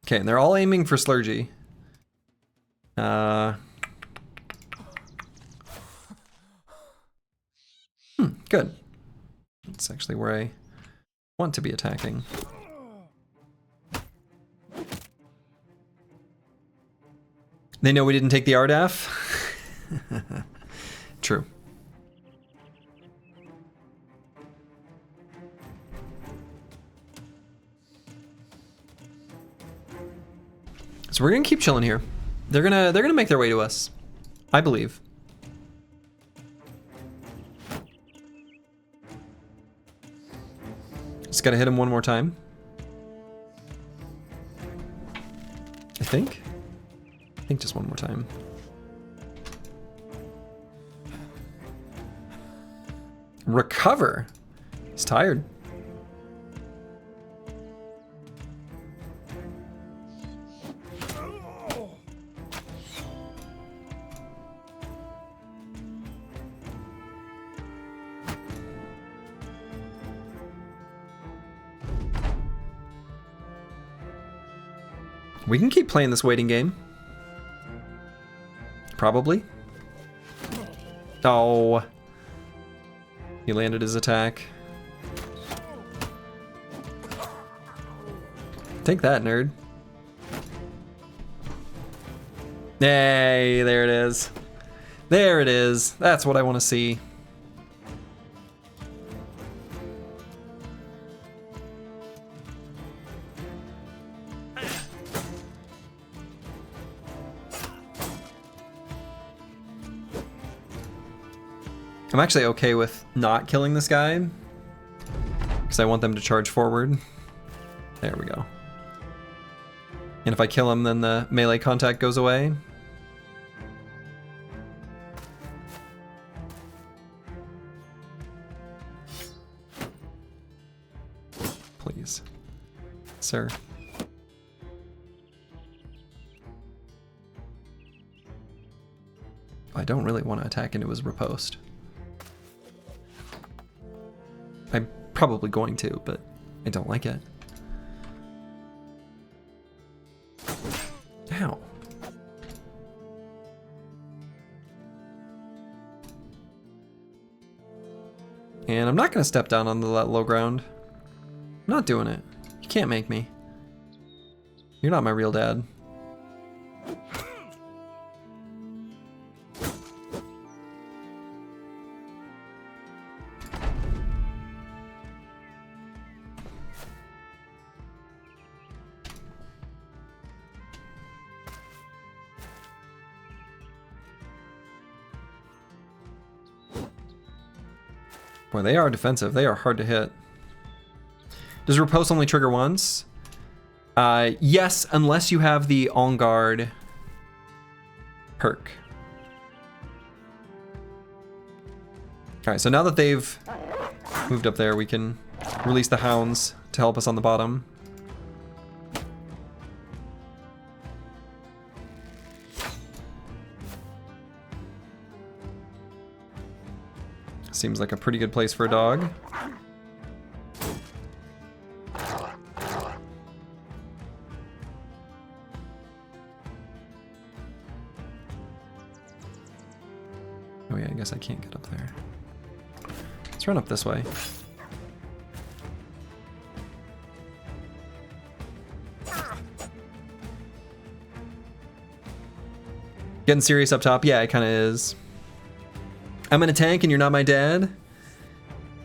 Okay, and they're all aiming for Slurgy. Good. That's actually where I want to be attacking. They know we didn't take the RDAF? True. So we're gonna keep chilling here. They're gonna make their way to us, I believe. Just gotta hit him one more time. I think just one more time. Recover. He's tired. We can keep playing this waiting game. Probably. Oh. He landed his attack. Take that, nerd. Hey, there it is. There it is. That's what I want to see. I'm actually okay with not killing this guy because I want them to charge forward. There we go. And if I kill him, then the melee contact goes away. Please, sir. I don't really want to attack into his riposte. I'm probably going to, but I don't like it. Ow. And I'm not going to step down on the low ground. I'm not doing it. You can't make me. You're not my real dad. Boy, they are defensive. They are hard to hit. Does riposte only trigger once? Yes, unless you have the On Guard perk. Alright, so now that they've moved up there, we can release the hounds to help us on the bottom. Seems like a pretty good place for a dog. Oh yeah, I guess I can't get up there. Let's run up this way. Getting serious up top? Yeah, it kind of is. I'm in a tank and you're not my dad.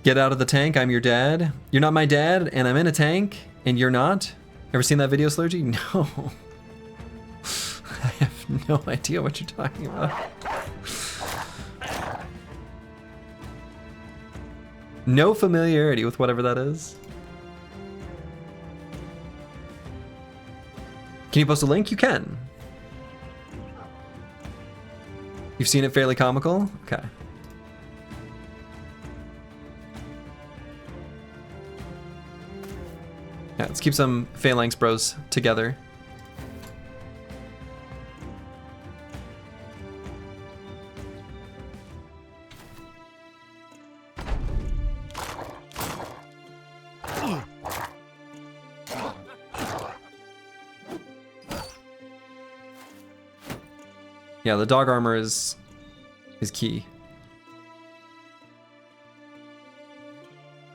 Get out of the tank, I'm your dad. You're not my dad and I'm in a tank and you're not. Ever seen that video, Slurgy? No. I have no idea what you're talking about. No familiarity with whatever that is. Can you post a link? You can. You've seen it fairly comical? Okay. Yeah, let's keep some Phalanx bros together. Yeah, the dog armor is key.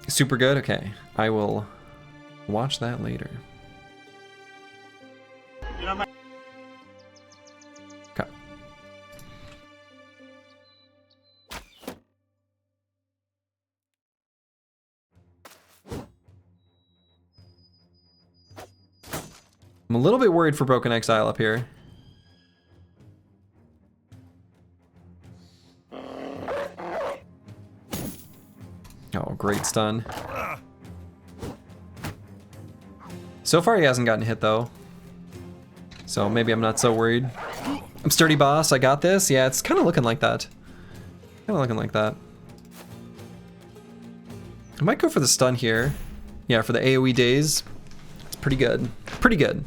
Super good? Okay. I will watch that later. Okay. I'm a little bit worried for Broken Exile up here. Oh, great stun. So far he hasn't gotten hit though. So maybe I'm not so worried. I'm sturdy boss, I got this. Yeah, it's kind of looking like that. Kind of looking like that. I might go for the stun here. Yeah, for the AoE days. It's pretty good. Pretty good.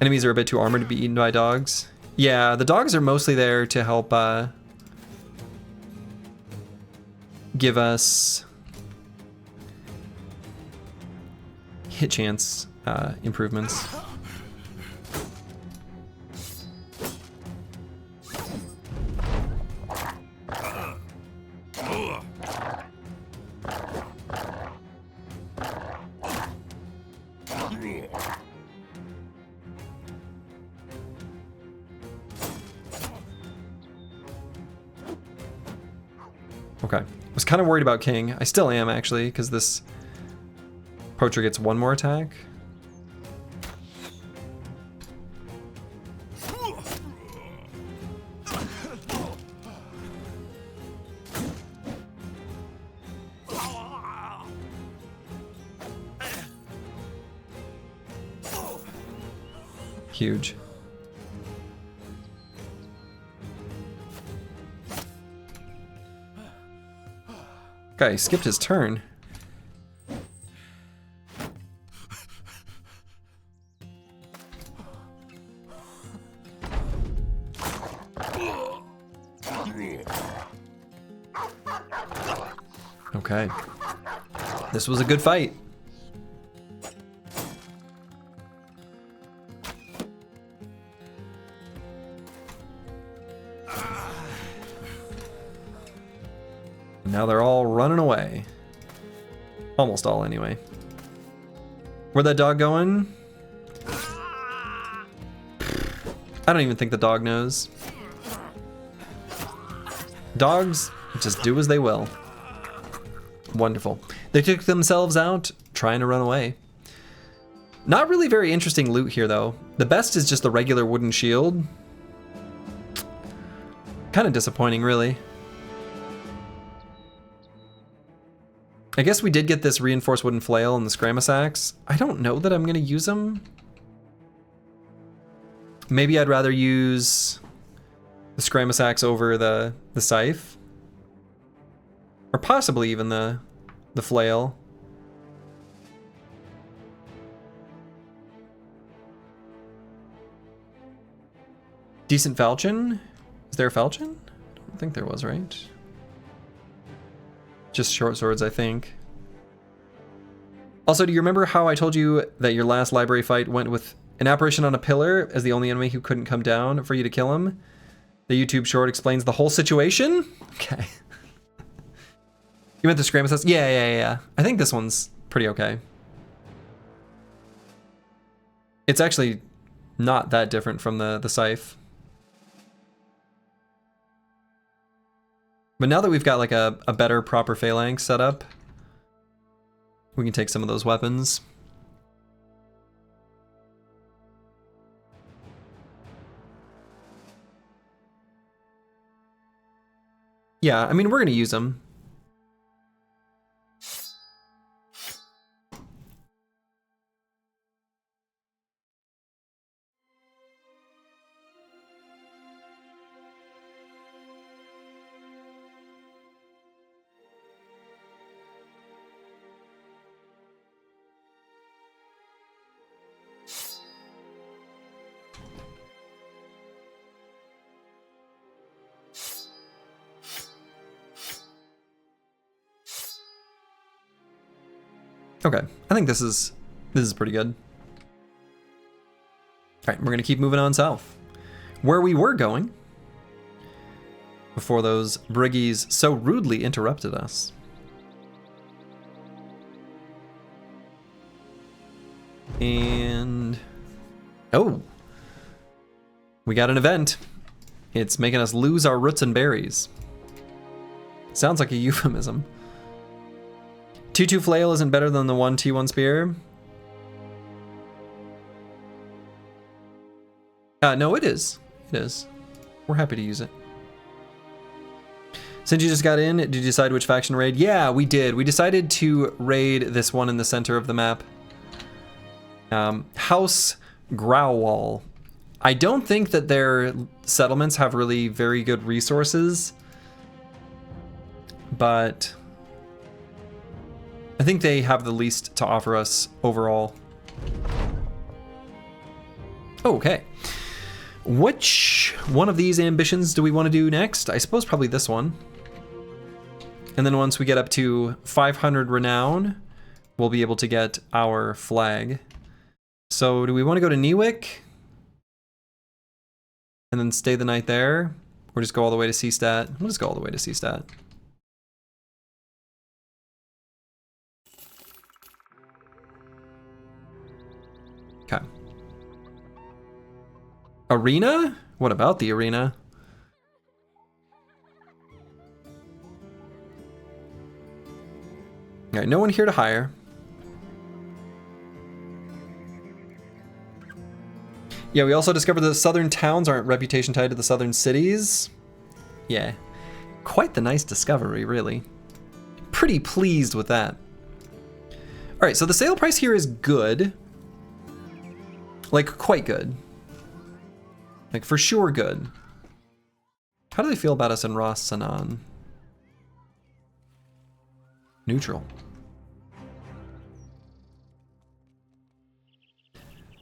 Enemies are a bit too armored to be eaten by dogs. Yeah, the dogs are mostly there to help give us hit chance improvements. Okay, I was kind of worried about King. I still am, actually, because this poacher gets one more attack. Huge. Guy skipped his turn. Okay. This was a good fight. Now they're all running away. Almost all, anyway. Where'd that dog going? I don't even think the dog knows. Dogs just do as they will. Wonderful. They took themselves out trying to run away. Not really very interesting loot here, though. The best is just the regular wooden shield. Kind of disappointing, really. I guess we did get this reinforced wooden flail and the Scramus axe. I don't know that I'm going to use them. Maybe I'd rather use the Scramus axe over the scythe. Or possibly even the flail. Decent falchion? Is there a falchion? I don't think there was, right? Just short swords, I think. Also, do you remember how I told you that your last library fight went with an apparition on a pillar as the only enemy who couldn't come down for you to kill him? The YouTube short explains the whole situation? Okay. You meant the Scramus? Yeah. I think this one's pretty okay. It's actually not that different from the scythe. But now that we've got like a better proper phalanx set up, we can take some of those weapons. Yeah, I mean, we're gonna use them. Okay, I think this is pretty good. All right, we're gonna keep moving on south, where we were going before those briggies so rudely interrupted us. And oh, we got an event. It's making us lose our roots and berries. Sounds like a euphemism. 2-2 flail isn't better than the 1T1 spear. No, it is. It is. We're happy to use it. Since you just got in, did you decide which faction raid? Yeah, we did. We decided to raid this one in the center of the map. House Growwall. I don't think that their settlements have really very good resources, but I think they have the least to offer us overall. Okay. Which one of these ambitions do we want to do next? I suppose probably this one. And then once we get up to 500 renown, we'll be able to get our flag. So do we want to go to Newick and then stay the night there, or just go all the way to Seastat? We'll just go all the way to Seastat. Okay. Arena? What about the arena? All right, no one here to hire. Yeah, we also discovered that the southern towns aren't reputation tied to the southern cities. Yeah, quite the nice discovery, really. Pretty pleased with that. All right, so the sale price here is good. Like, quite good. Like, for sure good. How do they feel about us in Ras Sanan? Neutral.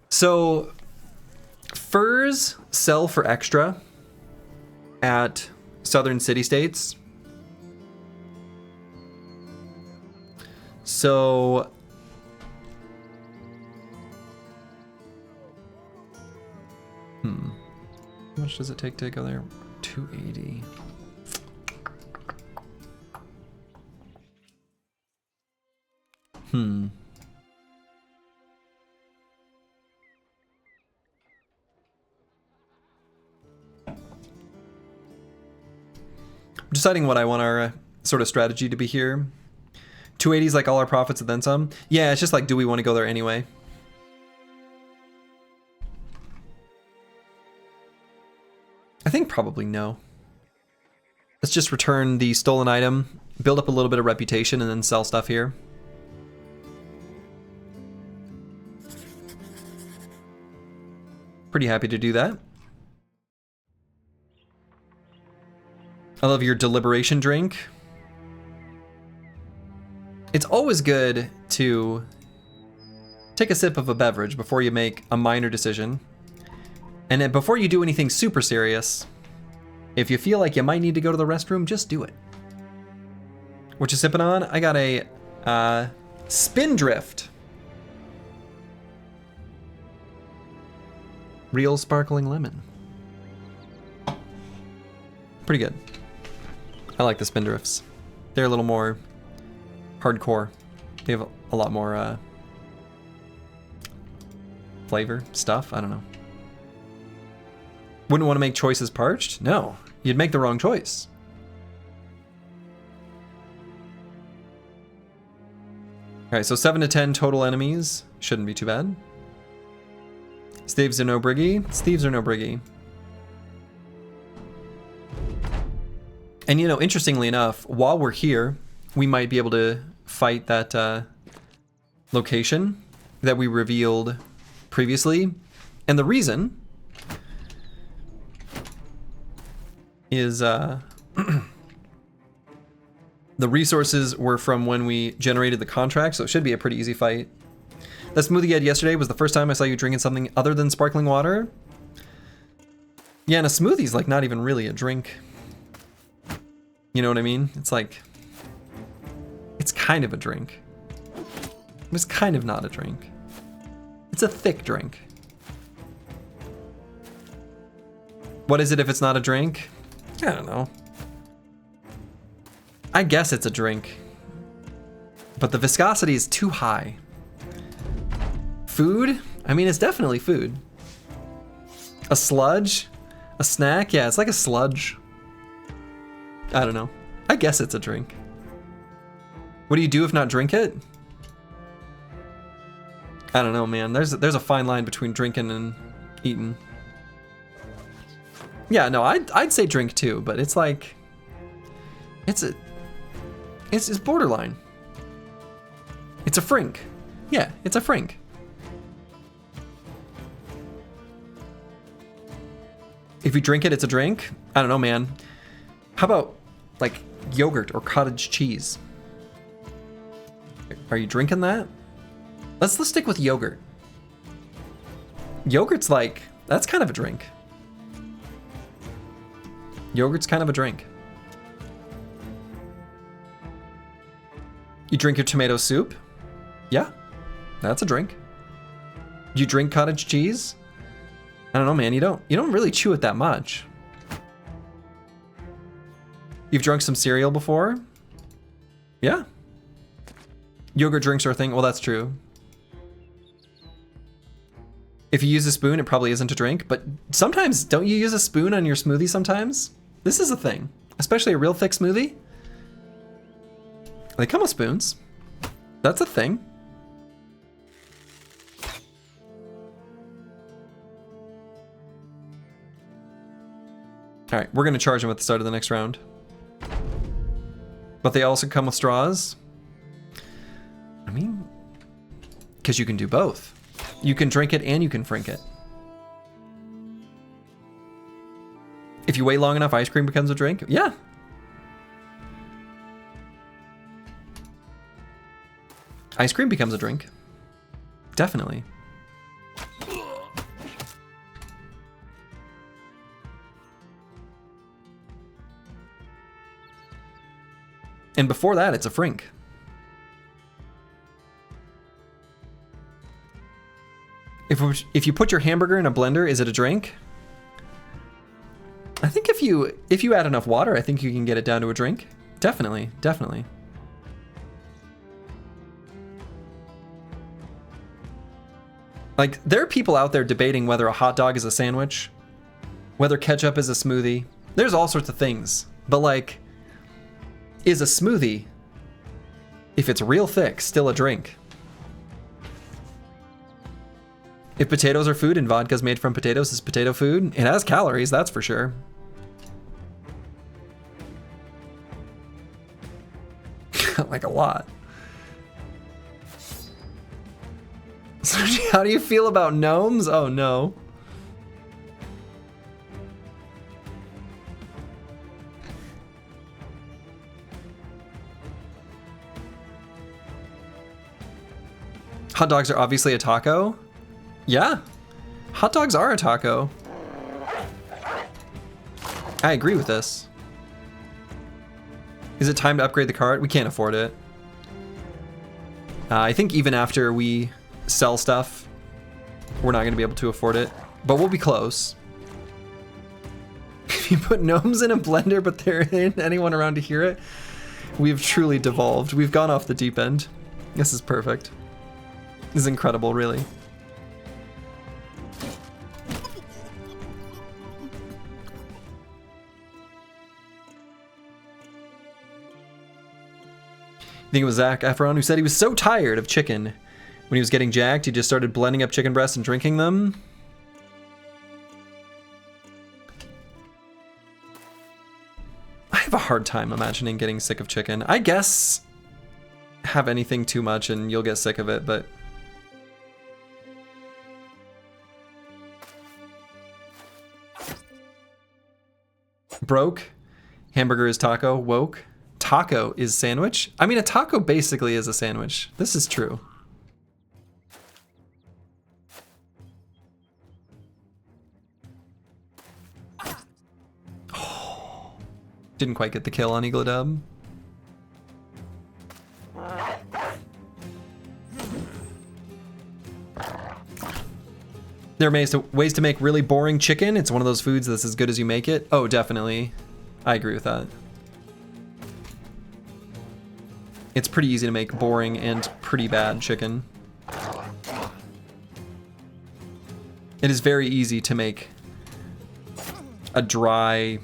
So, furs sell for extra at southern city-states. So, how much does it take to go there? 280. I'm deciding what I want our sort of strategy to be here. 280 is like all our profits and then some. Yeah, it's just like, do we want to go there anyway? I think probably no. Let's just return the stolen item, build up a little bit of reputation, and then sell stuff here. Pretty happy to do that. I love your deliberation drink. It's always good to take a sip of a beverage before you make a minor decision. And then before you do anything super serious, if you feel like you might need to go to the restroom, just do it. What you sipping on? I got a Spindrift. Real sparkling lemon. Pretty good. I like the Spindrifts. They're a little more hardcore. They have a lot more flavor, stuff, I don't know. Wouldn't want to make choices parched? No, you'd make the wrong choice. All right, so 7 to 10 total enemies. Shouldn't be too bad. Thieves are no briggy. Thieves are no briggy. And you know, interestingly enough, while we're here, we might be able to fight that location that we revealed previously. And the reason is the resources were from when we generated the contract, so it should be a pretty easy fight. That smoothie you had yesterday was the first time I saw you drinking something other than sparkling water. Yeah, and a smoothie's like not even really a drink. You know what I mean? It's like, it's kind of a drink. It's kind of not a drink. It's a thick drink. What is it if it's not a drink? I don't know. I guess it's a drink. But the viscosity is too high. Food? I mean, it's definitely food. A sludge? A snack? Yeah, it's like a sludge. I don't know. I guess it's a drink. What do you do if not drink it? I don't know, man. There's a fine line between drinking and eating. Yeah, no, I'd say drink too, but it's like, it's borderline. It's a frink. Yeah, it's a frink. If you drink it, it's a drink. I don't know, man. How about like yogurt or cottage cheese? Are you drinking that? Let's stick with yogurt. Yogurt's like, that's kind of a drink. Yogurt's kind of a drink. You drink your tomato soup? Yeah, that's a drink. You drink cottage cheese? I don't know, man. You don't really chew it that much. You've drunk some cereal before? Yeah. Yogurt drinks are a thing. Well, that's true. If you use a spoon, it probably isn't a drink, but sometimes, don't you use a spoon on your smoothie sometimes? This is a thing, especially a real thick smoothie. They come with spoons. That's a thing. All right, we're gonna charge them at the start of the next round. But they also come with straws. I mean, because you can do both. You can drink it and you can frink it. If you wait long enough, ice cream becomes a drink. Yeah. Ice cream becomes a drink. Definitely. And before that, it's a frink. If you put your hamburger in a blender, is it a drink? I think if you add enough water, I think you can get it down to a drink. Definitely, definitely. Like, there are people out there debating whether a hot dog is a sandwich, whether ketchup is a smoothie. There's all sorts of things. But like, is a smoothie, if it's real thick, still a drink? If potatoes are food and vodka's made from potatoes, is potato food? It has calories, that's for sure. Like a lot. So how do you feel about gnomes? Oh no. Hot dogs are obviously a taco. Yeah, hot dogs are a taco. I agree with this. Is it time to upgrade the cart? We can't afford it. I think even after we sell stuff, we're not gonna be able to afford it, but we'll be close. If you put gnomes in a blender, but there ain't anyone around to hear it, we've truly devolved. We've gone off the deep end. This is perfect. This is incredible, really. I think it was Zac Efron who said he was so tired of chicken. When he was getting jacked, he just started blending up chicken breasts and drinking them. I have a hard time imagining getting sick of chicken. I guess have anything too much and you'll get sick of it, but... Broke. Hamburger is taco. Woke. Taco is sandwich. I mean, a taco basically is a sandwich. This is true. Oh, didn't quite get the kill on Eagledub. There are ways to make really boring chicken. It's one of those foods that's as good as you make it. Oh, definitely. I agree with that. It's pretty easy to make boring and pretty bad chicken. It is very easy to make a dry,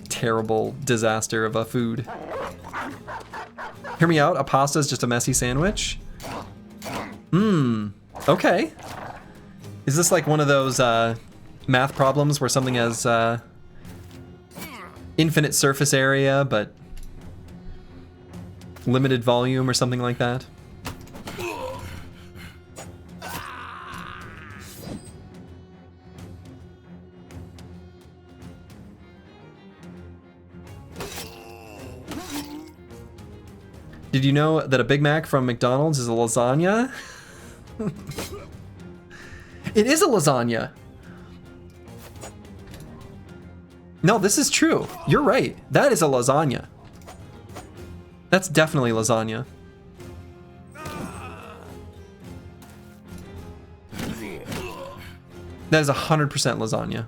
terrible disaster of a food. Hear me out, a pasta is just a messy sandwich? Okay. Is this like one of those math problems where something has infinite surface area, but limited volume or something like that? Did you know that a Big Mac from McDonald's is a lasagna? It is a lasagna. No, this is true. You're right. That is a lasagna. That's definitely lasagna. That is 100% lasagna.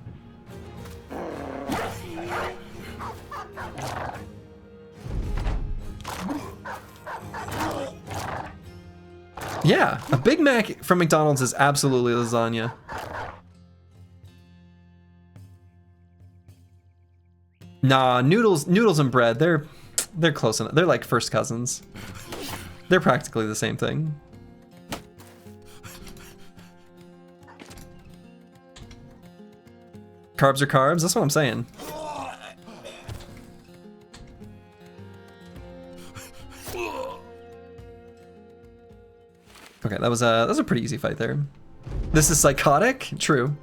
Yeah, a Big Mac from McDonald's is absolutely lasagna. Nah, noodles and bread, they're close enough. They're like first cousins. They're practically the same thing. Carbs are carbs, that's what I'm saying. Okay, that was a pretty easy fight there. This is psychotic? True.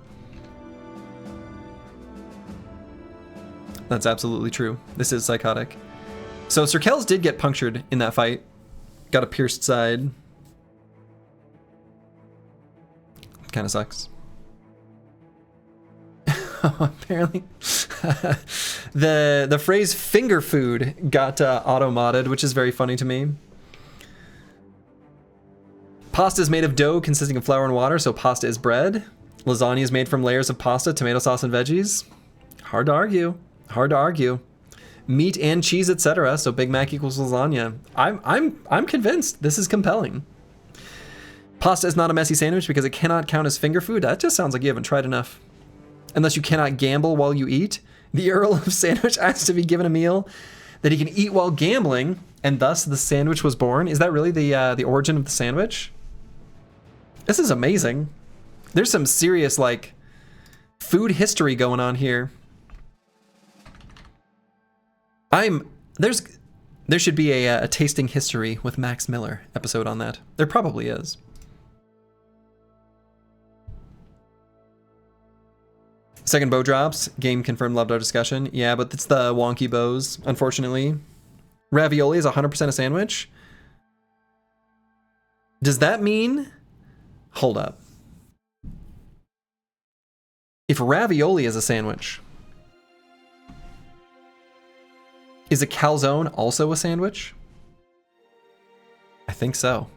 That's absolutely true. This is psychotic. So Sir Kells did get punctured in that fight. Got a pierced side. Kind of sucks. Apparently the phrase finger food got auto-modded, which is very funny to me. Pasta is made of dough consisting of flour and water, so pasta is bread. Lasagna is made from layers of pasta, tomato sauce, and veggies. Hard to argue. Hard to argue. Meat and cheese, etc. So Big Mac equals lasagna. I'm convinced. This is compelling. Pasta is not a messy sandwich because it cannot count as finger food. That just sounds like you haven't tried enough. Unless you cannot gamble while you eat. The Earl of Sandwich asked to be given a meal that he can eat while gambling, and thus the sandwich was born. Is that really the origin of the sandwich? This is amazing. There's some serious like food history going on here. There should be a tasting history with Max Miller episode on that. There probably is. Second bow drops. Game confirmed, loved our discussion. Yeah, but it's the wonky bows, unfortunately. Ravioli is 100% a sandwich. Does that mean... Hold up. If ravioli is a sandwich, is a calzone also a sandwich? I think so.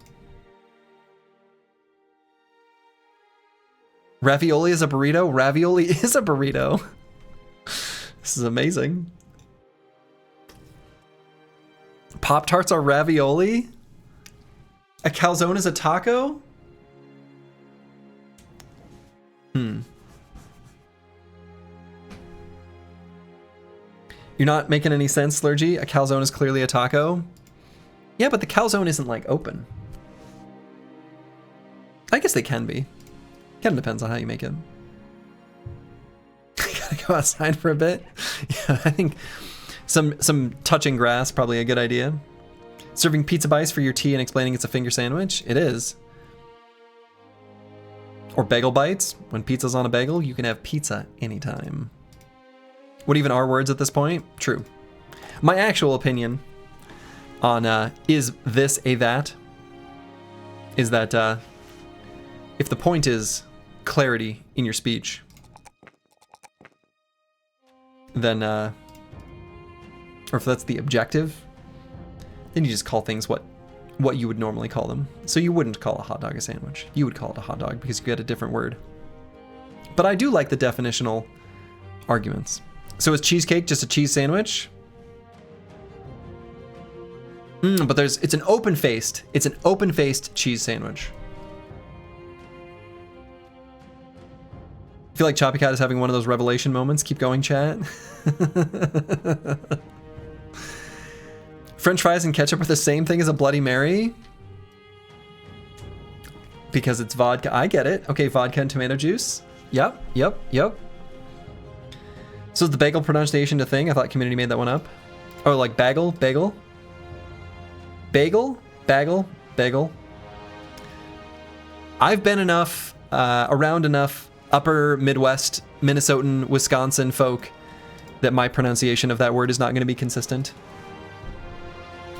Ravioli is a burrito? Ravioli is a burrito. This is amazing. Pop-Tarts are ravioli? A calzone is a taco? You're not making any sense, Slurgy. A calzone is clearly a taco. Yeah, but the calzone isn't like open. I guess they can be. Kind of depends on how you make it. Gotta go outside for a bit. Yeah, I think some touching grass probably a good idea. Serving pizza bites for your tea and explaining it's a finger sandwich. It is. Or bagel bites. When pizza's on a bagel, you can have pizza anytime. What even are words at this point? True. My actual opinion on is this a that is that if the point is clarity in your speech, then or if that's the objective, then you just call things what you would normally call them. So you wouldn't call a hot dog a sandwich. You would call it a hot dog because you had a different word. But I do like the definitional arguments. So is cheesecake just a cheese sandwich? But it's an open-faced cheese sandwich. I feel like Choppy Cat is having one of those revelation moments. Keep going, chat. French fries and ketchup are the same thing as a Bloody Mary? Because it's vodka. I get it. Okay, vodka and tomato juice. Yep. So is the bagel pronunciation a thing? I thought community made that one up. Oh, like bagel? Bagel. I've been around enough upper Midwest, Minnesotan, Wisconsin folk that my pronunciation of that word is not going to be consistent.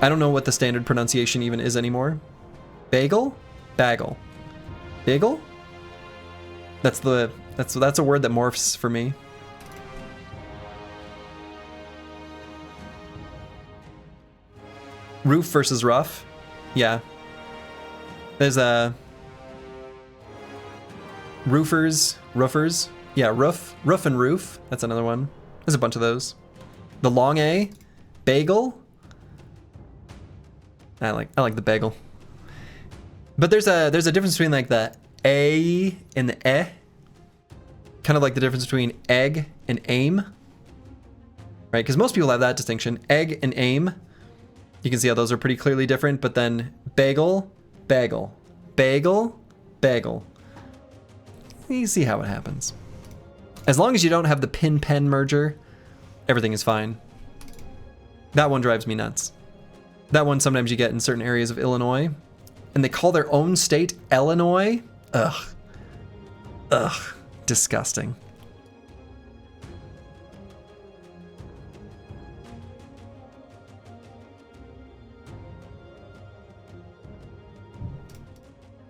I don't know what the standard pronunciation even is anymore. Bagel? Bagel. Bagel? That's a word that morphs for me. Roof versus rough. Yeah. There's a roofers. Yeah, roof and roof. That's another one. There's a bunch of those. The long A, bagel. I like the bagel. But there's a difference between like the A and the eh. Kind of like the difference between egg and aim. Right? Because most people have that distinction. Egg and aim. You can see how those are pretty clearly different, but then bagel, bagel, bagel, bagel. You see how it happens. As long as you don't have the pin-pen merger, everything is fine. That one drives me nuts. That one sometimes you get in certain areas of Illinois, and they call their own state Illinois. Ugh. Ugh. Disgusting.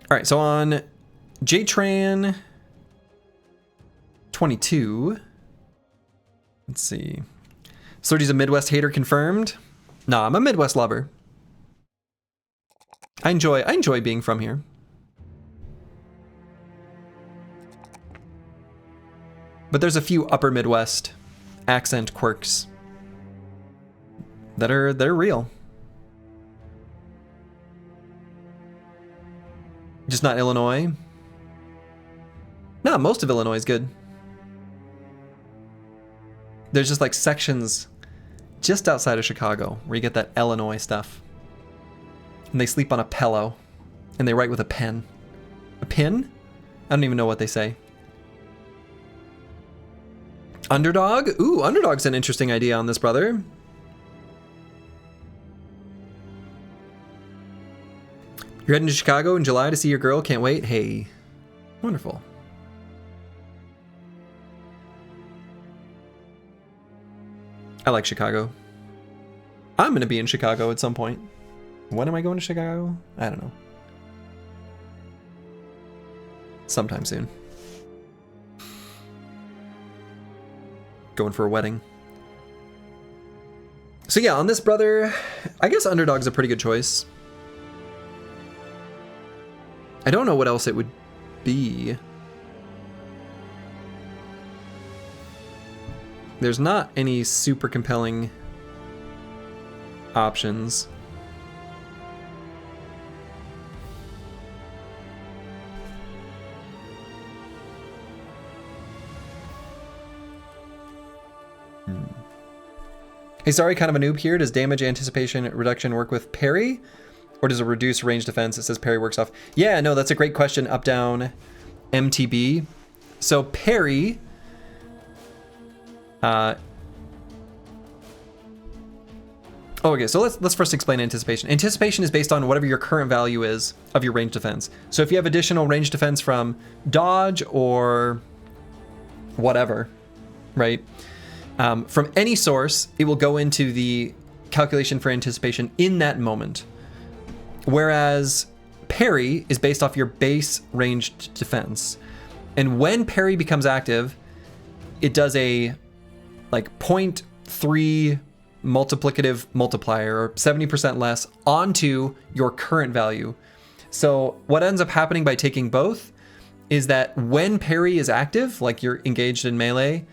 All right, so on JTran 22, let's see. Slurdy's a Midwest hater confirmed. Nah, I'm a Midwest lover. I enjoy being from here. But there's a few upper Midwest accent quirks that are real. Just not Illinois. No, most of Illinois is good. There's just like sections just outside of Chicago where you get that Illinois stuff. And they sleep on a pillow. And they write with a pen. A pin? I don't even know what they say. Underdog? Ooh, Underdog's an interesting idea on this, brother. You're heading to Chicago in July to see your girl. Can't wait. Hey. Wonderful. I like Chicago. I'm going to be in Chicago at some point. When am I going to Chicago? I don't know. Sometime soon. Going for a wedding. So yeah, on this, brother, I guess Underdog's a pretty good choice. I don't know what else it would be. There's not any super compelling options. Hey, sorry, kind of a noob here. Does damage anticipation reduction work with parry? Or does it reduce range defense? It says parry works off. Yeah, no, that's a great question. Up, down, MTB. So parry... okay, so let's first explain anticipation. Anticipation is based on whatever your current value is of your range defense. So if you have additional range defense from dodge or whatever, right? From any source, it will go into the calculation for anticipation in that moment. Whereas parry is based off your base ranged defense. And when parry becomes active, it does a like 0.3 multiplicative multiplier, or 70% less, onto your current value. So what ends up happening by taking both is that when parry is active, like you're engaged in melee,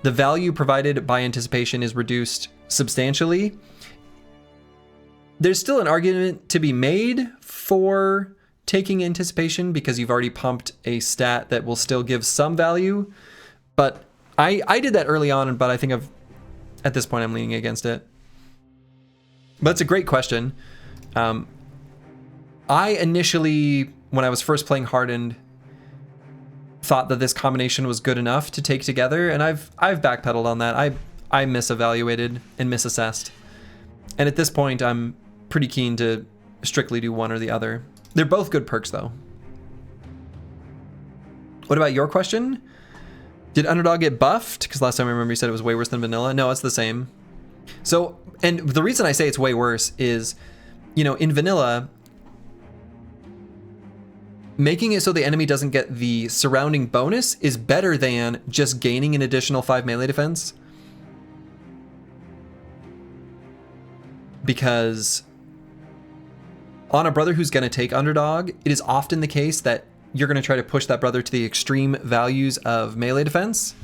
the value provided by anticipation is reduced substantially. There's still an argument to be made for taking anticipation because you've already pumped a stat that will still give some value. But I did that early on, but I think at this point I'm leaning against it. But it's a great question. I initially, when I was first playing Hardened, thought that this combination was good enough to take together, and I've backpedaled on that. I misevaluated and misassessed. And at this point, I'm pretty keen to strictly do one or the other. They're both good perks, though. What about your question? Did Underdog get buffed? Because last time I remember you said it was way worse than vanilla. No, it's the same. So, and the reason I say it's way worse is, you know, in vanilla, making it so the enemy doesn't get the surrounding bonus is better than just gaining an additional 5 melee defense. Because on a brother who's going to take underdog, it is often the case that you're going to try to push that brother to the extreme values of melee defense.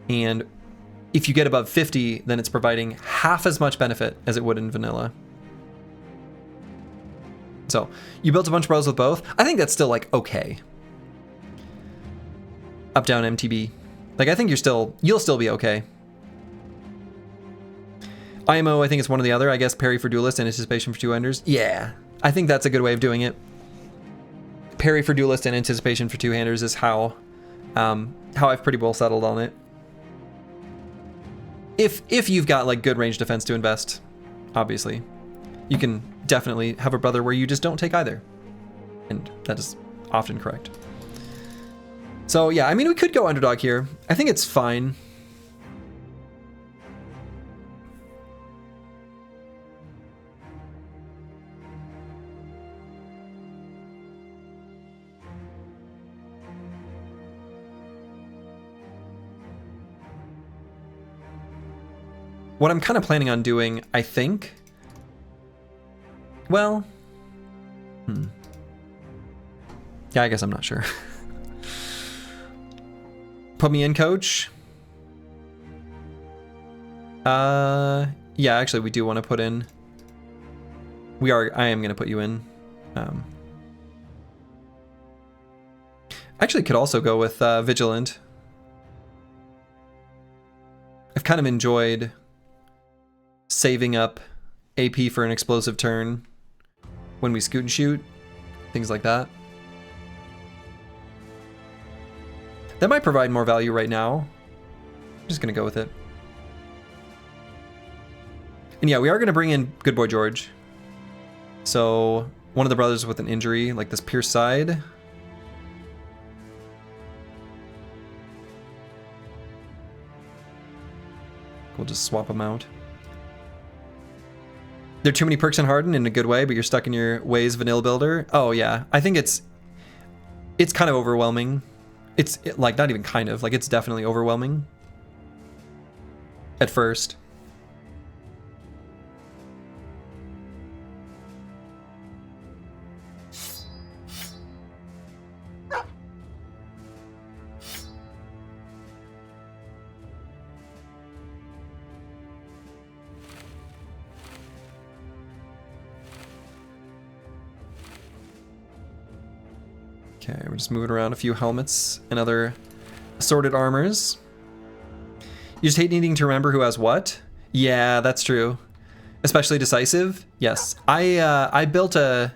And if you get above 50, then it's providing half as much benefit as it would in vanilla. So you built a bunch of bros with both. I think that's still like okay. Up, down, MTB. Like I think you'll still be okay. IMO, I think it's one or the other. I guess parry for duelist and anticipation for two handers. Yeah, I think that's a good way of doing it. Parry for duelist and anticipation for two handers is how I've pretty well settled on it. If you've got like good range defense to invest, obviously, you can definitely have a brother where you just don't take either, and that is often correct. So yeah, I mean we could go underdog here. I think it's fine. What I'm kind of planning on doing, I think, well, yeah, I guess I'm not sure. Put me in, coach. Yeah, actually, we do want to put in. I am going to put you in. Actually, could also go with Vigilant. I've kind of enjoyed saving up AP for an explosive turn when we scoot and shoot, things like that. That might provide more value right now. I'm just gonna go with it. And yeah, we are gonna bring in Good Boy George. So one of the brothers with an injury, like this pierced side. We'll just swap them out. There are too many perks in Hardened in a good way, but you're stuck in your ways, vanilla builder. Oh yeah, I think it's kind of overwhelming. It's like not even kind of, like it's definitely overwhelming at first. Okay, we're just moving around a few helmets and other assorted armors. You just hate needing to remember who has what? Yeah, that's true. Especially decisive. Yes, I built or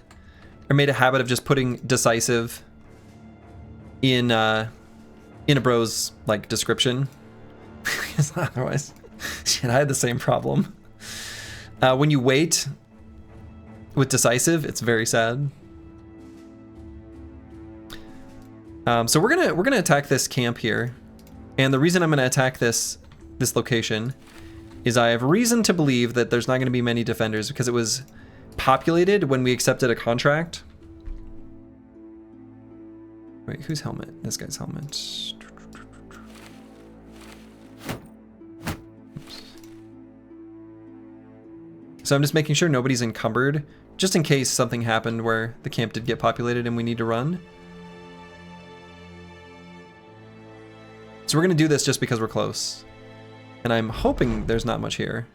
made a habit of just putting decisive in a bro's like description. Otherwise, shit, I had the same problem. When you wait with decisive, it's very sad. So we're gonna attack this camp here, and the reason I'm gonna attack this location is I have reason to believe that there's not gonna be many defenders because it was populated when we accepted a contract. Wait, whose helmet? This guy's helmet. Oops. So I'm just making sure nobody's encumbered, just in case something happened where the camp did get populated and we need to run. So we're gonna do this just because we're close. And I'm hoping there's not much here.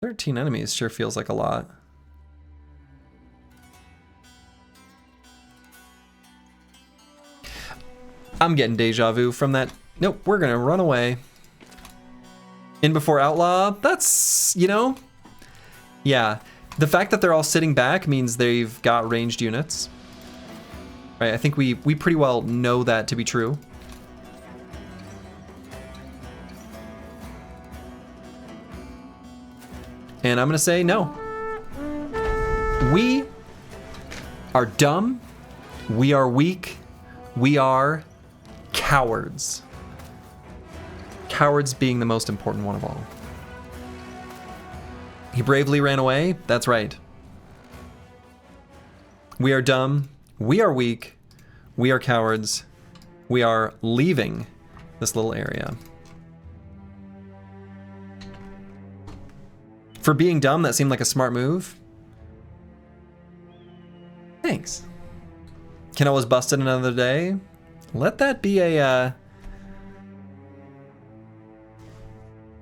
13 enemies sure feels like a lot. I'm getting deja vu from that. Nope, we're gonna run away. In before Outlaw, that's, you know, yeah. The fact that they're all sitting back means they've got ranged units. Right, I think we pretty well know that to be true. And I'm gonna say no. We are dumb. We are weak. We are cowards. cowards being the most important one of all. He bravely ran away? That's right. We are dumb. We are weak. We are cowards. We are leaving this little area. For being dumb, that seemed like a smart move. Thanks. Can always bust it another day. Let that be a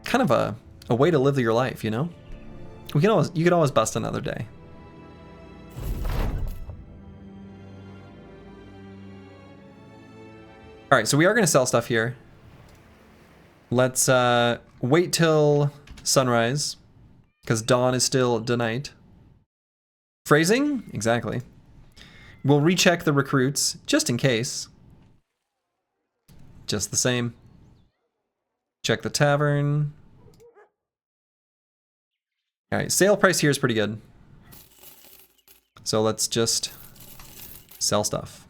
kind of a way to live your life, you know? You can always bust another day. All right, so we are going to sell stuff here. Let's wait till sunrise, because dawn is still denight. Phrasing? Exactly. We'll recheck the recruits, just in case. Just the same. Check the tavern. All right, sale price here is pretty good. So let's just sell stuff.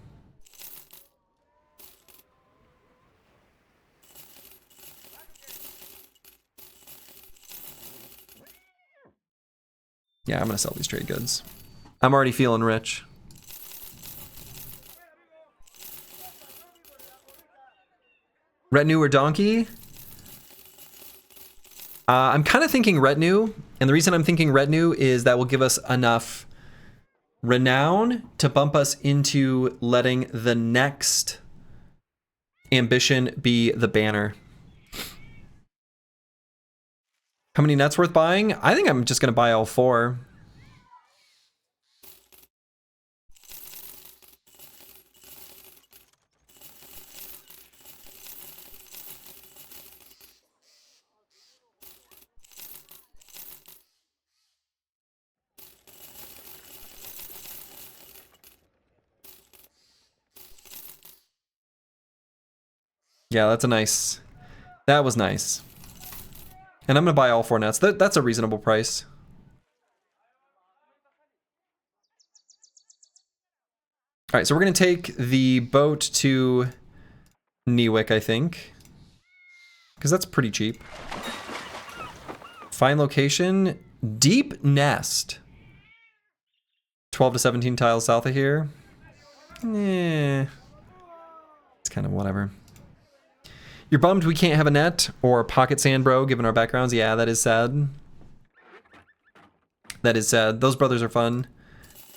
Yeah, I'm gonna sell these trade goods. I'm already feeling rich. Retinue or donkey? I'm kind of thinking retinue, and the reason I'm thinking retinue is that will give us enough renown to bump us into letting the next ambition be the banner. How many nets worth buying? I think I'm just gonna buy all 4. Yeah, that's a nice. That was nice. And I'm gonna buy all 4 nets. That's a reasonable price. All right, so we're gonna take the boat to Newick, I think, because that's pretty cheap. Find location, Deep Nest. 12 to 17 tiles south of here. Eh, it's kind of whatever. You're bummed we can't have a net or pocket sand, bro, given our backgrounds? Yeah, that is sad. That is sad. Those brothers are fun.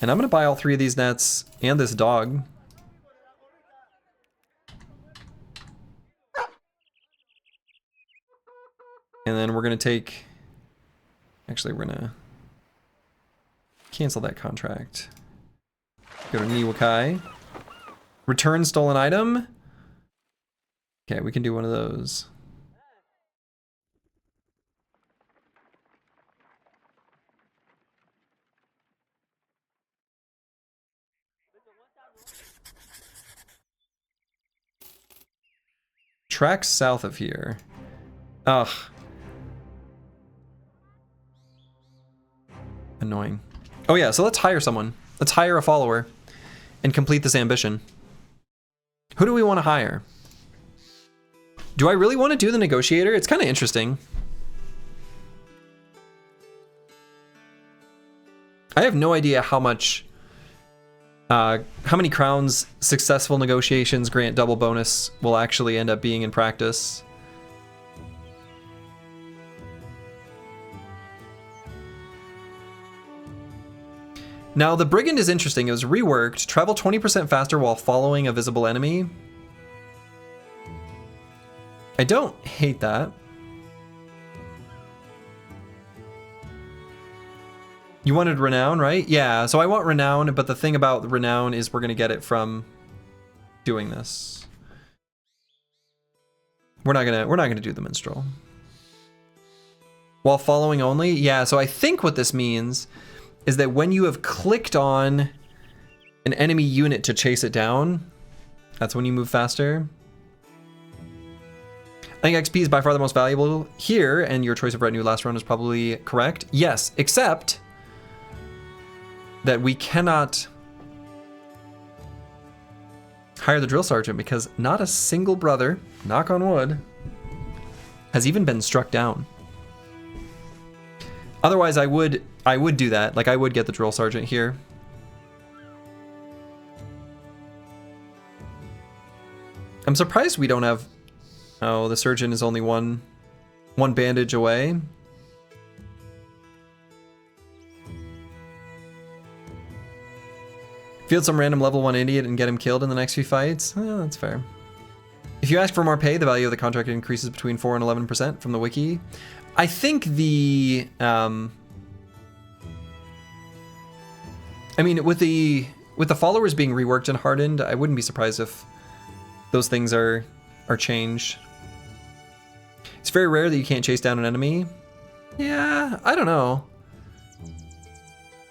And I'm going to buy all 3 of these nets and this dog. And then we're going to take... Actually, we're going to cancel that contract. Go to Niwakai. Return stolen item. Okay, we can do one of those. Tracks south of here. Ugh. Annoying. Oh yeah, so let's hire someone. Let's hire a follower and complete this ambition. Who do we want to hire? Do I really want to do the negotiator? It's kind of interesting. I have no idea how much, how many crowns successful negotiations grant double bonus will actually end up being in practice. Now the Brigand is interesting. It was reworked. Travel 20% faster while following a visible enemy. I don't hate that. You wanted renown, right? Yeah, so I want renown, but the thing about renown is we're gonna get it from doing this. We're not gonna do the minstrel. While following only? Yeah, so I think what this means is that when you have clicked on an enemy unit to chase it down, that's when you move faster. I think XP is by far the most valuable here, and your choice of retinue last round is probably correct. Yes, except that we cannot hire the drill sergeant because not a single brother, knock on wood, has even been struck down. Otherwise, I would do that. Like, I would get the drill sergeant here. I'm surprised we don't have... Oh, the surgeon is only one bandage away. Field some random level 1 idiot and get him killed in the next few fights? That's fair. If you ask for more pay, the value of the contract increases between 4 and 11% from the wiki. I think the... I mean, with the followers being reworked and hardened, I wouldn't be surprised if those things are changed. It's very rare that you can't chase down an enemy. Yeah, I don't know.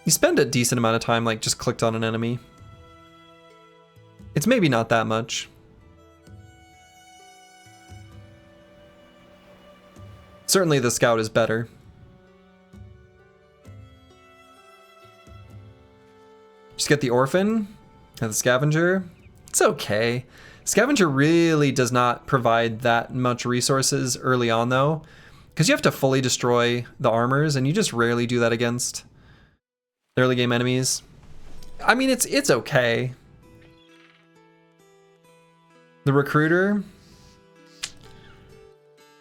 You spend a decent amount of time, like, just clicked on an enemy. It's maybe not that much. Certainly the scout is better. Just get the orphan and the scavenger. It's okay. Scavenger really does not provide that much resources early on though, because you have to fully destroy the armors, and you just rarely do that against early game enemies. I mean, it's okay. The recruiter.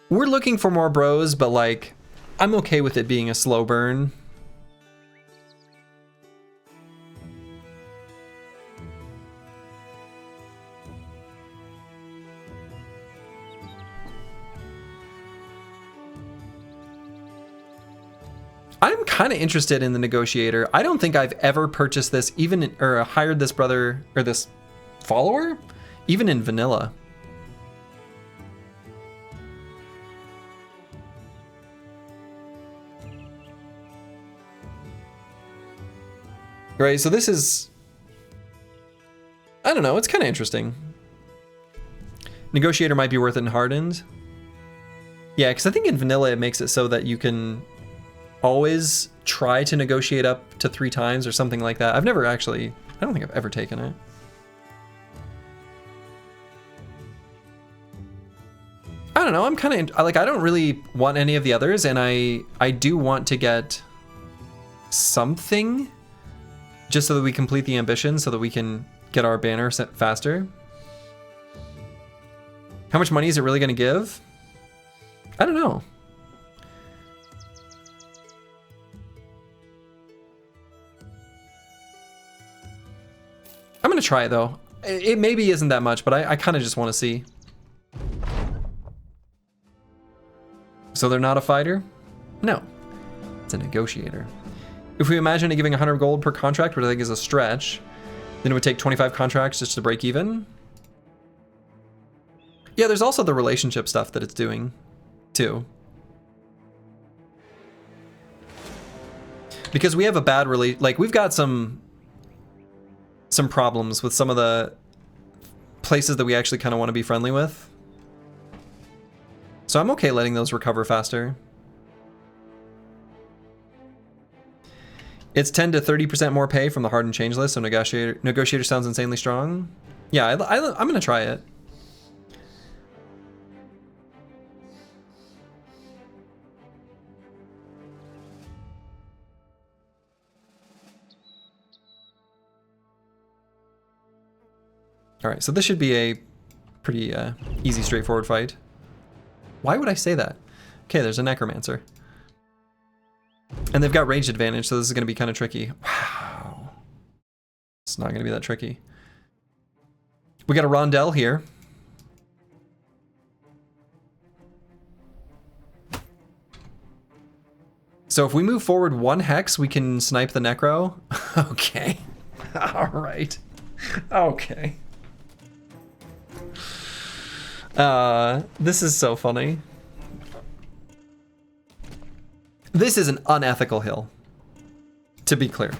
We're looking for more bros, but like, I'm okay with it being a slow burn. I'm kind of interested in the negotiator. I don't think I've ever purchased this or hired this brother or this follower, even in vanilla. Right, so this is, I don't know, it's kind of interesting. Negotiator might be worth it in Hardened. Yeah, because I think in vanilla it makes it so that you can always try to negotiate up to 3 times or something like that. I've never actually, I don't think I've ever taken it. I don't know, I'm kind of, like, I don't really want any of the others, and I do want to get something just so that we complete the ambition, so that we can get our banner set faster. How much money is it really going to give? I don't know. I'm going to try it though. It maybe isn't that much, but I kind of just want to see. So they're not a fighter? No, it's a negotiator. If we imagine it giving 100 gold per contract, which I think is a stretch, then it would take 25 contracts just to break even. Yeah, there's also the relationship stuff that it's doing, too. Because we have a bad like, we've got some problems with some of the places that we actually kind of want to be friendly with. So I'm okay letting those recover faster. It's 10 to 30% more pay from the Hardened change list, so Negotiator sounds insanely strong. Yeah, I'm gonna try it. Alright, so this should be a pretty easy, straightforward fight. Why would I say that? Okay, there's a Necromancer. And they've got range advantage, so this is going to be kind of tricky. Wow. It's not going to be that tricky. We got a Rondell here. So if we move forward 1 hex, we can snipe the Necro. Okay. All right. Okay. This is so funny. This is an unethical hill, to be clear.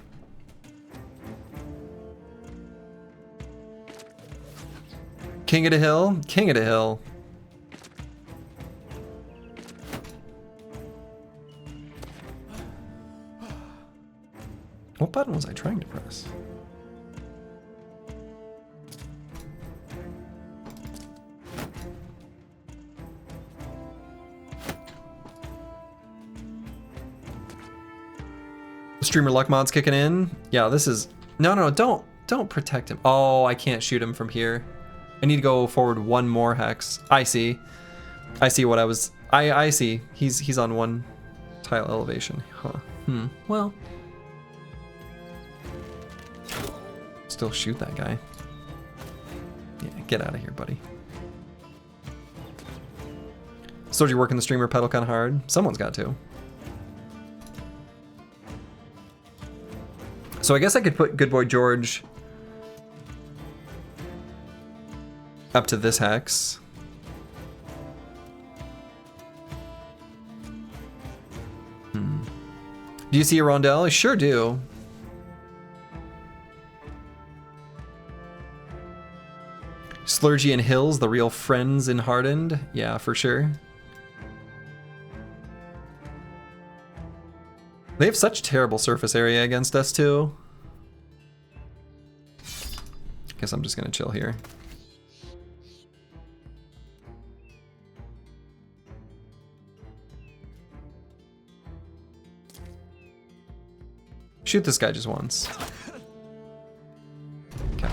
King of the hill, king of the hill. What button was I trying to press? Streamer luck mod's kicking in. Yeah, this is... No, don't protect him. Oh, I can't shoot him from here. I need to go forward one more hex. I see. I see what I was... I see. He's on one tile elevation. Huh. Well. Still shoot that guy. Yeah, get out of here, buddy. Soldier working the streamer pedal kind of hard. Someone's got to. So I guess I could put Good Boy George up to this hex. Do you see a Rondell? I sure do. Slurgy and Hills, the real friends in Hardened. Yeah, for sure. They have such terrible surface area against us too. Guess I'm just gonna chill here. Shoot this guy just once. Okay.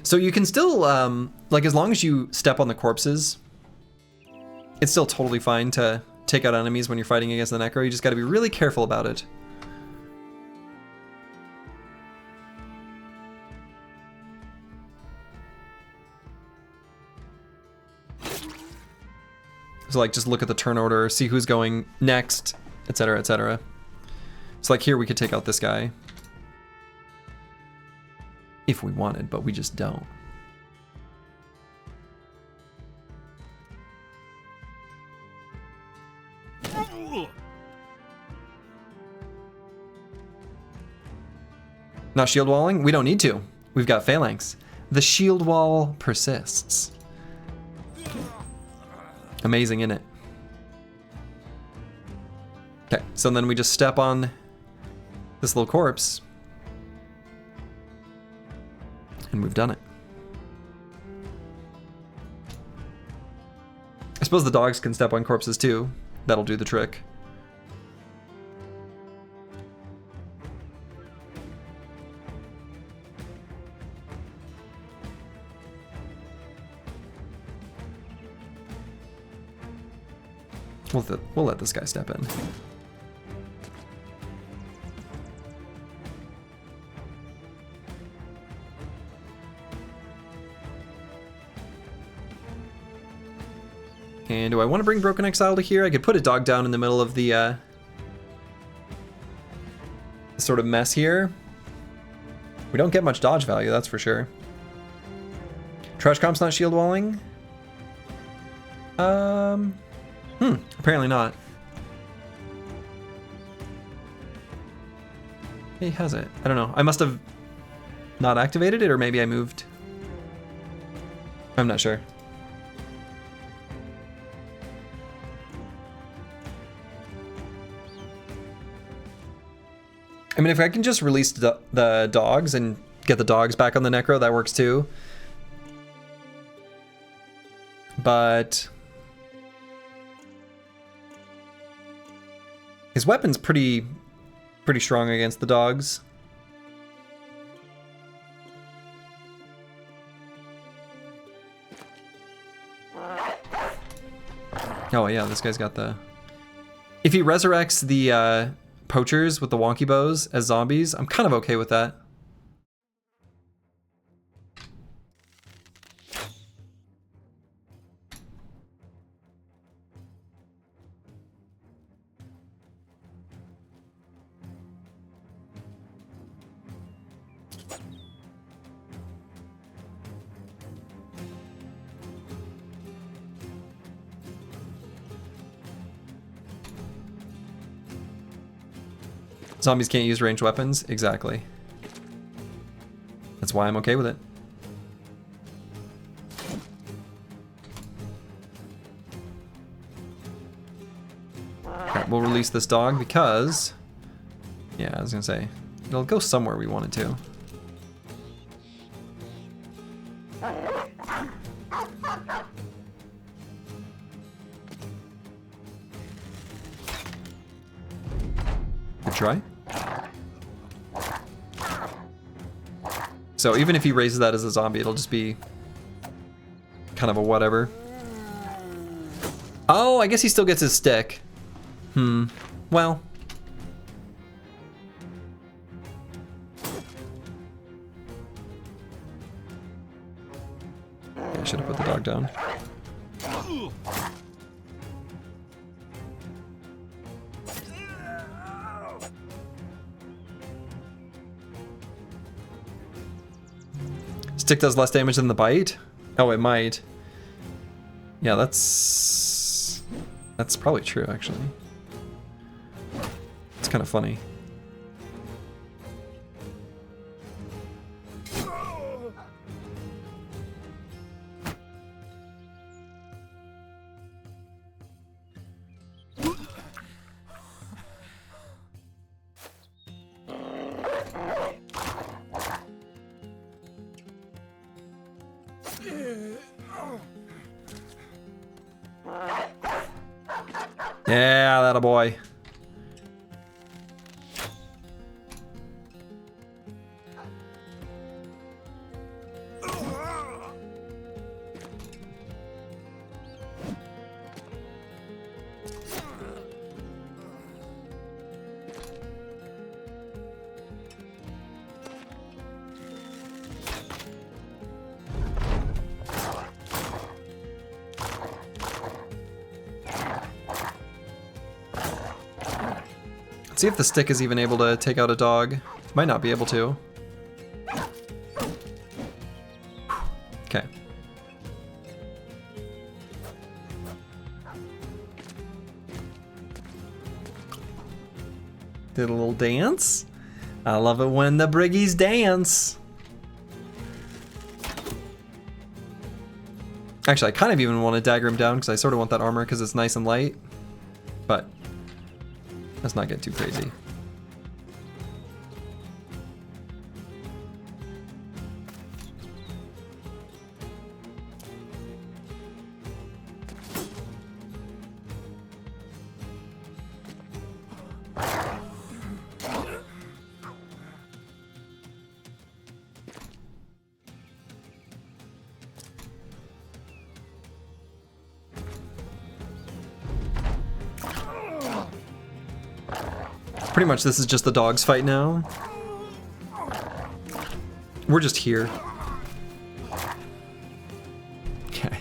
So you can still, like, as long as you step on the corpses, it's still totally fine to take out enemies when you're fighting against the Necro. You just gotta be really careful about it. So like, just look at the turn order, see who's going next, etc., etc. So like here we could take out this guy. If we wanted, but we just don't. Not shield walling? We don't need to. We've got Phalanx. The shield wall persists. Amazing, isn't it? Okay, so then we just step on this little corpse. And we've done it. I suppose the dogs can step on corpses too. That'll do the trick. We'll let this guy step in. And do I want to bring Broken Exile to here? I could put a dog down in the middle of the sort of mess here. We don't get much dodge value, that's for sure. Trash Comp's not shield walling? Apparently not. He has it. I don't know. I must have not activated it, or maybe I moved. I'm not sure. I mean, if I can just release the dogs and get the dogs back on the Necro, that works too. But his weapon's pretty strong against the dogs. Oh yeah, this guy's got the... If he resurrects the poachers with the wonky bows as zombies, I'm kind of okay with that. Zombies can't use ranged weapons? Exactly. That's why I'm okay with it. Okay, we'll release this dog because... Yeah, I was gonna say, It'll go somewhere we want it to. Good try. So even if he raises that as a zombie, it'll just be kind of a whatever. Oh, I guess he still gets his stick. Well. Yeah, I should have put the dog down. Stick does less damage than the bite? Oh, it might. Yeah, that's probably true, actually. It's kind of funny. Yeah, that a boy. Let's see if the stick is even able to take out a dog. Might not be able to. Okay. Did a little dance. I love it when the briggies dance. Actually, I kind of even want to dagger him down because I sort of want that armor because it's nice and light. But let's not get too crazy. Pretty much this is just the dog's fight now. We're just here. Okay.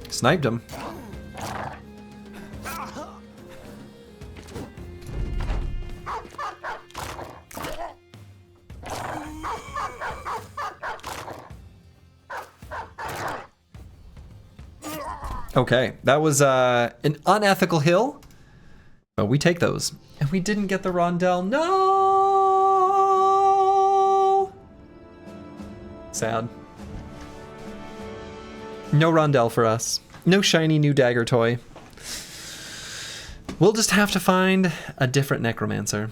Sniped him. Okay, that was an unethical hill, but we take those. And we didn't get the rondelle. No! Sad. No rondelle for us. No shiny new dagger toy. We'll just have to find a different necromancer.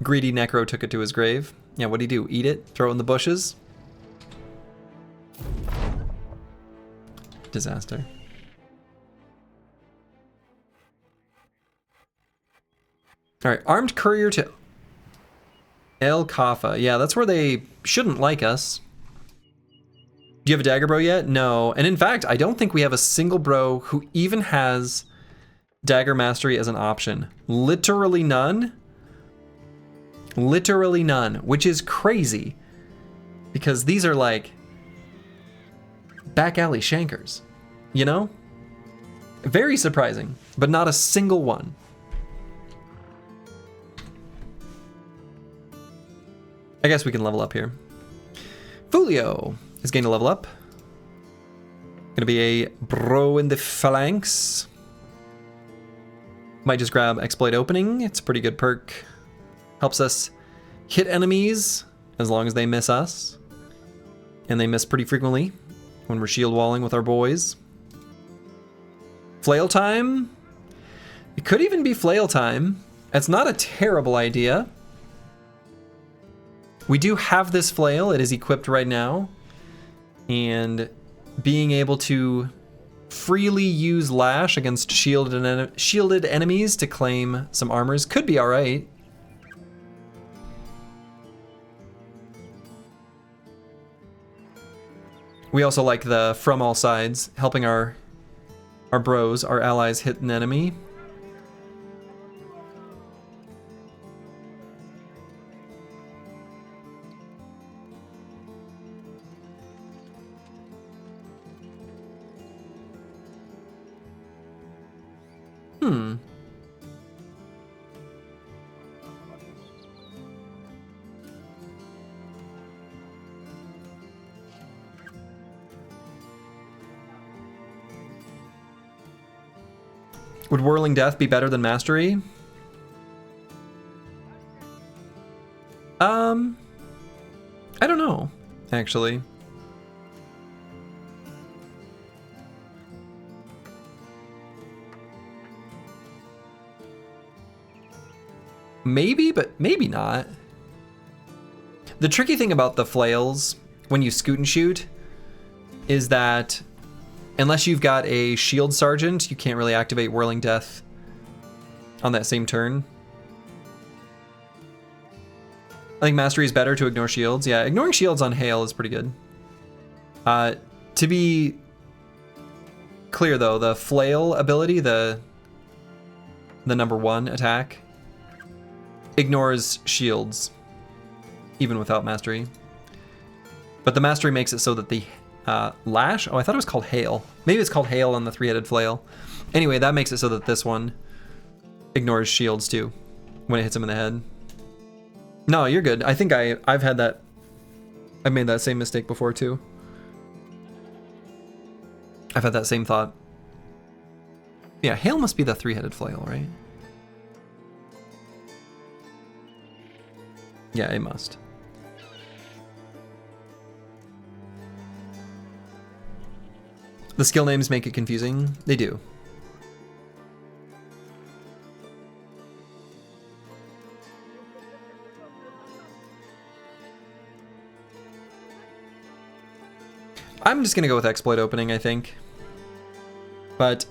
Greedy necro took it to his grave. Yeah, what'd he do? Eat it? Throw it in the bushes? Disaster. Alright, armed courier to El Kafa. Yeah, that's where they shouldn't like us. Do you have a dagger bro yet? No. And in fact, I don't think we have a single bro who even has dagger mastery as an option. Literally none. Literally none, which is crazy. Because these are like back alley shankers, you know? Very surprising, but not a single one. I guess we can level up here. Fulio is going to level up. Gonna be a bro in the phalanx. Might just grab exploit opening. It's a pretty good perk. Helps us hit enemies as long as they miss us. And they miss pretty frequently when we're shield walling with our boys. Flail time. It could even be flail time. It's not a terrible idea. We do have this flail. It is equipped right now. And being able to freely use lash against shielded enemies to claim some armors could be all right. We also like the from all sides, helping our bros, our allies hit an enemy. Would Whirling Death be better than Mastery? I don't know, actually. Maybe, but maybe not. The tricky thing about the flails when you scoot and shoot is that unless you've got a shield sergeant, you can't really activate Whirling Death on that same turn. I think Mastery is better to ignore shields. Yeah, ignoring shields on Hail is pretty good. To be clear though, the flail ability, the number 1 attack, ignores shields, even without Mastery. But the Mastery makes it so that the lash? Oh, I thought it was called Hail. Maybe it's called Hail on the 3-headed flail. Anyway, that makes it so that this one ignores shields too when it hits him in the head. No, you're good. I think I've had that. I've made that same mistake before too. I've had that same thought. Yeah, Hail must be the 3-headed flail, right? Yeah, it must. The skill names make it confusing. They do. I'm just gonna go with exploit opening, I think. But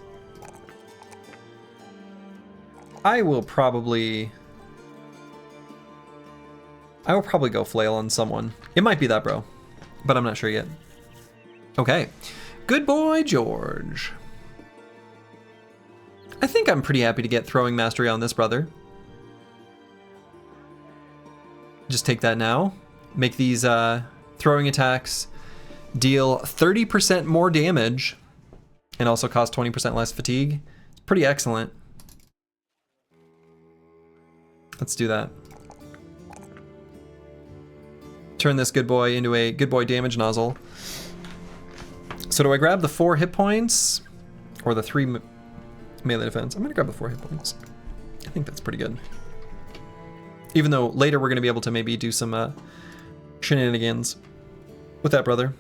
I will probably go flail on someone. It might be that bro, but I'm not sure yet. Okay. Good boy, George. I think I'm pretty happy to get throwing mastery on this brother. Just take that now. Make these throwing attacks deal 30% more damage and also cost 20% less fatigue. It's pretty excellent. Let's do that. Turn this good boy into a good boy damage nozzle. So do I grab the 4 hit points or the 3 melee defense? I'm gonna grab the 4 hit points. I think that's pretty good. Even though later we're gonna be able to maybe do some shenanigans with that brother.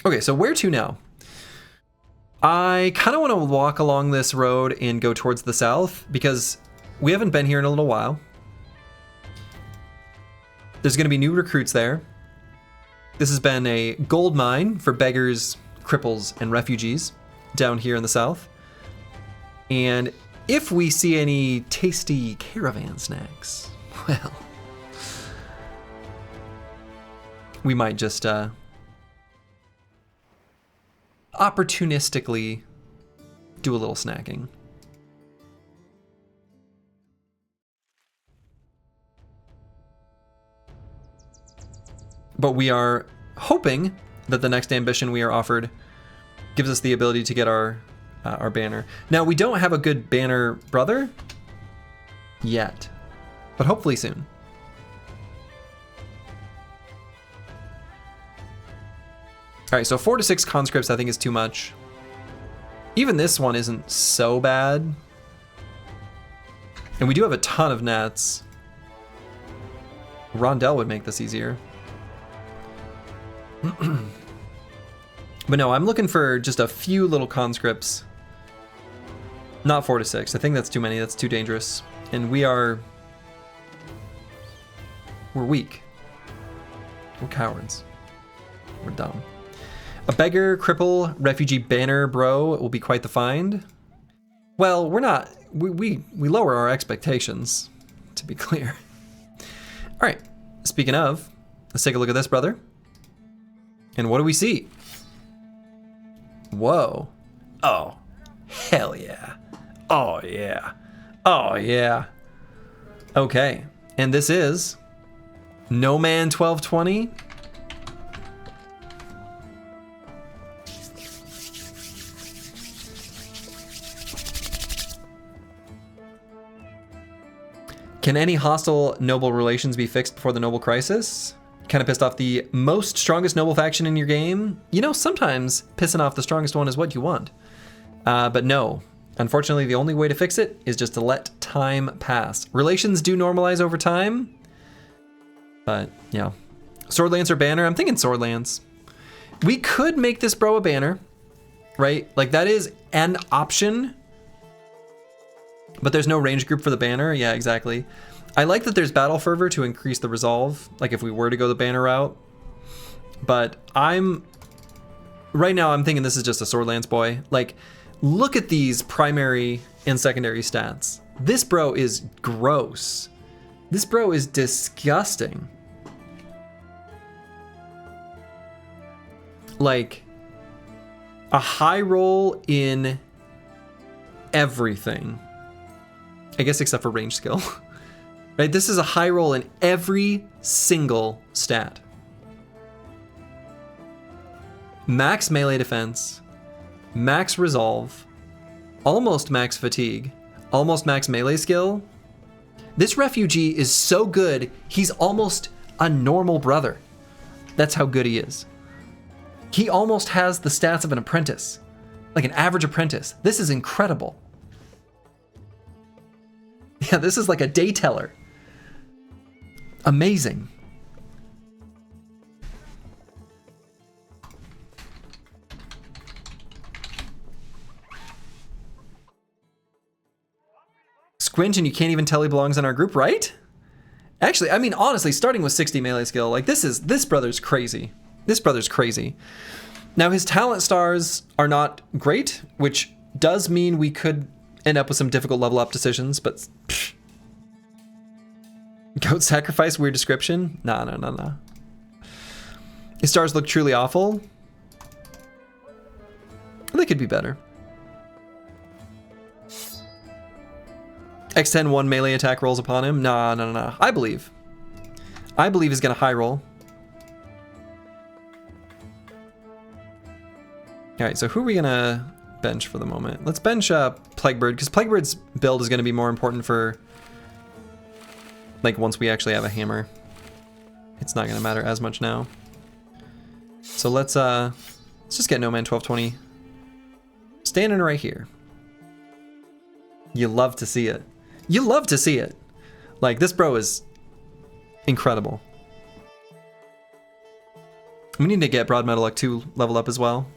Okay, so where to now? I kind of want to walk along this road and go towards the south because we haven't been here in a little while. There's going to be new recruits there. This has been a gold mine for beggars, cripples, and refugees down here in the south. And if we see any tasty caravan snacks, well, we might just opportunistically do a little snacking. But we are hoping that the next ambition we are offered gives us the ability to get our banner. Now, we don't have a good banner brother yet, but hopefully soon. All right, so 4 to 6 conscripts I think is too much. Even this one isn't so bad. And we do have a ton of nets. Rondell would make this easier. But no, I'm looking for just a few little conscripts. Not 4 to 6. I think that's too many. That's too dangerous. And we're weak. We're cowards. We're dumb. A beggar, cripple, refugee banner bro will be quite the find. Well, we're not. We lower our expectations, to be clear. All right. Speaking of, let's take a look at this, brother. And what do we see? Whoa. Oh, hell yeah. Oh, yeah. Oh, yeah. Okay. And this is No Man 1220. Can any hostile noble relations be fixed before the noble crisis? Kind of pissed off the most strongest noble faction in your game? You know, sometimes pissing off the strongest one is what you want. But no. Unfortunately, the only way to fix it is just to let time pass. Relations do normalize over time. But, yeah. Sword Lance or banner? I'm thinking Sword Lance. We could make this bro a banner, right? Like, that is an option. But there's no range group for the banner. Yeah, exactly. I like that there's battle fervor to increase the resolve, like if we were to go the banner route. But right now I'm thinking this is just a Sword Lance boy. Like, look at these primary and secondary stats. This bro is gross. This bro is disgusting. Like, a high roll in everything. I guess except for range skill. Right? This is a high roll in every single stat. Max melee defense, max resolve, almost max fatigue, almost max melee skill. This refugee is so good, he's almost a normal brother. That's how good he is. He almost has the stats of an apprentice, like an average apprentice. This is incredible. Yeah, this is like a day teller. Amazing. Squint and you can't even tell he belongs in our group, right? Actually, I mean, honestly, starting with 60 melee skill, like this brother's crazy. This brother's crazy. Now his talent stars are not great, which does mean we could end up with some difficult level up decisions, but psh. Goat sacrifice, weird description. No. His stars look truly awful. They could be better. X10 1 melee attack rolls upon him. No. I believe he's gonna high roll. All right, so who are we gonna bench for the moment? Let's bench Plaguebird, because Plaguebird's build is gonna be more important for, like, once we actually have a hammer. It's not gonna matter as much now. So let's just get No Man 1220 standing right here. You love to see it. You love to see it. Like, this bro is incredible. We need to get Broad Metal Luck 2 level up as well.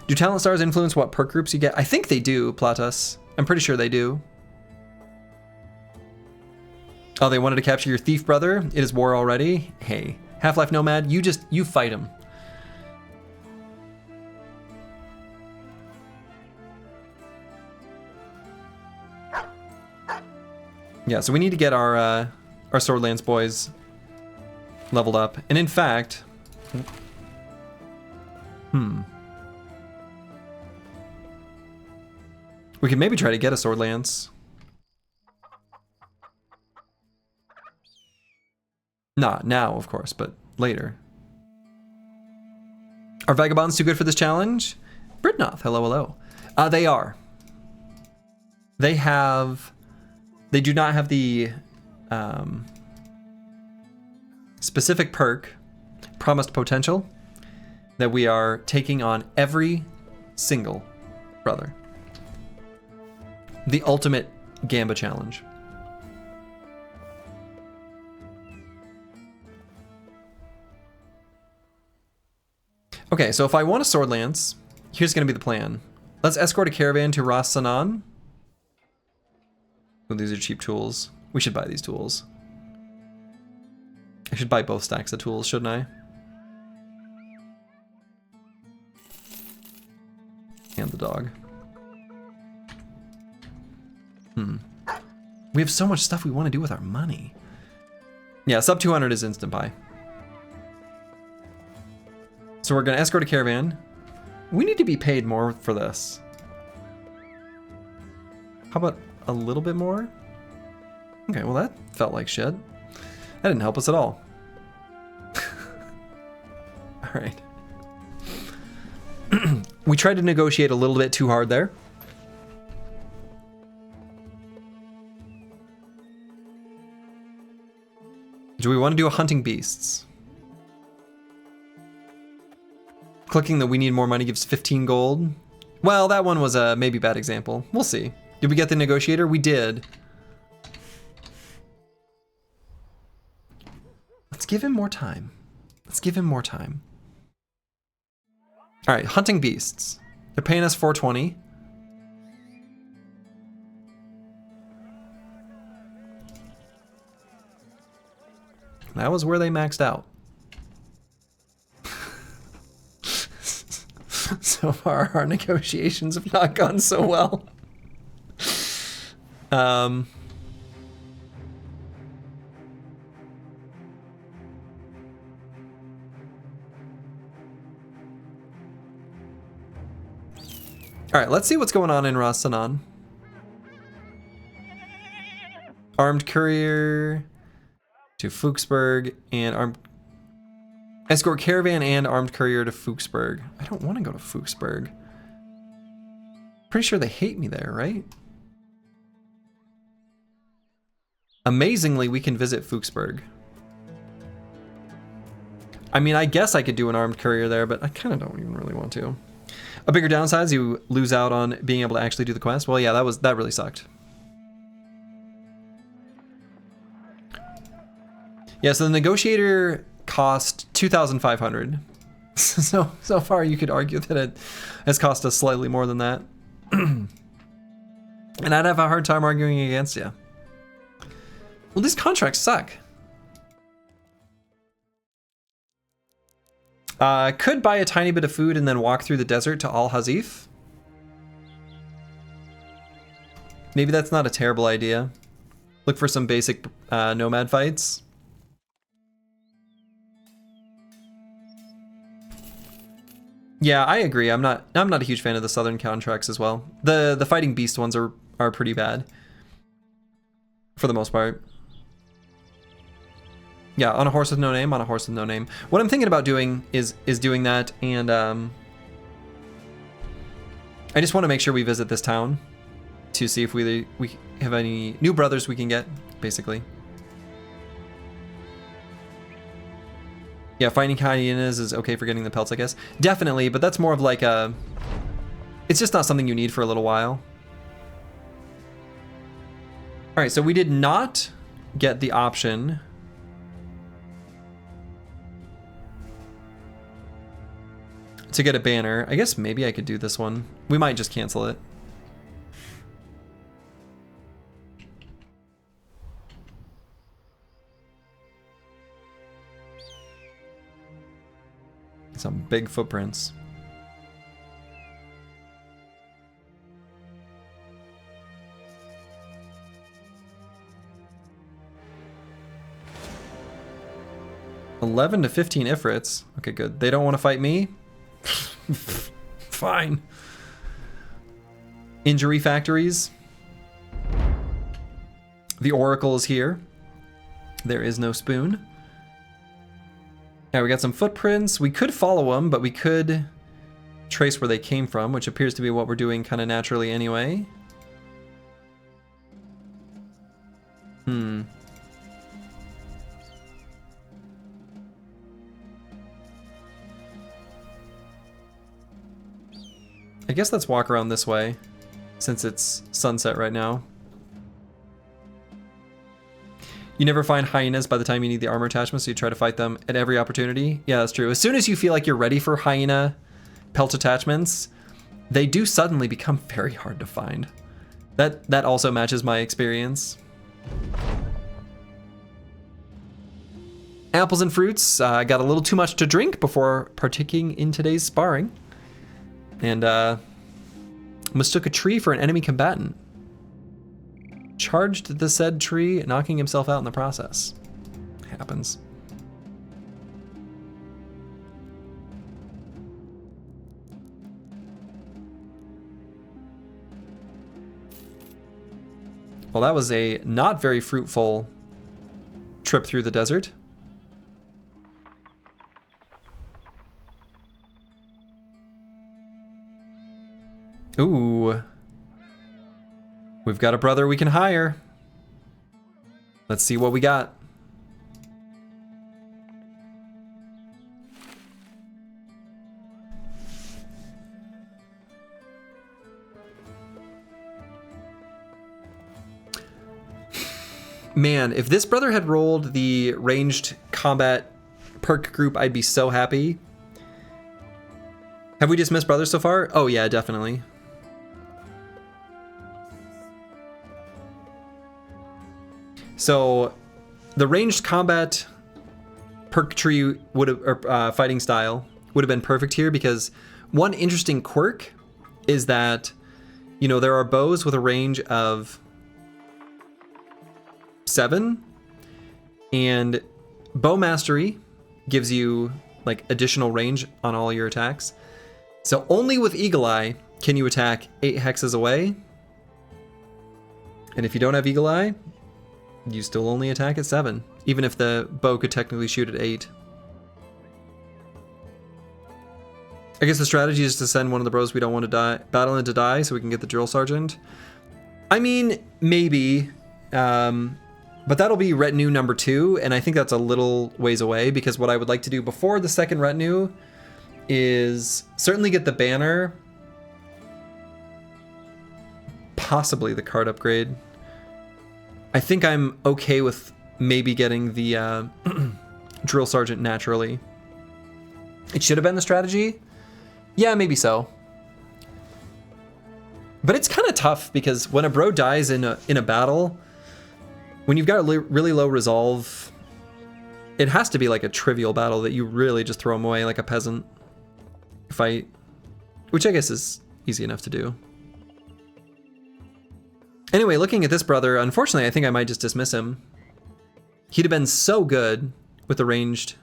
Do talent stars influence what perk groups you get? I think they do, Platus. I'm pretty sure they do. Oh, they wanted to capture your thief brother? It is war already? Hey, Half-Life Nomad, you fight him. Yeah, so we need to get our Sword Lance boys leveled up. And in fact, We could maybe try to get a sword lance. Not now, of course, but later. Are vagabonds too good for this challenge? Britnoth, hello, hello. They are. They do not have the specific perk, promised potential, that we are taking on every single brother. The ultimate Gamba challenge. Okay, so if I want a sword lance, here's gonna be the plan. Let's escort a caravan to Ras Sanan. Oh, these are cheap tools. We should buy these tools. I should buy both stacks of tools, shouldn't I? And the dog. We have so much stuff we want to do with our money. Yeah, sub 200 is instant buy. So we're gonna escort a caravan. We need to be paid more for this. How about a little bit more? Okay, well that felt like shit. That didn't help us at all. All right. We tried to negotiate a little bit too hard there. Do we want to do a hunting beasts? Clicking that we need more money gives 15 gold. Well, that one was a maybe bad example. We'll see. Did we get the negotiator? We did. Let's give him more time. Let's give him more time. All right, hunting beasts. They're paying us 420. That was where they maxed out. So far, our negotiations have not gone so well. All right, let's see what's going on in Ras Sanan. Armed courier to Fuchsburg and escort caravan and armed courier to Fuchsburg. I don't want to go to Fuchsburg. Pretty sure they hate me there, right? Amazingly, we can visit Fuchsburg. I mean, I guess I could do an armed courier there, but I kind of don't even really want to. A bigger downside is you lose out on being able to actually do the quest. Well, yeah, that really sucked. Yeah, so the negotiator cost 2,500. So far you could argue that it has cost us slightly more than that. And I'd have a hard time arguing against you. Well, these contracts suck. Could buy a tiny bit of food and then walk through the desert to Al Hazif. Maybe that's not a terrible idea. Look for some basic nomad fights. Yeah, I agree. I'm not a huge fan of the southern contracts as well. The fighting beast ones are pretty bad. For the most part. Yeah, on a horse with no name, on a horse with no name. What I'm thinking about doing is doing that, and I just want to make sure we visit this town to see if we have any new brothers we can get, basically. Yeah, fighting hyenas is okay for getting the pelts, I guess. Definitely, but that's more of like a... It's just not something you need for a little while. All right, so we did not get the option to get a banner. I guess maybe I could do this one. We might just cancel it. Some big footprints. $11 to 15 Ifrits. Okay, good. They don't want to fight me? Fine. injury factories. The Oracle is here. There is no spoon. Now we got some footprints. We could follow them, but we could trace where they came from, which appears to be what we're doing kind of naturally anyway. I guess let's walk around this way, since it's sunset right now. You never find hyenas by the time you need the armor attachment, so you try to fight them at every opportunity. Yeah, that's true. As soon as you feel like you're ready for hyena pelt attachments, they do suddenly become very hard to find. That also matches my experience. Apples and fruits. I got a little too much to drink before partaking in today's sparring. And mistook a tree for an enemy combatant. Charged the said tree, knocking himself out in the process. Happens. Well, that was a not very fruitful trip through the desert. Ooh. We've got a brother we can hire. Let's see what we got. Man, if this brother had rolled the ranged combat perk group, I'd be so happy. Have we dismissed brothers so far? Oh yeah, definitely. So the ranged combat perk tree would have, or fighting style would have been perfect here, because one interesting quirk is that, you know, there are bows with a range of 7, and bow mastery gives you like additional range on all your attacks. So only with Eagle Eye can you attack 8 hexes away. And if you don't have Eagle Eye, you still only attack at 7, even if the bow could technically shoot at 8. I guess the strategy is to send one of the bros we don't want to battle into die so we can get the drill sergeant. I mean, maybe, but that'll be retinue number 2, and I think that's a little ways away, because what I would like to do before the second retinue is certainly get the banner, possibly the card upgrade. I think I'm okay with maybe getting the drill sergeant naturally. It should have been the strategy. Yeah, maybe so. But it's kind of tough, because when a bro dies in a battle, when you've got a really low resolve, it has to be like a trivial battle that you really just throw him away like a peasant fight, which I guess is easy enough to do. Anyway, looking at this brother, unfortunately, I think I might just dismiss him. He'd have been so good with the ranged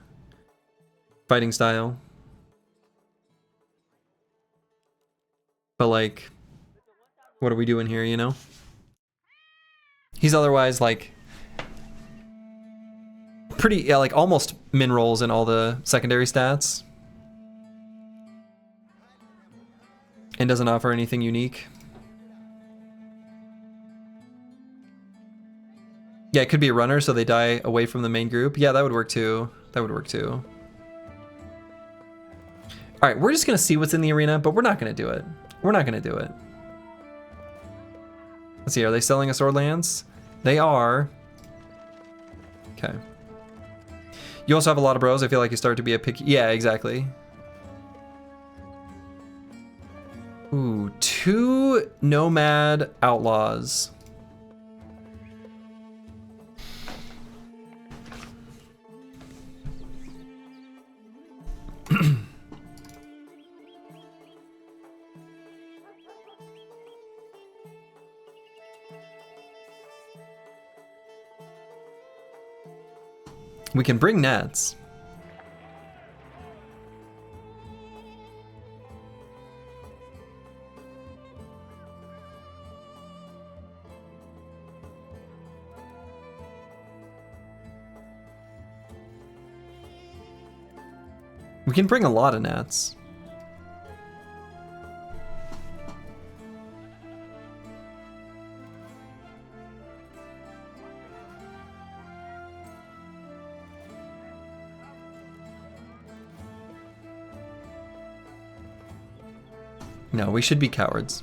fighting style. But like, what are we doing here, you know? He's otherwise like pretty, yeah, like almost min rolls in all the secondary stats. And doesn't offer anything unique. Yeah, it could be a runner, so they die away from the main group. Yeah, that would work too. That would work too. All right, we're just gonna see what's in the arena, but we're not gonna do it. We're not gonna do it. Let's see, are they selling us sword lance? They are. Okay. You also have a lot of bros. I feel like you start to be a picky. Yeah, exactly. Ooh, 2 nomad outlaws. We can bring nets. We can bring a lot of gnats. No, we should be cowards.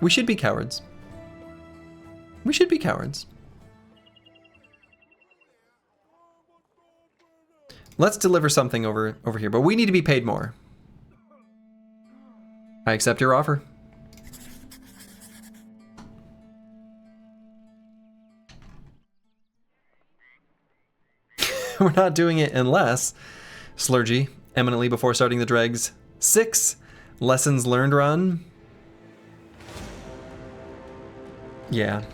We should be cowards. We should be cowards. Let's deliver something over here, but we need to be paid more. I accept your offer. We're not doing it unless Slurgy, eminently before starting the Dregs 6 lessons learned run. Yeah.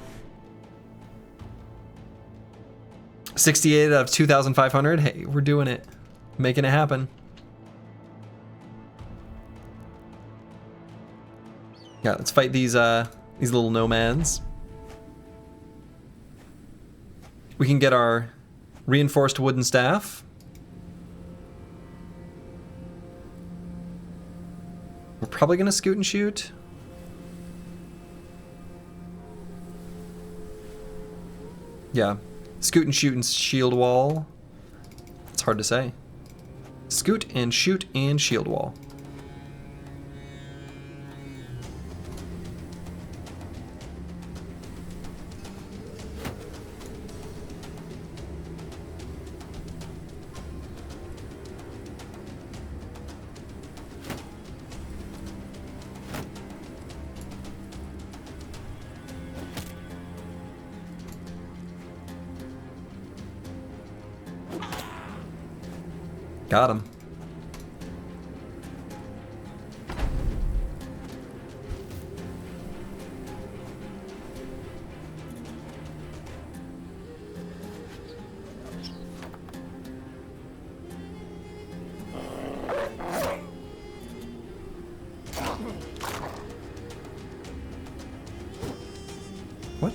68 out of 2,500. Hey, we're doing it. Making it happen. Yeah, let's fight these little nomads. We can get our reinforced wooden staff. We're probably gonna scoot and shoot. Yeah. Scoot and shoot and shield wall. It's hard to say. Scoot and shoot and shield wall. Got him. What?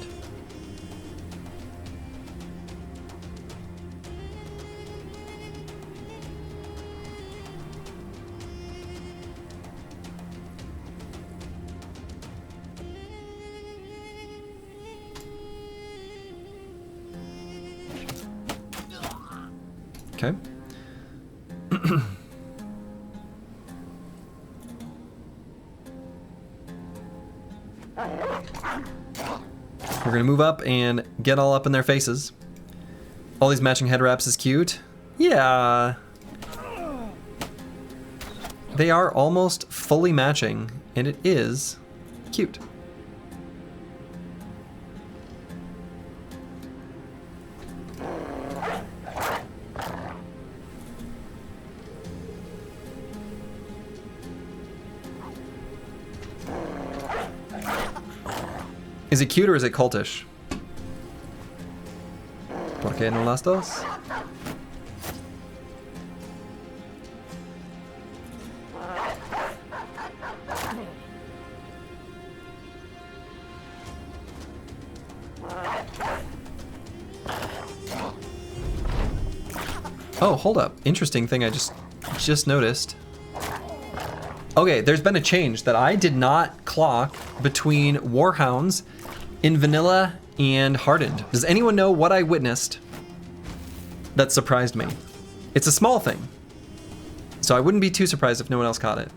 Okay. We're gonna move up and get all up in their faces. All these matching head wraps is cute. Yeah. They are almost fully matching, and it is cute. Is it cute or is it cultish? ¿Por qué no las dos? Oh, hold up. Interesting thing I just noticed. Okay, there's been a change that I did not clock between Warhounds in Vanilla and Hardened. Does anyone know what I witnessed that surprised me? It's a small thing, so I wouldn't be too surprised if no one else caught it.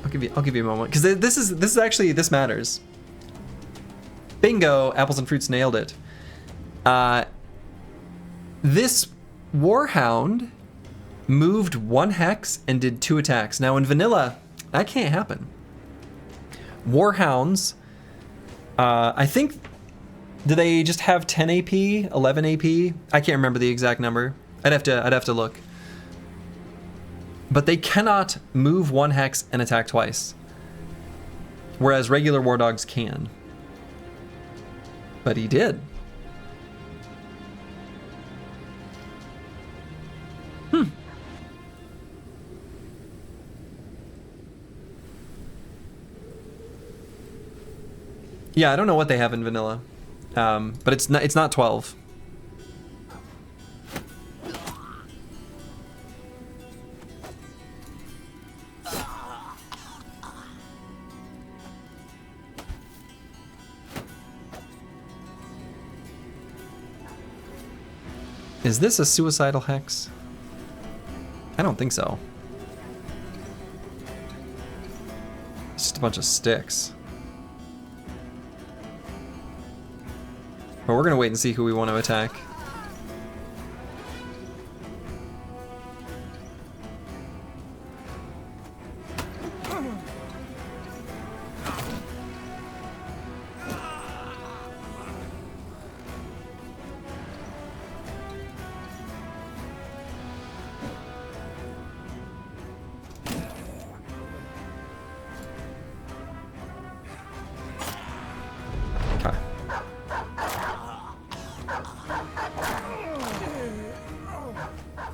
I'll give you a moment, because this matters. Bingo, apples and fruits nailed it. This Warhound moved 1 hex and did 2 attacks. Now in Vanilla, that can't happen. Warhounds, I think, do they just have 10 AP, 11 AP? I can't remember the exact number. I'd have to look. But they cannot move 1 hex and attack twice, whereas regular war dogs can. But he did. Yeah, I don't know what they have in Vanilla, but it's not 12. Is this a suicidal hex? I don't think so. It's just a bunch of sticks. But we're gonna wait and see who we want to attack.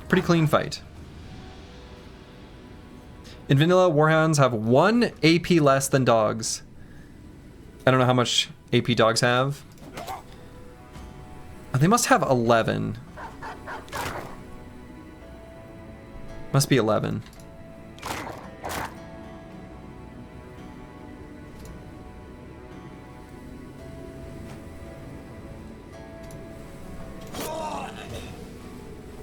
Pretty clean fight. In vanilla, warhounds have 1 AP less than dogs. I don't know how much AP dogs have. Oh, they must have 11. Must be 11.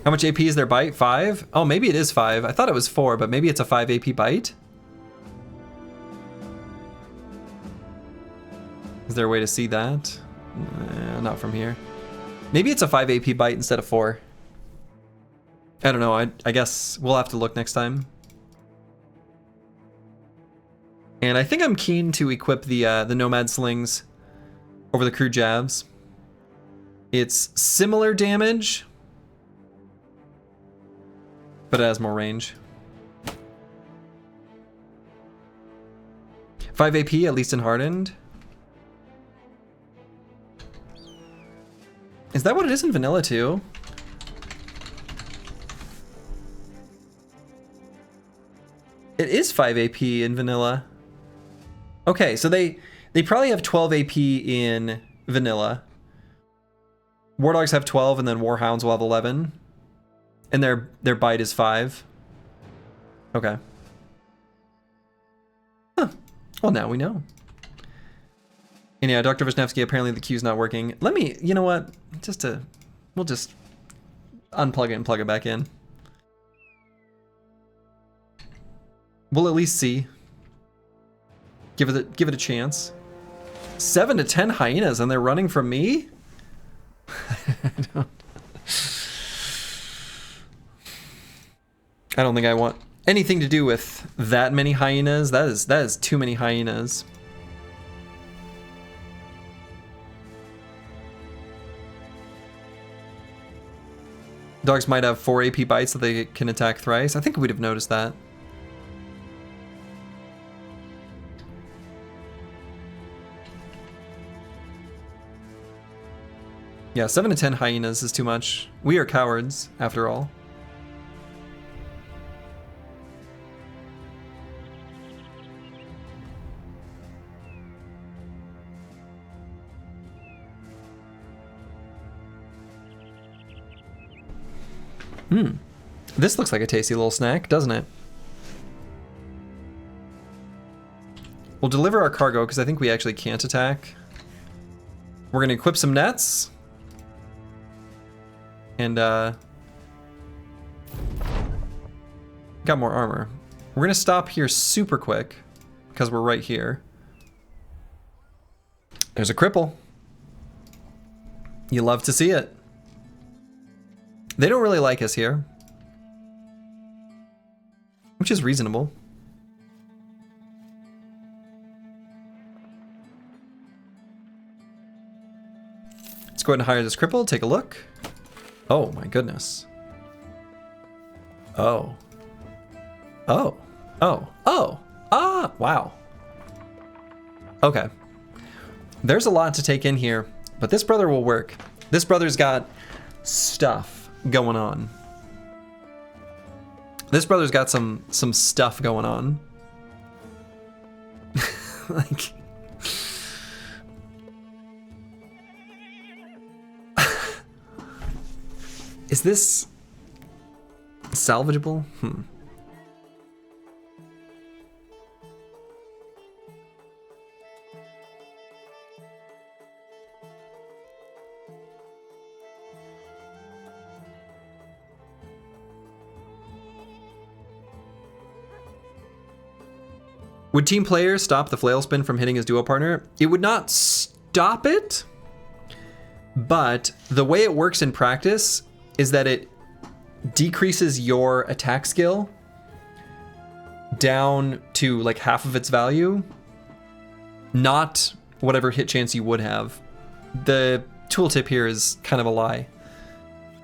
How much AP is their bite? 5? Oh, maybe it is 5. I thought it was 4, but maybe it's a 5 AP bite? Is there a way to see that? Not from here. Maybe it's a 5 AP bite instead of 4. I don't know. I guess we'll have to look next time. And I think I'm keen to equip the Nomad Slings over the Crude Jabs. It's similar damage, but it has more range. 5 AP, at least in Hardened. Is that what it is in Vanilla too? It is 5 AP in Vanilla. Okay, so they probably have 12 AP in Vanilla. War Dogs have 12, and then Warhounds will have 11. And their bite is 5. Okay. Huh. Well, now we know. And yeah, Dr. Vishnevsky, apparently the queue's not working. Let me, you know what? We'll just unplug it and plug it back in. We'll at least see. Give it a chance. 7 to 10 hyenas and they're running from me? I don't think I want anything to do with that many hyenas. That is too many hyenas. Dogs might have 4 AP bites so they can attack thrice. I think we'd have noticed that. Yeah, 7 to 10 hyenas is too much. We are cowards, after all. This looks like a tasty little snack, doesn't it? We'll deliver our cargo because I think we actually can't attack. We're gonna equip some nets. And got more armor. We're gonna stop here super quick because we're right here. There's a cripple. You love to see it. They don't really like us here, which is reasonable. Let's go ahead and hire this cripple, take a look. Oh my goodness. Oh. Oh. Oh. Oh. Ah, wow. Okay. There's a lot to take in here, but this brother will work. This brother's got stuff going on. This brother's got some stuff going on. Like is this salvageable? Would team players stop the flail spin from hitting his duo partner? It would not stop it, but the way it works in practice is that it decreases your attack skill down to like half of its value, not whatever hit chance you would have. The tooltip here is kind of a lie.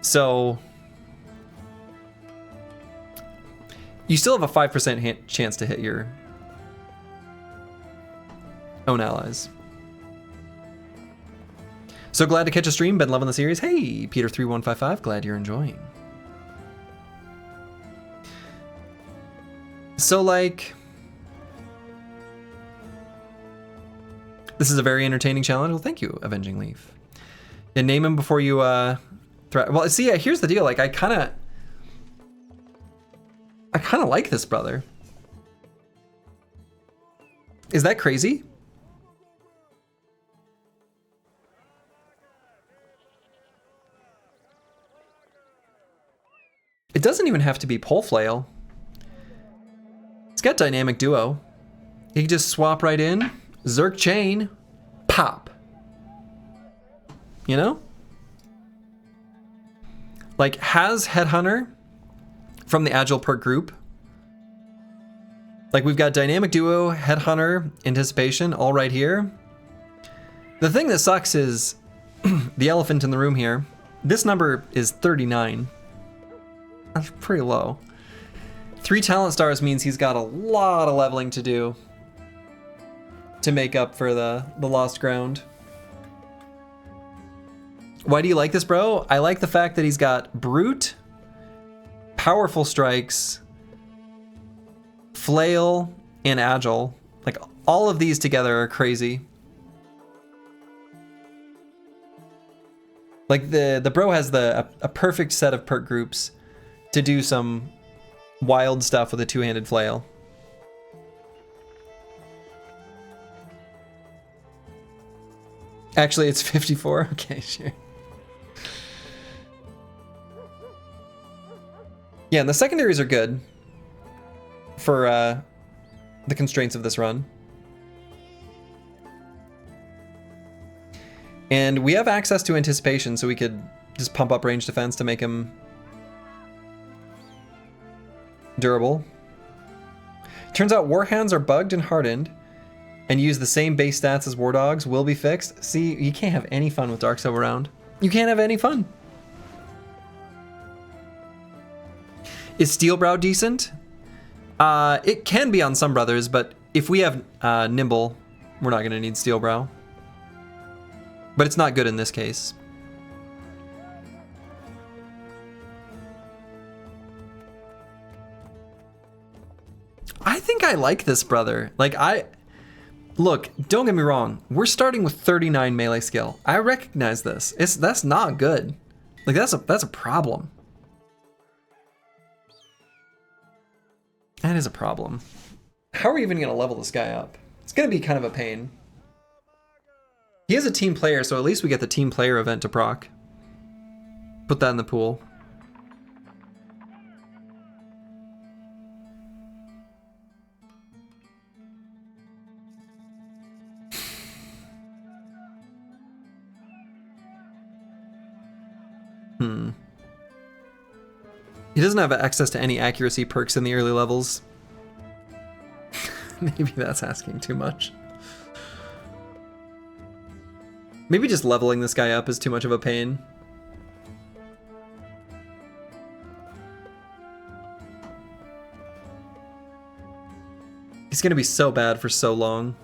So you still have a 5% chance to hit your own allies. So glad to catch a stream. Been loving the series. Hey, Peter3155. Glad you're enjoying. So, like, this is a very entertaining challenge. Well, thank you, Avenging Leaf. And name him before you well, see, here's the deal. Like, I kind of like this brother. Is that crazy? It doesn't even have to be pole flail. It's got dynamic duo. You can just swap right in, Zerk chain, pop. You know? Like, has Headhunter from the Agile perk group. Like, we've got dynamic duo, Headhunter, anticipation, all right here. The thing that sucks is the elephant in the room here. This number is 39. That's pretty low. 3 talent stars means he's got a lot of leveling to do to make up for the lost ground. Why do you like this, bro? I like the fact that he's got brute, powerful strikes, flail, and agile. Like, all of these together are crazy. Like, the bro has a perfect set of perk groups to do some wild stuff with a 2-handed flail. Actually, it's 54. Okay, sure. Yeah, and the secondaries are good for the constraints of this run. And we have access to anticipation, so we could just pump up range defense to make him durable. Turns out Warhounds are bugged and hardened and use the same base stats as War Dogs. Will be fixed. See, you can't have any fun with Dark Silver Round. You can't have any fun. Is Steelbrow decent? It can be on some brothers, but if we have Nimble, we're not going to need Steelbrow. But it's not good in this case. I think I like this brother. Like, look, don't get me wrong. We're starting with 39 melee skill. I recognize this. That's not good. Like, that's a problem. That is a problem. How are we even going to level this guy up? It's going to be kind of a pain. He is a team player, so at least we get the team player event to proc. Put that in the pool. He doesn't have access to any accuracy perks in the early levels. Maybe that's asking too much. Maybe just leveling this guy up is too much of a pain. He's gonna be so bad for so long.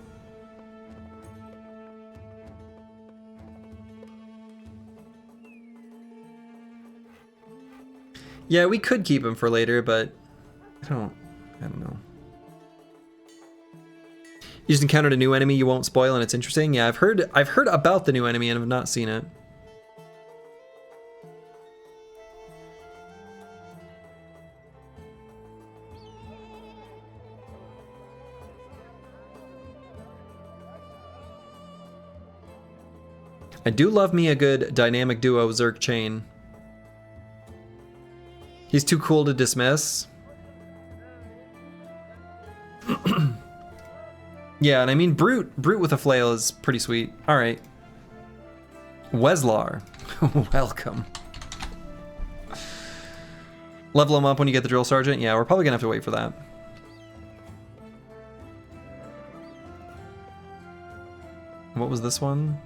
Yeah, we could keep him for later, but I don't know. You just encountered a new enemy you won't spoil and it's interesting. Yeah, I've heard about the new enemy and have not seen it. I do love me a good dynamic duo Zerk chain. He's too cool to dismiss. Yeah, and I mean, Brute with a flail is pretty sweet. All right. Weslar, welcome. Level him up when you get the drill sergeant. Yeah, we're probably gonna have to wait for that. What was this one?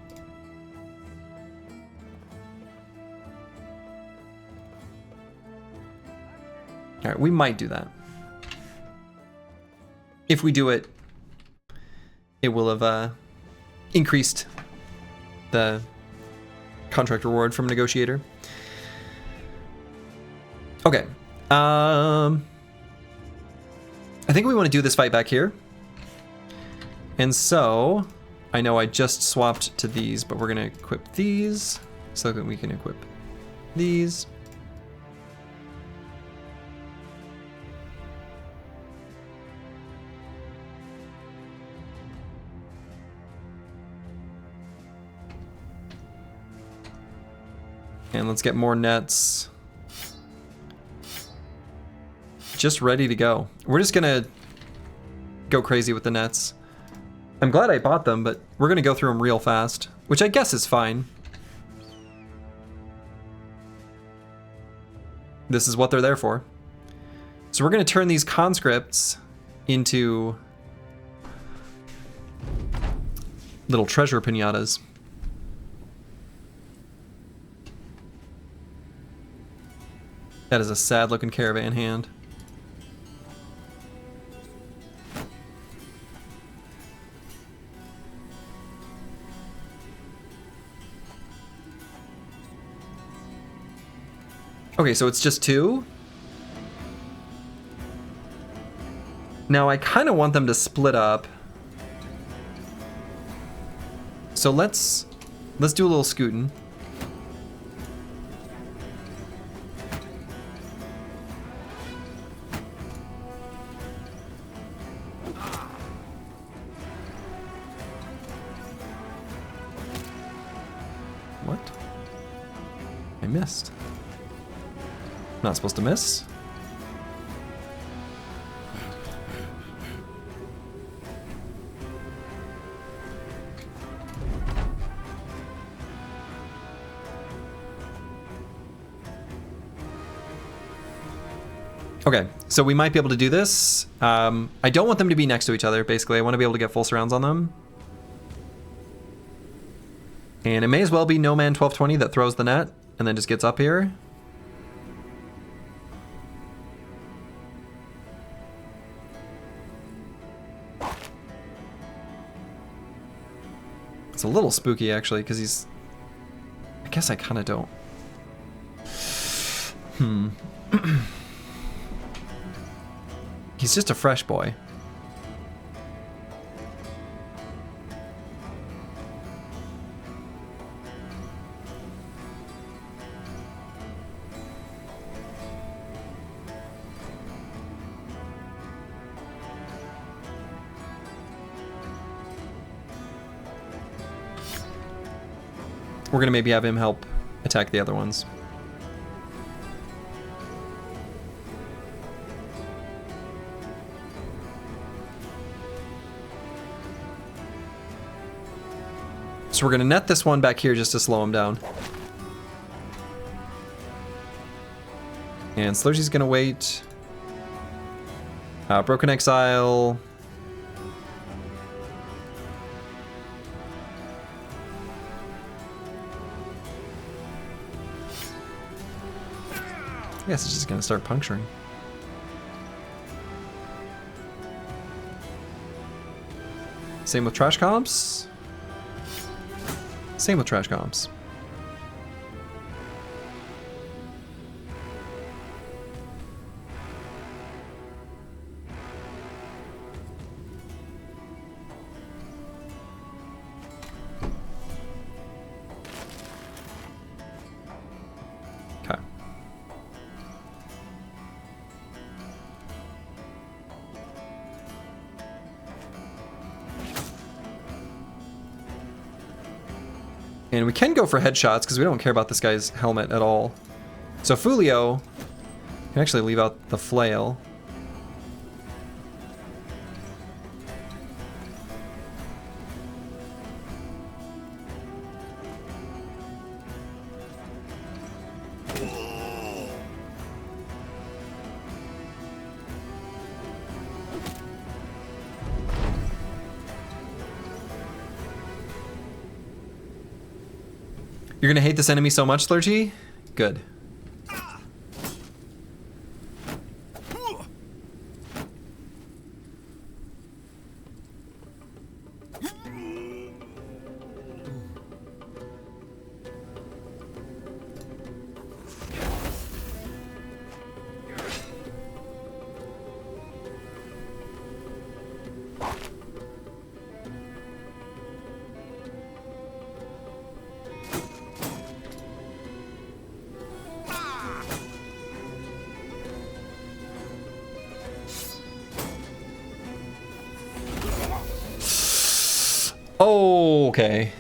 All right, we might do that. If we do it, it will have increased the contract reward from negotiator. Okay. I think we want to do this fight back here. And so, I know I just swapped to these, but we're going to equip these so that we can equip these. And let's get more nets. Just ready to go. We're just gonna go crazy with the nets. I'm glad I bought them, but we're gonna go through them real fast, which I guess is fine. This is what they're there for. So we're gonna turn these conscripts into little treasure pinatas. That is a sad looking caravan hand. Okay, so it's just 2. Now I kind of want them to split up. So let's do a little scooting. What? I missed. Not supposed to miss. Okay, so we might be able to do this. I don't want them to be next to each other, basically. I want to be able to get full surrounds on them. And it may as well be No Man 1220 that throws the net and then just gets up here. It's a little spooky, actually, because he's... I guess I kind of don't... He's just a fresh boy. We're gonna maybe have him help attack the other ones. So we're gonna net this one back here just to slow him down. And Slursy's gonna wait. Broken Exile. I guess it's just gonna start puncturing. Same with trash comps. Same with trash comps. Okay. And we can go for headshots because we don't care about this guy's helmet at all. So Fulio can actually leave out the flail. You're gonna hate this enemy so much, Slurgy? Good. Okay.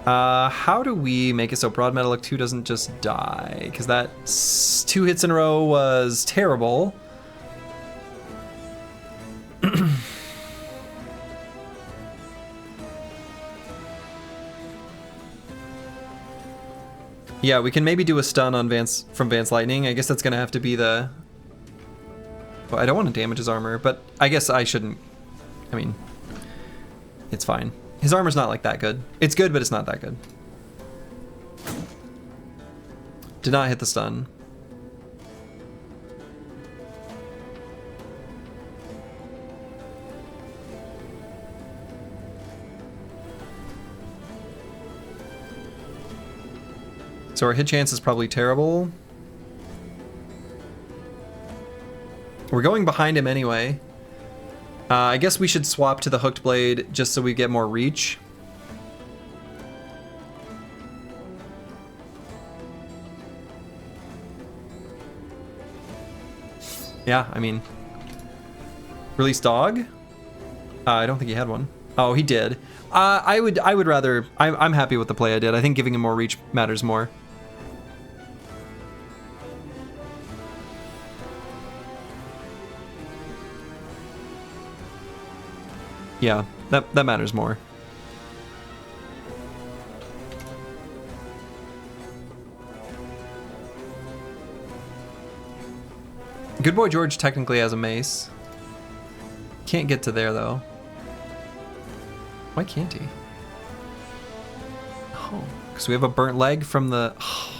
How do we make it so Broad Metallic 2 doesn't just die? Because that 2 hits in a row was terrible. Yeah, we can maybe do a stun on from Vance Lightning. I guess that's gonna have to be the... Well, I don't want to damage his armor, but I guess I shouldn't. I mean, it's fine. His armor's not like that good. It's good, but it's not that good. Did not hit the stun. So our hit chance is probably terrible. We're going behind him anyway. I guess we should swap to the hooked blade just so we get more reach. Yeah, I mean, release dog. I don't think he had one. Oh, he did. I would rather. I'm happy with the play I did. I think giving him more reach matters more. Yeah, that matters more. Good Boy George technically has a mace. Can't get to there though. Why can't he? Oh, because we have a burnt leg from the... Oh,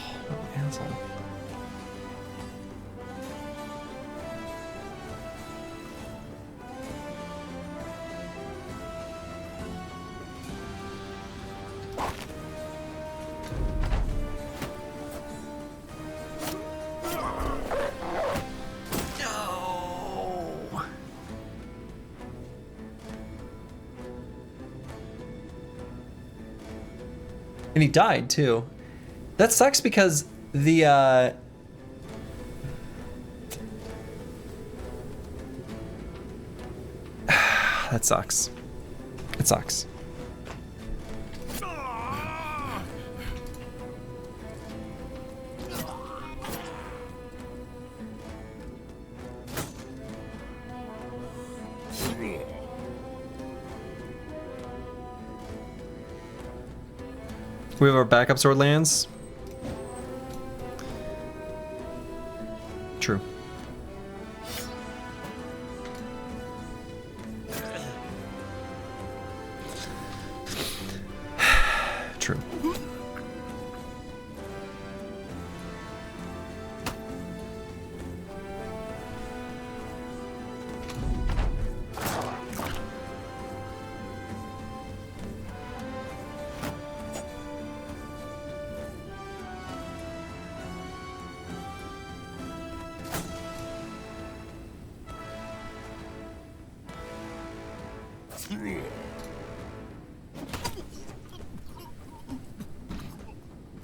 asshole. And he died too. That sucks because the that sucks. It sucks. We have our backup sword lands. True. True.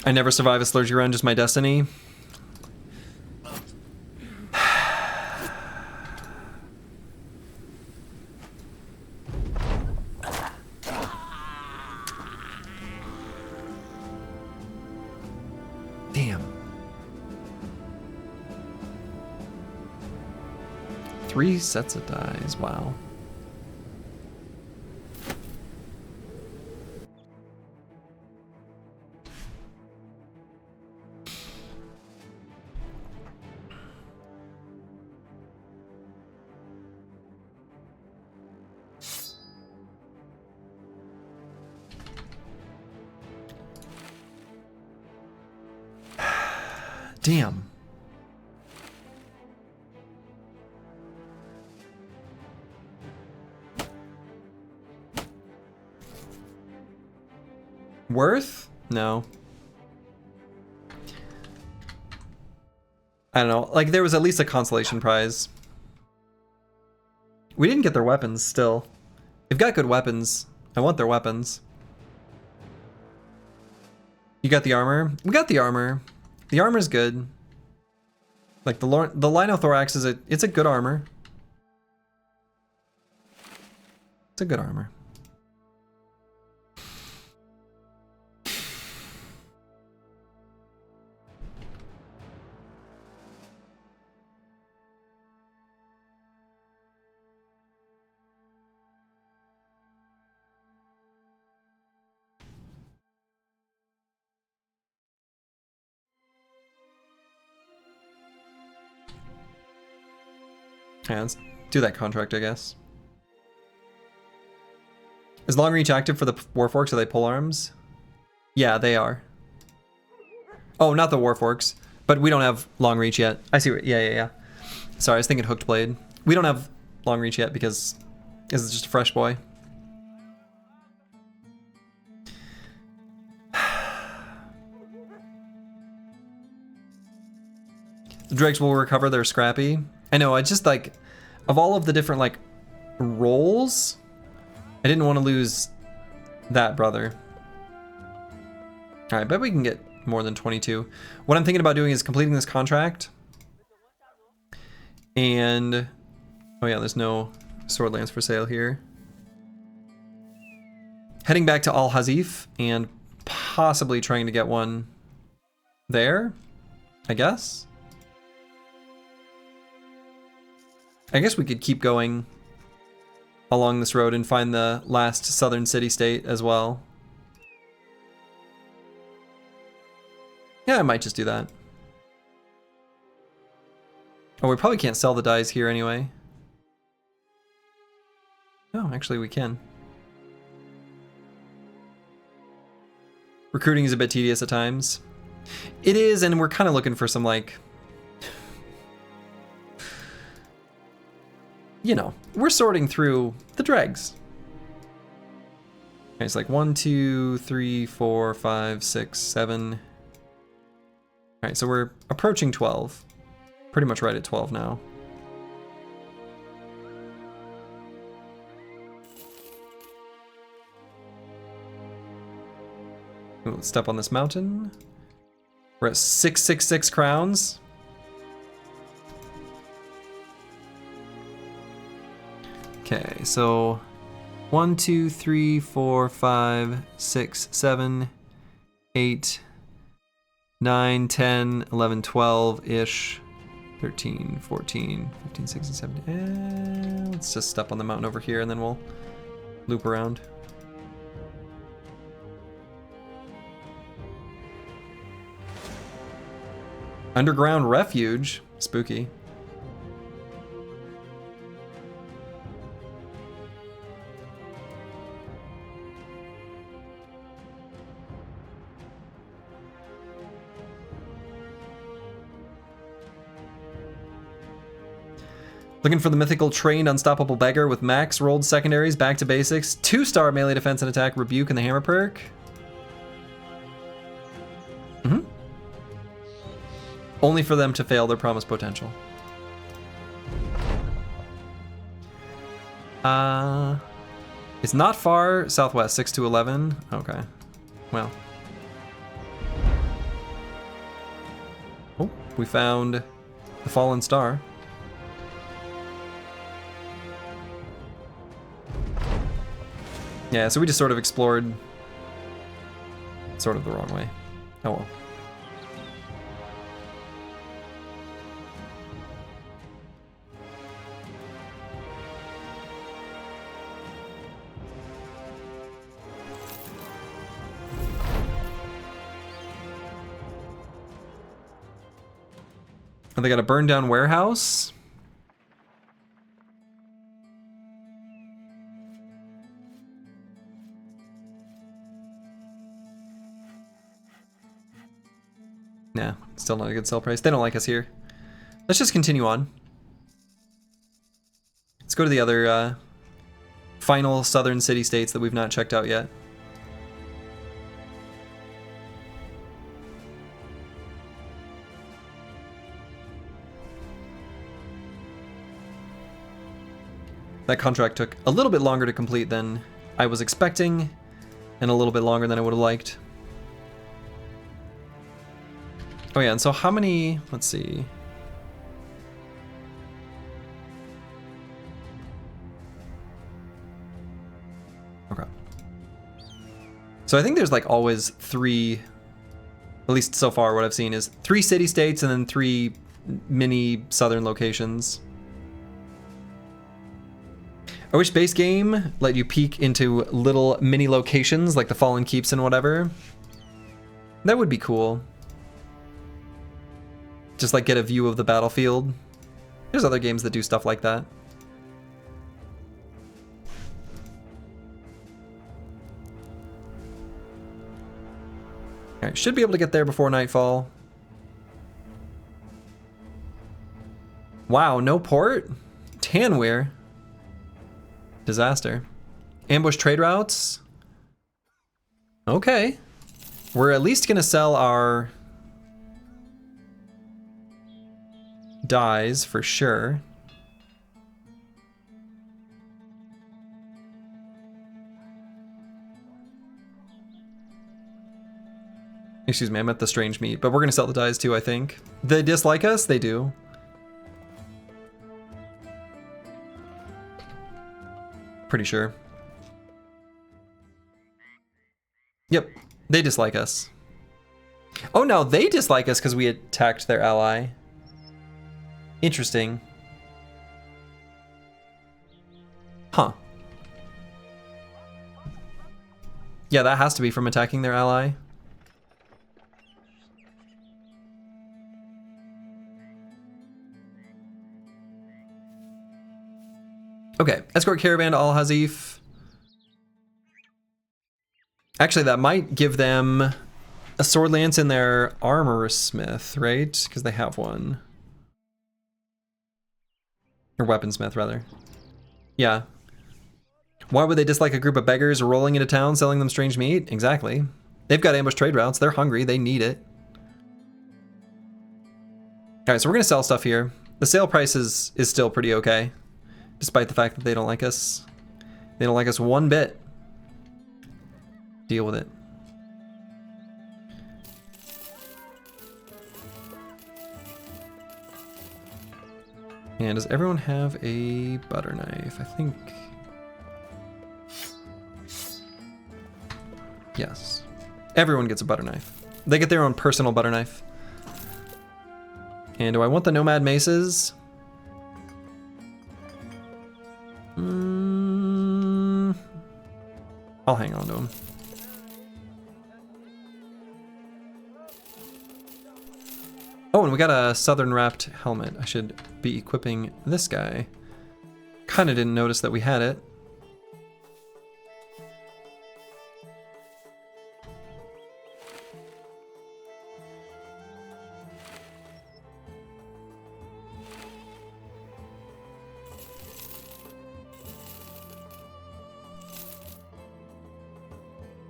I never survive a Slurgy run, just my destiny. Damn. 3 sets of dies, wow. Damn. Worth? No. I don't know. Like, there was at least a consolation prize. We didn't get their weapons still. They've got good weapons. I want their weapons. You got the armor? We got the armor. The armor's good. Like, the Linothorax is it's a good armor. It's a good armor. Yeah, let's do that contract, I guess. Is long reach active for the Warforks? Are they pole arms? Yeah, they are. Oh, not the Warforks, but we don't have long reach yet. I see. Yeah. Sorry, I was thinking hooked blade. We don't have long reach yet because this is just a fresh boy. The Dregs will recover. They're scrappy. I know. I just like, of all of the different like roles, I didn't want to lose that brother. All right, bet we can get more than 22. What I'm thinking about doing is completing this contract. And, oh yeah, there's no sword lance for sale here. Heading back to Al Hazif and possibly trying to get one there, I guess. I guess we could keep going along this road and find the last southern city-state as well. Yeah, I might just do that. Oh, we probably can't sell the dyes here anyway. No, actually we can. Recruiting is a bit tedious at times. It is, and we're kind of looking for some like... You know, we're sorting through the dregs. Okay, it's like 1, 2, 3, 4, 5, 6, 7. All right, so we're approaching 12. Pretty much right at 12 now. Ooh, let's step on this mountain. We're at 666 crowns. Okay, so 1, 2, 3, 4, 5, 6, 7, 8, 9, 10, 11, 12-ish, 13, 14, 15, 16, 17. Let's just step on the mountain over here and then we'll loop around. Underground refuge, spooky. Looking for the mythical trained unstoppable beggar with max rolled secondaries, back to basics, 2-star melee defense and attack, rebuke, and the hammer perk. Only for them to fail their promised potential. It's not far southwest, 6 to 11. Okay, well. Oh, we found the fallen star. Yeah, so we just sort of explored sort of the wrong way. Oh well. Oh, they got a burned down warehouse. Yeah, Still not a good sell price. They don't like us here. Let's just continue on. Let's go to the other final southern city-states that we've not checked out yet. That contract took a little bit longer to complete than I was expecting, and a little bit longer than I would have liked. Oh yeah, and so how many, let's see. Okay. So I think there's like always 3, at least so far what I've seen is 3 city-states and then 3 mini southern locations. I wish base game let you peek into little mini locations like the Fallen Keeps and whatever. That would be cool. Just like get a view of the battlefield. There's other games that do stuff like that. Alright, should be able to get there before nightfall. Wow, no port? Tanweir. Disaster. Ambush trade routes. Okay. We're at least gonna sell our dyes for sure. Excuse me, I meant the strange meat, but we're gonna sell the dyes too, I think. They dislike us? They do. Pretty sure. Yep, they dislike us. Oh no, they dislike us because we attacked their ally. Interesting. Huh. Yeah, that has to be from attacking their ally. Okay, escort caravan to Al Hazif. Actually, that might give them a sword lance in their armor smith, right? Because they have one. Or weaponsmith, rather. Yeah. Why would they dislike a group of beggars rolling into town selling them strange meat? Exactly. They've got ambush trade routes. They're hungry. They need it. Alright, so we're going to sell stuff here. The sale price is still pretty okay. Despite the fact that they don't like us. They don't like us one bit. Deal with it. And does everyone have a butter knife? I think... Yes. Everyone gets a butter knife. They get their own personal butter knife. And do I want the nomad maces? I'll hang on to them. Oh, and we got a southern wrapped helmet. I should be equipping this guy. Kinda didn't notice that we had it.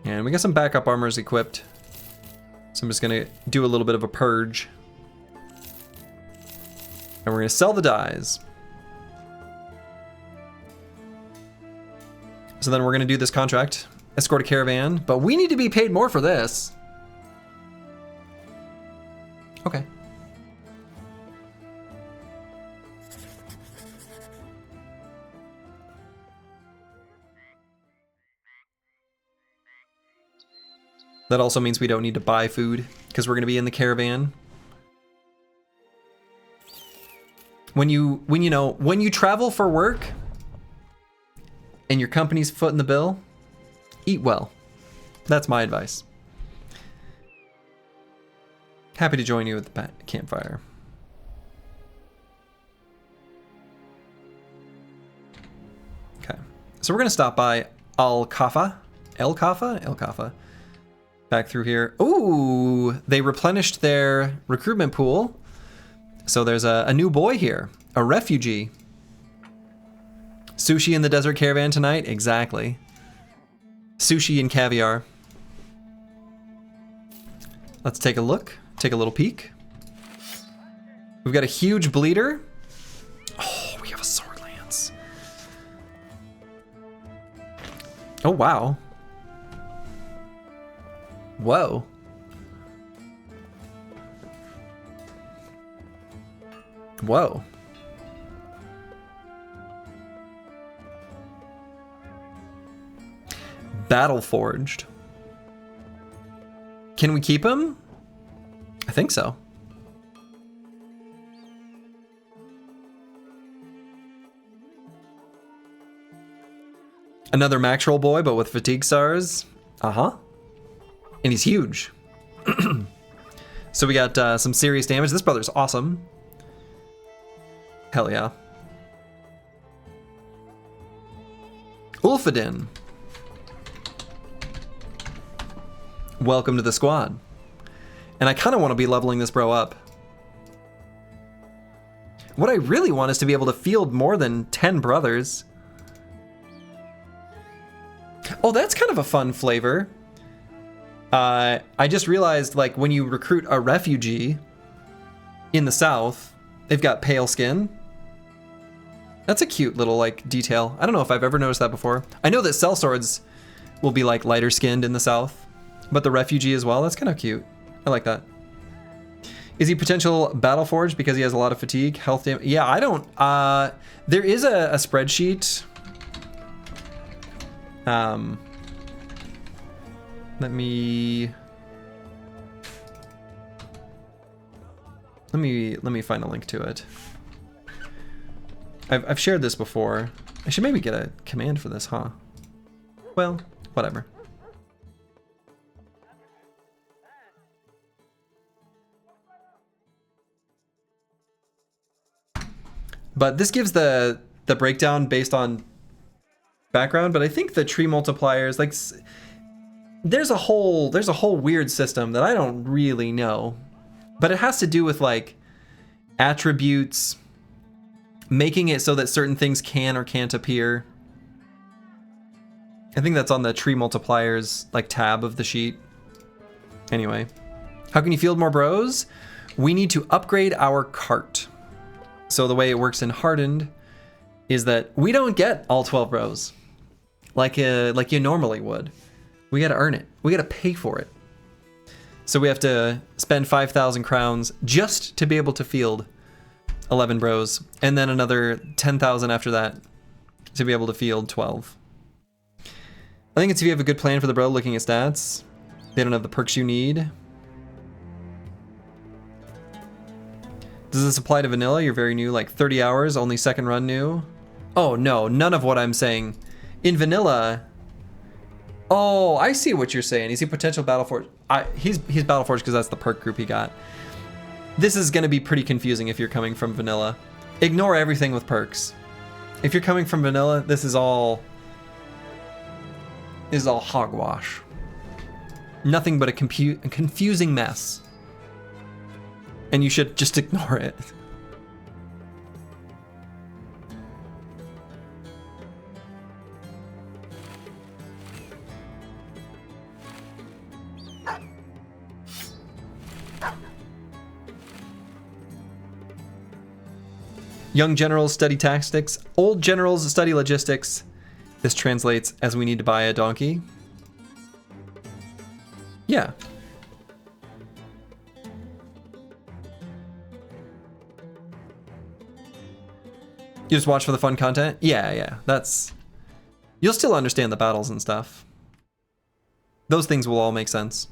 And we got some backup armors equipped. So I'm just gonna do a little bit of a purge. And we're gonna sell the dyes. So then we're gonna do this contract. Escort a caravan, but we need to be paid more for this. Okay. That also means we don't need to buy food because we're going to be in the caravan. When you travel for work and your company's footing the bill, eat well. That's my advice. Happy to join you at the campfire. Okay, so we're going to stop by Al Khafa. El Khafa? El Khafa. Back through here. Ooh, they replenished their recruitment pool. So there's a new boy here, a refugee. Sushi in the desert caravan tonight? Exactly. Sushi and caviar. Let's take a look, take a little peek. We've got a huge bleeder. Oh, we have a sword lance. Oh, wow. Whoa. Whoa. Reforged. Can we keep him? I think so. Another max roll boy, but with fatigue stars. Uh-huh. And he's huge. So we got some serious damage. This brother's awesome. Hell yeah. Ulfadin. Welcome to the squad. And I kind of want to be leveling this bro up. What I really want is to be able to field more than 10 brothers. Oh, that's kind of a fun flavor. I just realized, like, when you recruit a refugee in the south, they've got pale skin. That's a cute little, like, detail. I don't know if I've ever noticed that before. I know that sellswords will be, like, lighter skinned in the south, but the refugee as well, that's kind of cute. I like that. Is he potential Reforged because he has a lot of fatigue, health damage? Yeah, I don't, there is a spreadsheet. Let me find a link to it. I've shared this before. I should maybe get a command for this, huh? Well, whatever. But this gives the breakdown based on background, but I think the tree multipliers, like, there's a whole weird system that I don't really know, but it has to do with, like, attributes, making it so that certain things can or can't appear. I think that's on the tree multipliers, like, tab of the sheet. Anyway, how can you field more bros? We need to upgrade our cart. So the way it works in Hardened is that we don't get all 12 bros like you normally would. We gotta earn it. We gotta pay for it. So we have to spend 5,000 crowns just to be able to field 11 bros, and then another 10,000 after that to be able to field 12. I think it's if you have a good plan for the bro looking at stats. They don't have the perks you need. Does this apply to vanilla? You're very new, like 30 hours, only second run new? Oh no, none of what I'm saying. In vanilla, oh, I see what you're saying. Is he potential Reforged? He's Reforged because that's the perk group he got. This is gonna be pretty confusing if you're coming from vanilla. Ignore everything with perks. If you're coming from vanilla, this is all hogwash. Nothing but a confusing mess. And you should just ignore it. Young generals study tactics, old generals study logistics. This translates as we need to buy a donkey. Yeah. You just watch for the fun content? Yeah, that's... You'll still understand the battles and stuff. Those things will all make sense.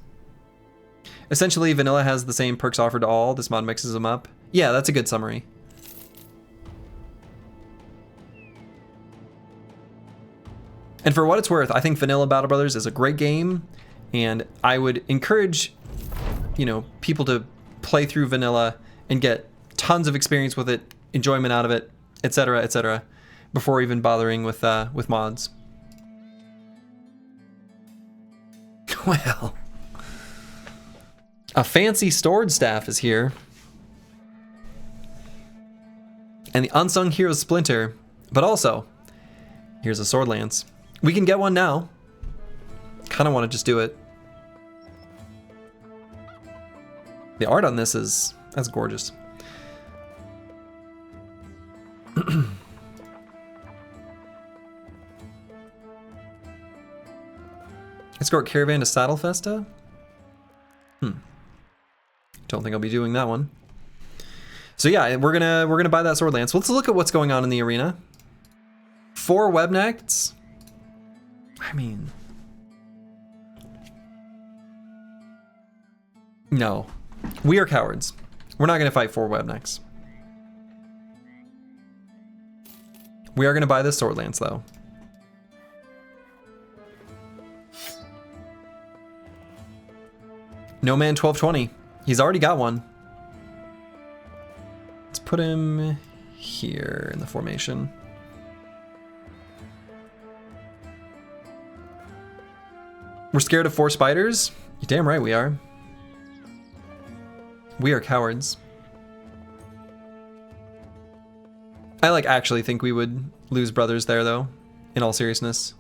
Essentially, vanilla has the same perks offered to all. This mod mixes them up. Yeah, that's a good summary. And for what it's worth, I think Vanilla Battle Brothers is a great game, and I would encourage, you know, people to play through vanilla and get tons of experience with it, enjoyment out of it, etc., before even bothering with mods. Well, A fancy sword staff is here. And the unsung hero Splinter. But also, here's a sword lance. We can get one now. Kind of want to just do it. The art on this that's gorgeous. Escort caravan to Saddlefesta? Don't think I'll be doing that one. So yeah, we're gonna buy that sword lance. Let's look at what's going on in the arena. 4 web necks. I mean, no, we are cowards. We're not gonna fight 4 web necks. We are gonna buy this sword lance though. No man 1220. He's already got one. Let's put him here in the formation. We're scared of 4 spiders? You're damn right we are. We are cowards. I actually think we would lose brothers there though, in all seriousness.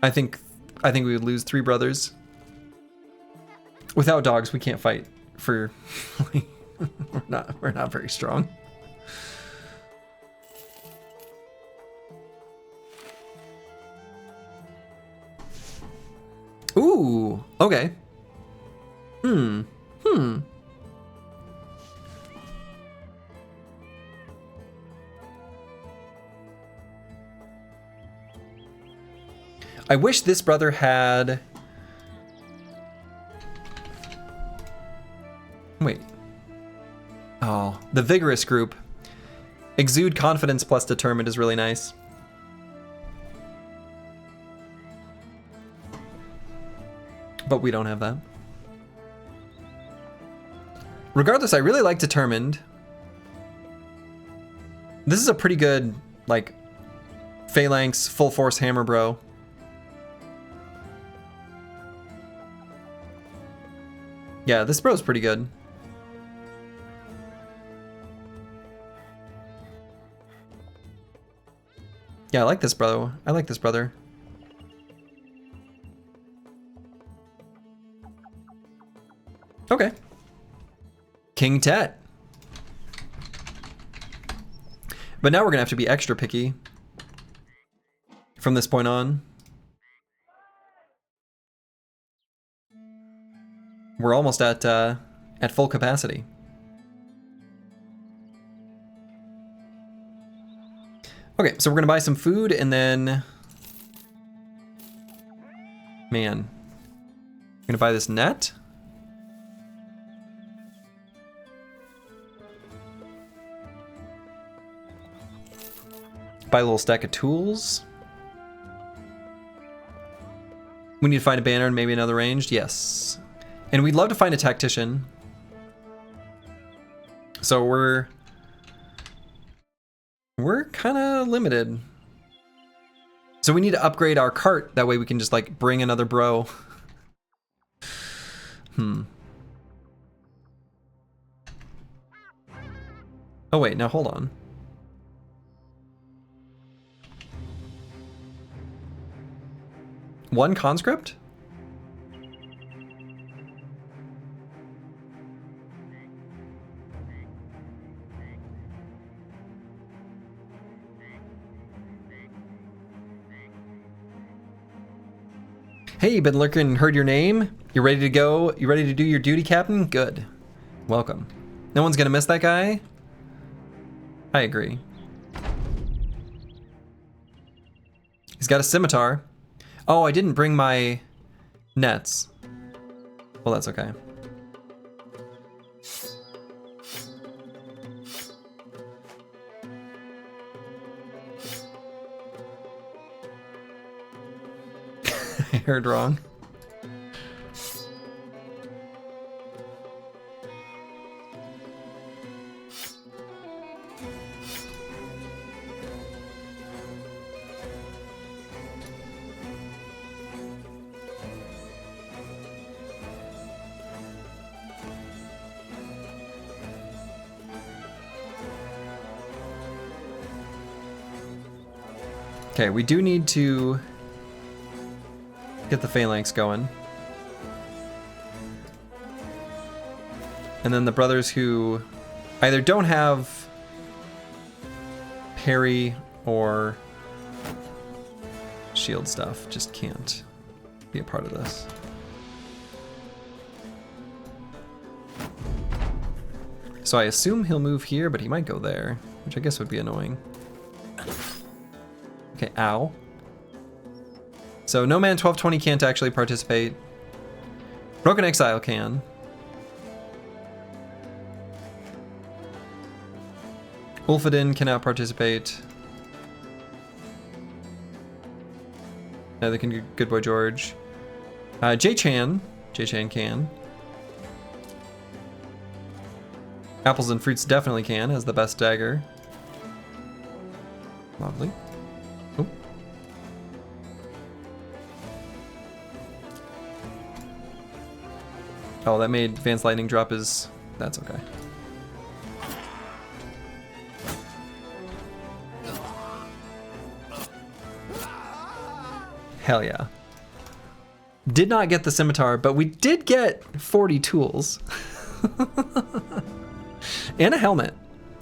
I think we would lose 3 brothers. Without dogs, we can't fight for we're not very strong. Ooh, okay. I wish this brother had... Wait. Oh, the vigorous group. Exude confidence plus determined is really nice. But we don't have that. Regardless, I really like determined. This is a pretty good, phalanx, full force hammer bro. Yeah, this bro's pretty good. Yeah, I like this bro. I like this brother. Okay. King Tet. But now we're gonna have to be extra picky from this point on. We're almost at full capacity. Okay, so we're gonna buy some food and then, man, I'm gonna buy this net. Buy a little stack of tools. We need to find a banner and maybe another ranged, yes. And we'd love to find a tactician. So we're kind of limited. So we need to upgrade our cart. That way we can just bring another bro. Oh wait, now hold on. One conscript? Hey, you been lurking and heard your name? You ready to go? You ready to do your duty, Captain? Good. Welcome. No one's gonna miss that guy? I agree. He's got a scimitar. Oh, I didn't bring my nets. Well, that's okay. I heard wrong. Okay, we do need to get the phalanx going. And then the brothers who either don't have parry or shield stuff just can't be a part of this. So I assume he'll move here, but he might go there, which I guess would be annoying. Okay, ow. So No Man 1220 can't actually participate. Broken Exile can. Ulfadin cannot participate. Neither can Good Boy George. J-Chan can. Apples and Fruits definitely can, as the best dagger. Lovely. Oh. Oh, that made Vance Lightning drop his... That's okay. Hell yeah. Did not get the scimitar, but we did get 40 tools. And a helmet.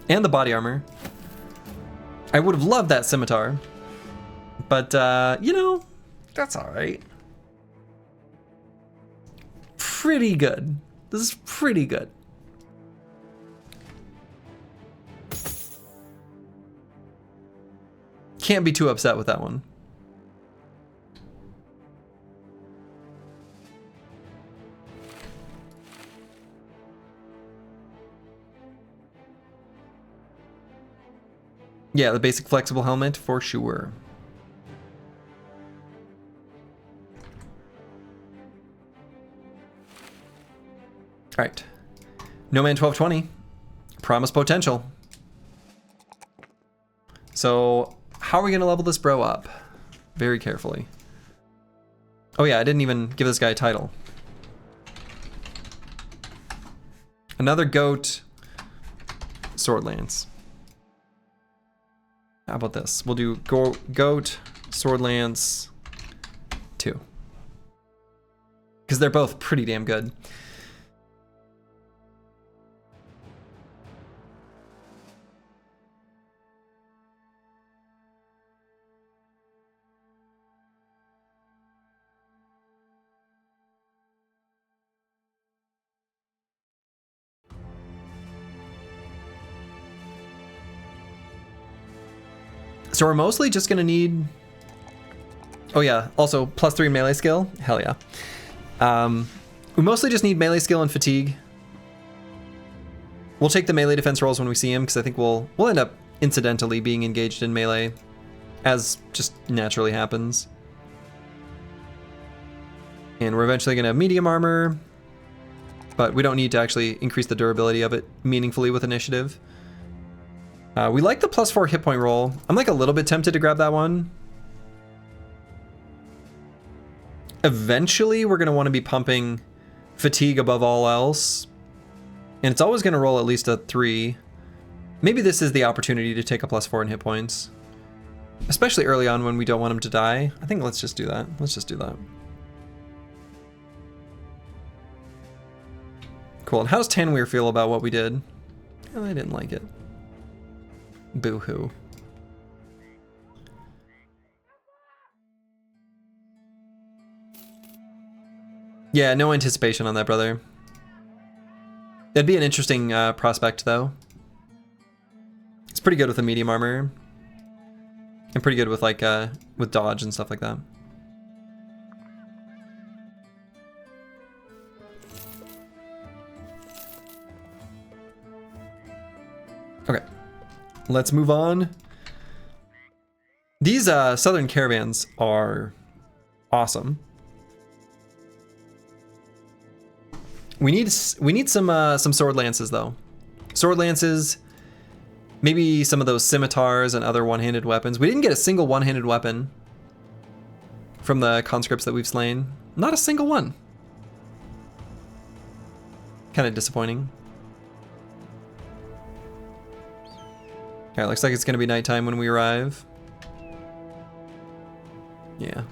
And the body armor. I would have loved that scimitar. But, you know, that's alright. Pretty good. This is pretty good. Can't be too upset with that one. Yeah, the basic flexible helmet for sure. All right. No Man 1220. Promise potential. So, how are we going to level this bro up? Very carefully. Oh yeah, I didn't even give this guy a title. Another goat. Sword lance. How about this? We'll do goat, sword lance, 2. Because they're both pretty damn good. So we're mostly just gonna need... Oh yeah, also +3 melee skill. Hell yeah. We mostly just need melee skill and fatigue. We'll take the melee defense rolls when we see him, because I think we'll end up incidentally being engaged in melee, as just naturally happens. And we're eventually gonna have medium armor, but we don't need to actually increase the durability of it meaningfully with initiative. We like the +4 hit point roll. I'm like a little bit tempted to grab that one. Eventually, we're going to want to be pumping fatigue above all else. And it's always going to roll at least a 3. Maybe this is the opportunity to take a +4 in hit points. Especially early on when we don't want him to die. I think let's just do that. Let's just do that. Cool. And how does Tanweer feel about what we did? Oh, I didn't like it. Boo-hoo. Yeah, no anticipation on that, brother. That'd be an interesting prospect, though. It's pretty good with the medium armor. And pretty good with, like, with dodge and stuff like that. Okay. Let's move on. These southern caravans are awesome. We need some sword lances though. Sword lances, maybe some of those scimitars and other one-handed weapons. We didn't get a single one-handed weapon from the conscripts that we've slain. Not a single one. Kind of disappointing. Alright, looks like it's gonna be nighttime when we arrive. Yeah.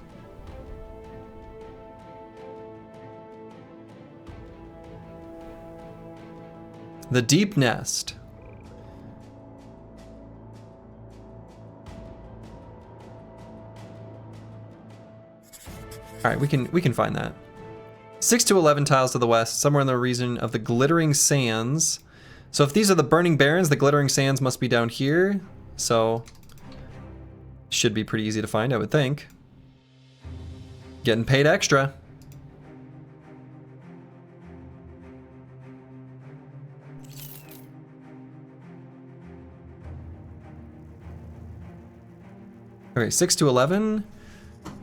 The Deep Nest. All right, we can find that. 6 to 11 tiles to the west, somewhere in the region of the Glittering Sands. So if these are the Burning Barrens, the Glittering Sands must be down here. So should be pretty easy to find, I would think. Getting paid extra. Okay, 6 to 11.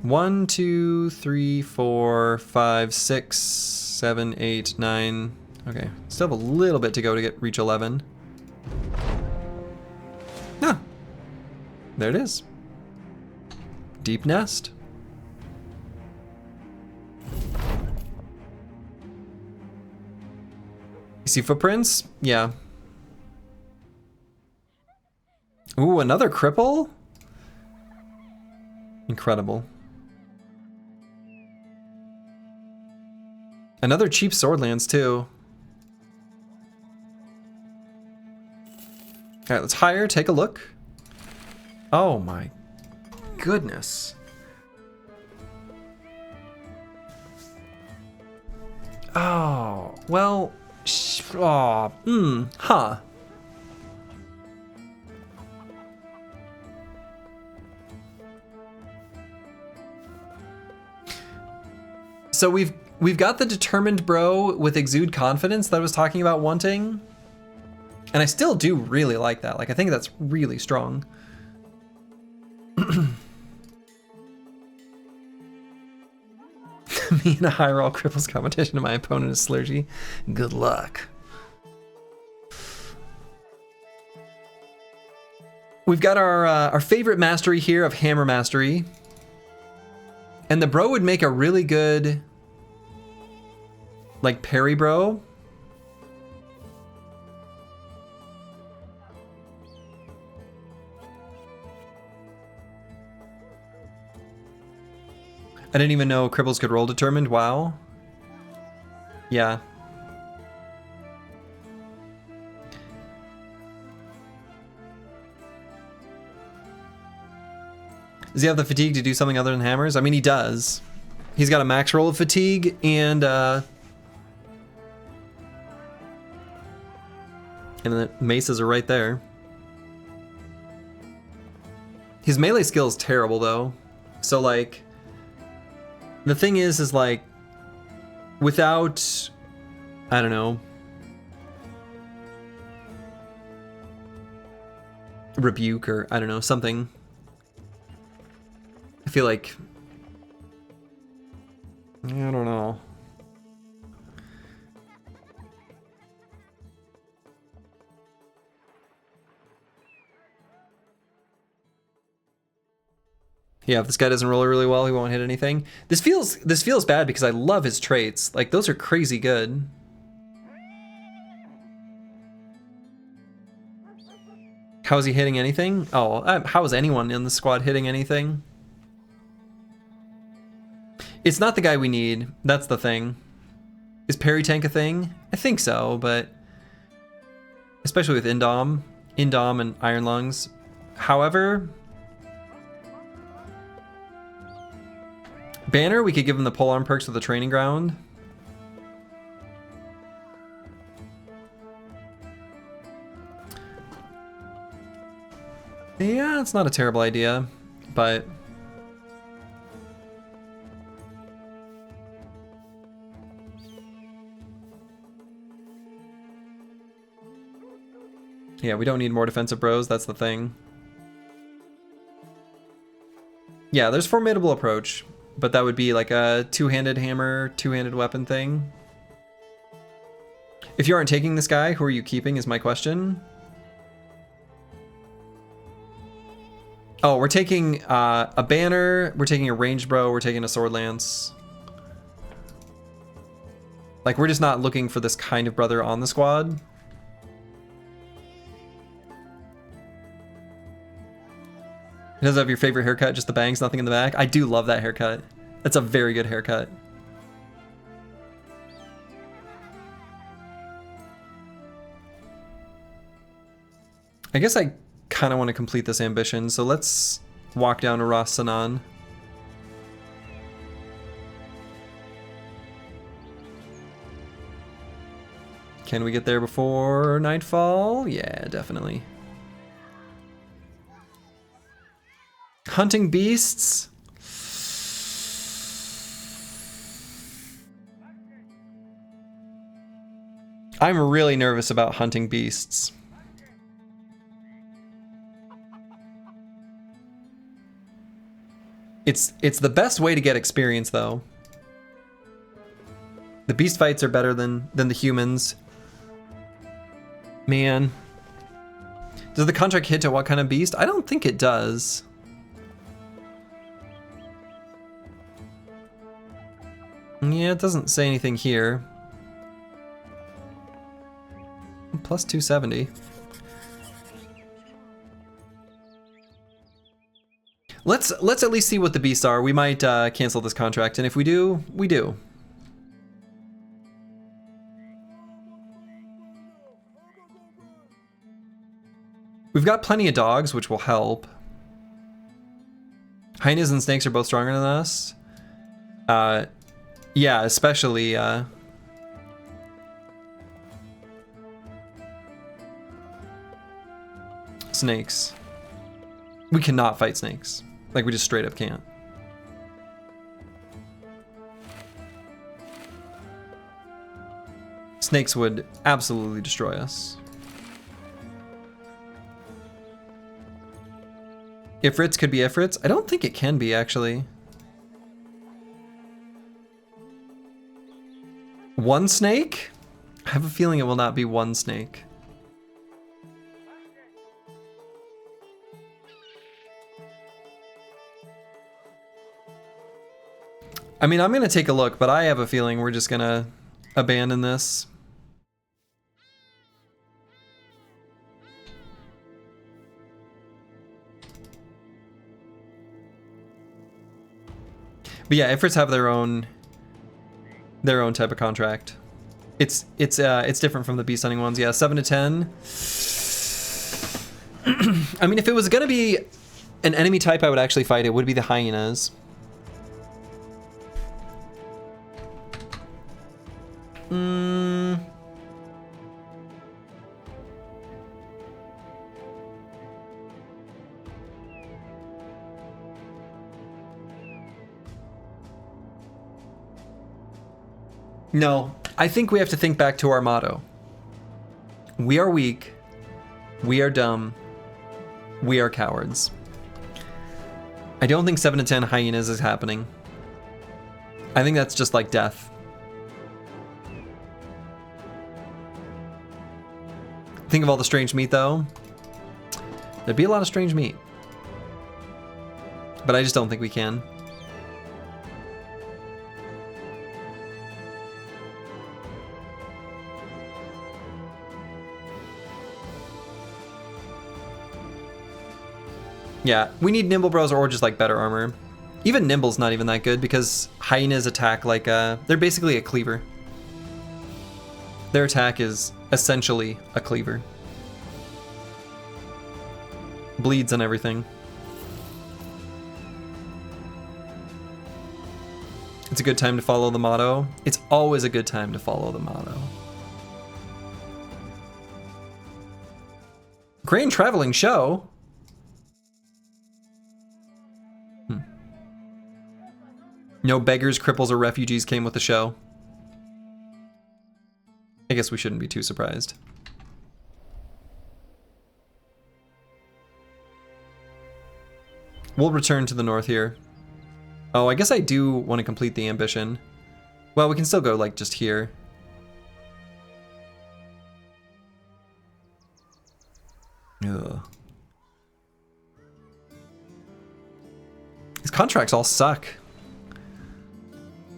1, 2, 3, 4, 5, 6, 7, 8, 9. Okay, still have a little bit to go to reach 11. Ah, there it is. Deep Nest. You see footprints? Yeah. Ooh, another cripple? Incredible. Another cheap Swordlands too. All right, let's hire, take a look. Oh my goodness. Oh, well, huh. So we've got the determined bro with exude confidence that I was talking about wanting. And I still do really like that. Like, I think that's really strong. Me in a high roll cripples competition and my opponent is Slurgy. Good luck. We've got our favorite mastery here of Hammer Mastery. And the bro would make a really good, like, parry bro. I didn't even know Cripples could roll determined. Wow. Yeah. Does he have the fatigue to do something other than hammers? I mean, he does. He's got a max roll of fatigue and the maces are right there. His melee skill is terrible though. So like, the thing is like, without, I don't know, rebuke or I don't know, something. I feel like, I don't know. Yeah, if this guy doesn't roll really well, he won't hit anything. This feels bad because I love his traits. Like, those are crazy good. How is he hitting anything? Oh, how is anyone in the squad hitting anything? It's not the guy we need. That's the thing. Is parry tank a thing? I think so, but especially with Indom and Iron Lungs. However, Banner, we could give him the polearm perks with the training ground. Yeah, it's not a terrible idea, but yeah, we don't need more defensive bros, that's the thing. Yeah, there's formidable approach, but that would be like a two-handed hammer, two-handed weapon thing. If you aren't taking this guy, who are you keeping is my question. Oh, we're taking a banner, we're taking a ranged bro, we're taking a sword lance. Like, we're just not looking for this kind of brother on the squad. Does it have your favorite haircut? Just the bangs, nothing in the back? I do love that haircut. That's a very good haircut. I guess I kind of want to complete this ambition, so let's walk down to Ras Sanan. Can we get there before nightfall? Yeah, definitely. Hunting beasts? I'm really nervous about hunting beasts. It's the best way to get experience, though. The beast fights are better than the humans. Man. Does the contract hit to what kind of beast? I don't think it does. Yeah, it doesn't say anything here. Plus 270. Let's at least see what the beasts are. We might cancel this contract, and if we do, we do. We've got plenty of dogs, which will help. Hyenas and snakes are both stronger than us. Yeah, especially snakes. We cannot fight snakes. Like, we just straight up can't. Snakes would absolutely destroy us. Ifrits could be Ifrits. I don't think it can be, actually. One snake? I have a feeling it will not be one snake. I mean, I'm gonna take a look, but I have a feeling we're just gonna abandon this. But yeah, Ifrits have their own type of contract. It's different from the beast hunting ones. Yeah, 7 to 10. I mean, if it was gonna be an enemy type I would actually fight, it would be the hyenas. No, I think we have to think back to our motto. We are weak. We are dumb. We are cowards. I don't think 7 to 10 hyenas is happening. I think that's just like death. Think of all the strange meat, though. There'd be a lot of strange meat. But I just don't think we can. Yeah, we need Nimble Bros or just like better armor. Even Nimble's not even that good because hyenas attack like they're basically a cleaver. Their attack is essentially a cleaver. Bleeds and everything. It's a good time to follow the motto. It's always a good time to follow the motto. Crane traveling show? No beggars, cripples, or refugees came with the show. I guess we shouldn't be too surprised. We'll return to the north here. Oh, I guess I do want to complete the ambition. Well, we can still go, like, just here. Ugh. These contracts all suck.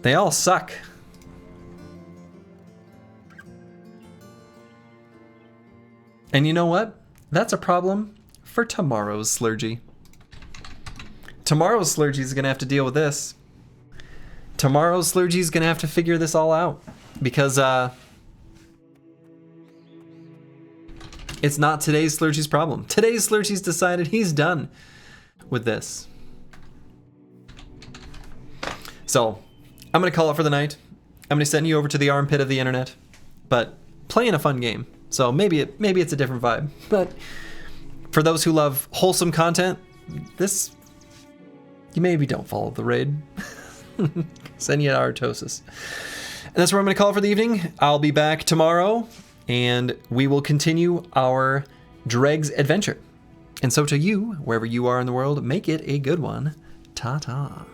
They all suck. And you know what? That's a problem for tomorrow's Slurgy. tomorrow's Slurgy's gonna have to deal with this. Tomorrow's Slurgy's gonna have to figure this all out because it's not today's Slurgy's problem. Today's Slurgy's decided he's done with this. So I'm gonna call it for the night. I'm gonna send you over to the armpit of the internet, but playing a fun game. So maybe it's a different vibe. But for those who love wholesome content, this, you maybe don't follow the raid. Send you Artosis. And that's where I'm going to call it for the evening. I'll be back tomorrow, and we will continue our Dregs adventure. And so to you, wherever you are in the world, make it a good one. Ta-ta.